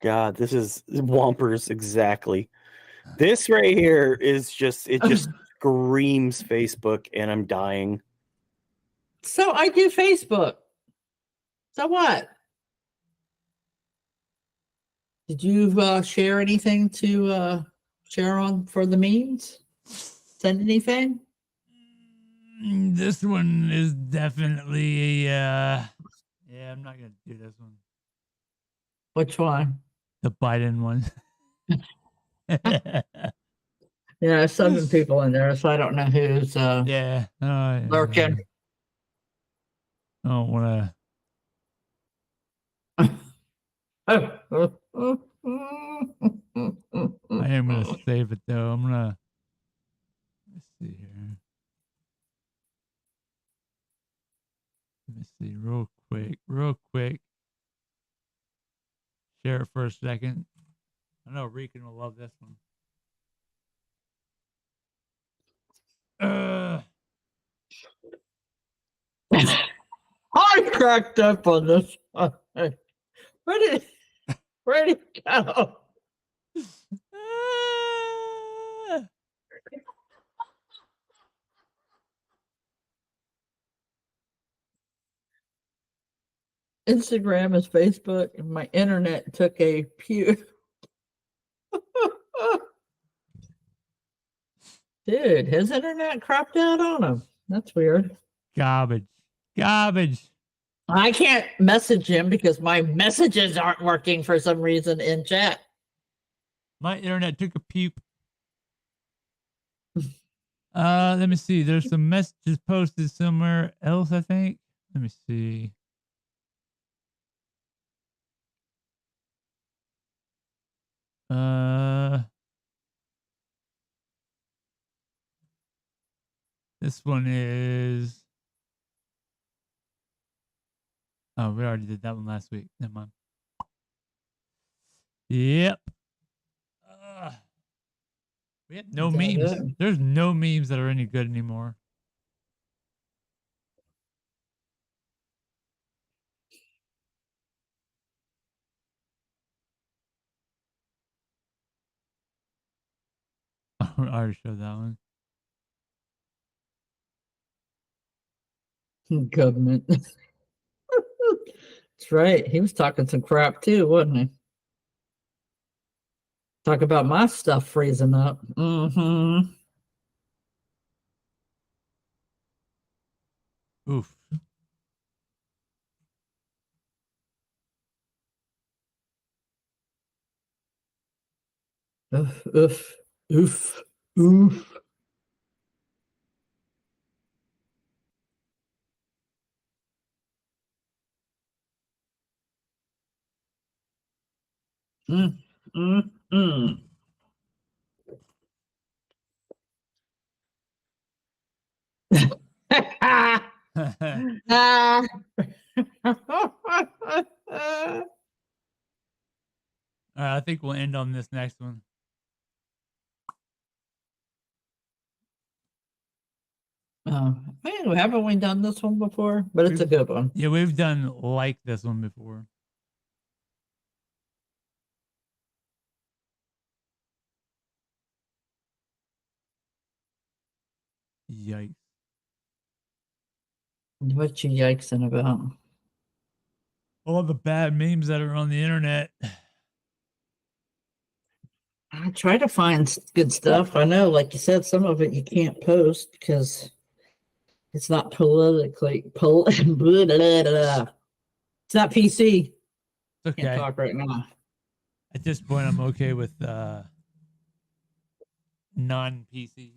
God, this is Whompers exactly. This right here is just screams Facebook, and I'm dying. So I do Facebook. So what? Did you share anything to share on for the memes? Send anything? This one is definitely a yeah, I'm not gonna do this one. Which one? The Biden one. Yeah, there's 7 people in there, so I don't know who's Yeah. lurking. I don't wanna I am gonna save it though. I'm gonna let's see here. Let me see real quick. Share it for a second. I know Regan will love this one. I cracked up on this. Where did it go? Instagram is Facebook, and my internet took a pew. Dude, his internet crapped out on him. That's weird. Garbage. I can't message him because my messages aren't working for some reason in chat. My internet took a puke. Let me see. There's some messages posted somewhere else, I think. Let me see. This one is. Oh, we already did that one last week. Never mind. Yep. We have no memes. There's no memes that are any good anymore. I already showed that one. Government. That's right. He was talking some crap too, wasn't he? Talk about my stuff freezing up. Mm-hmm. Oof. Oof, oof, oof, oof. Mm, mm, mm. Ah. All right, I think we'll end on this next one. Man, haven't we done this one before? But it's a good one. Yeah, we've done like this one before. Yikes. What you yikesing about? All the bad memes that are on the internet. I try to find good stuff. I know, like you said, some of it you can't post because it's not politically it's not PC. It's okay. Can't talk right now. At this point, I'm okay with non-PC.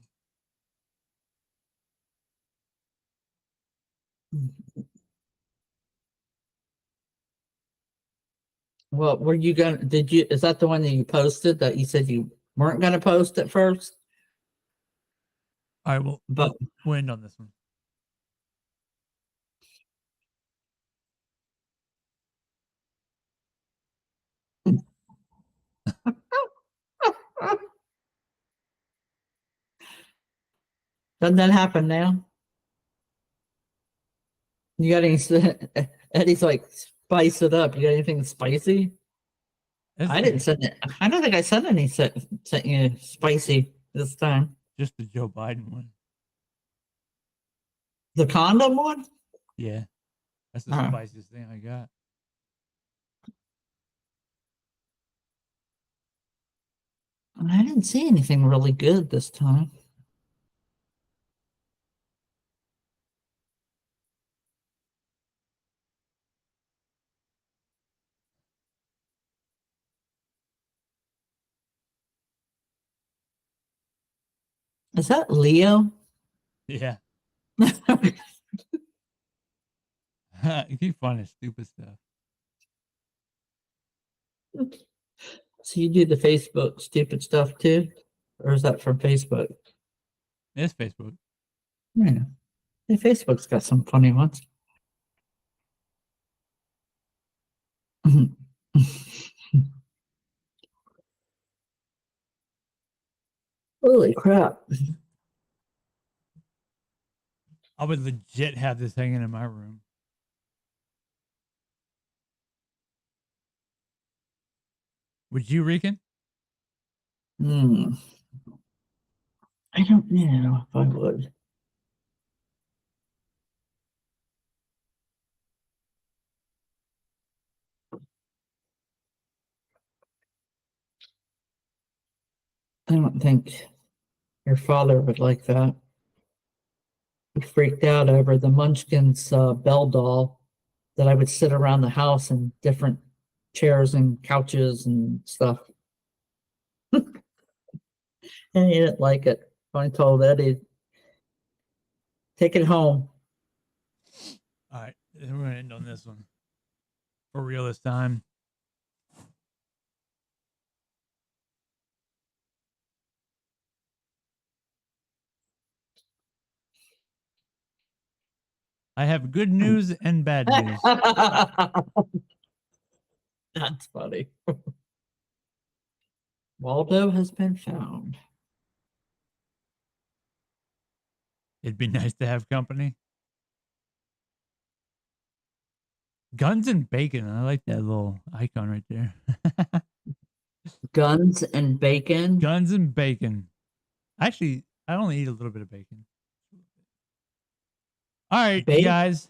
Well, were you gonna? Did you? Is that the one that you posted that you said you weren't gonna post at first? All right, well, But we'll end on this one. Doesn't that happen now? You got any? Eddie's like, spice it up. You got anything spicy? I didn't send it. I don't think I sent any sent you spicy this time. Just the Joe Biden one. The condom one? Yeah. That's the spiciest thing I got. I didn't see anything really good this time. Is that Leo? Yeah. You keep finding stupid stuff. So you do the Facebook stupid stuff too? Or is that from Facebook? It's Facebook. Yeah. Hey, Facebook's got some funny ones. Holy crap. I would legit have this hanging in my room. Would you, Rican? I don't know if I would. I don't think your father would like that. He freaked out over the Munchkins Bell doll that I would sit around the house in different chairs and couches and stuff. And he didn't like it. I told Eddie, take it home. All right. We're going to end on this one. For real this time. I have good news and bad news. That's funny. Waldo has been found. It'd be nice to have company. Guns and bacon. I like that little icon right there. Guns and bacon. Guns and bacon. Actually, I only eat a little bit of bacon. All right, you guys.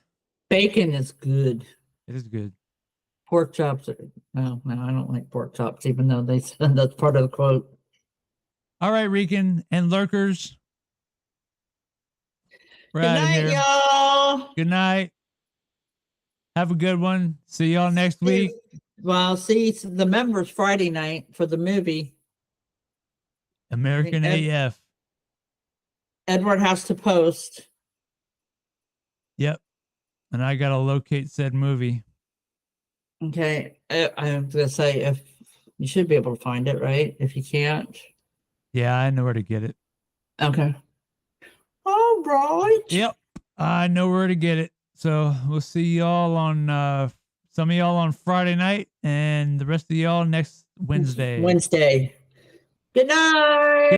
Bacon is good. It is good. Pork chops are, no, I don't like pork chops, even though they said that's part of the quote. All right, Rican and lurkers. We're Good out of night, here. y'all. Good night. Have a good one. See y'all next week. Well, see the members Friday night for the movie. American AF. Edward has to post. Yep. And I got to locate said movie. Okay. I'm going to say if you should be able to find it, right? If you can't. Yeah, I know where to get it. Okay. All right. Yep. I know where to get it. So we'll see y'all on some of y'all on Friday night and the rest of y'all next Wednesday. Good night.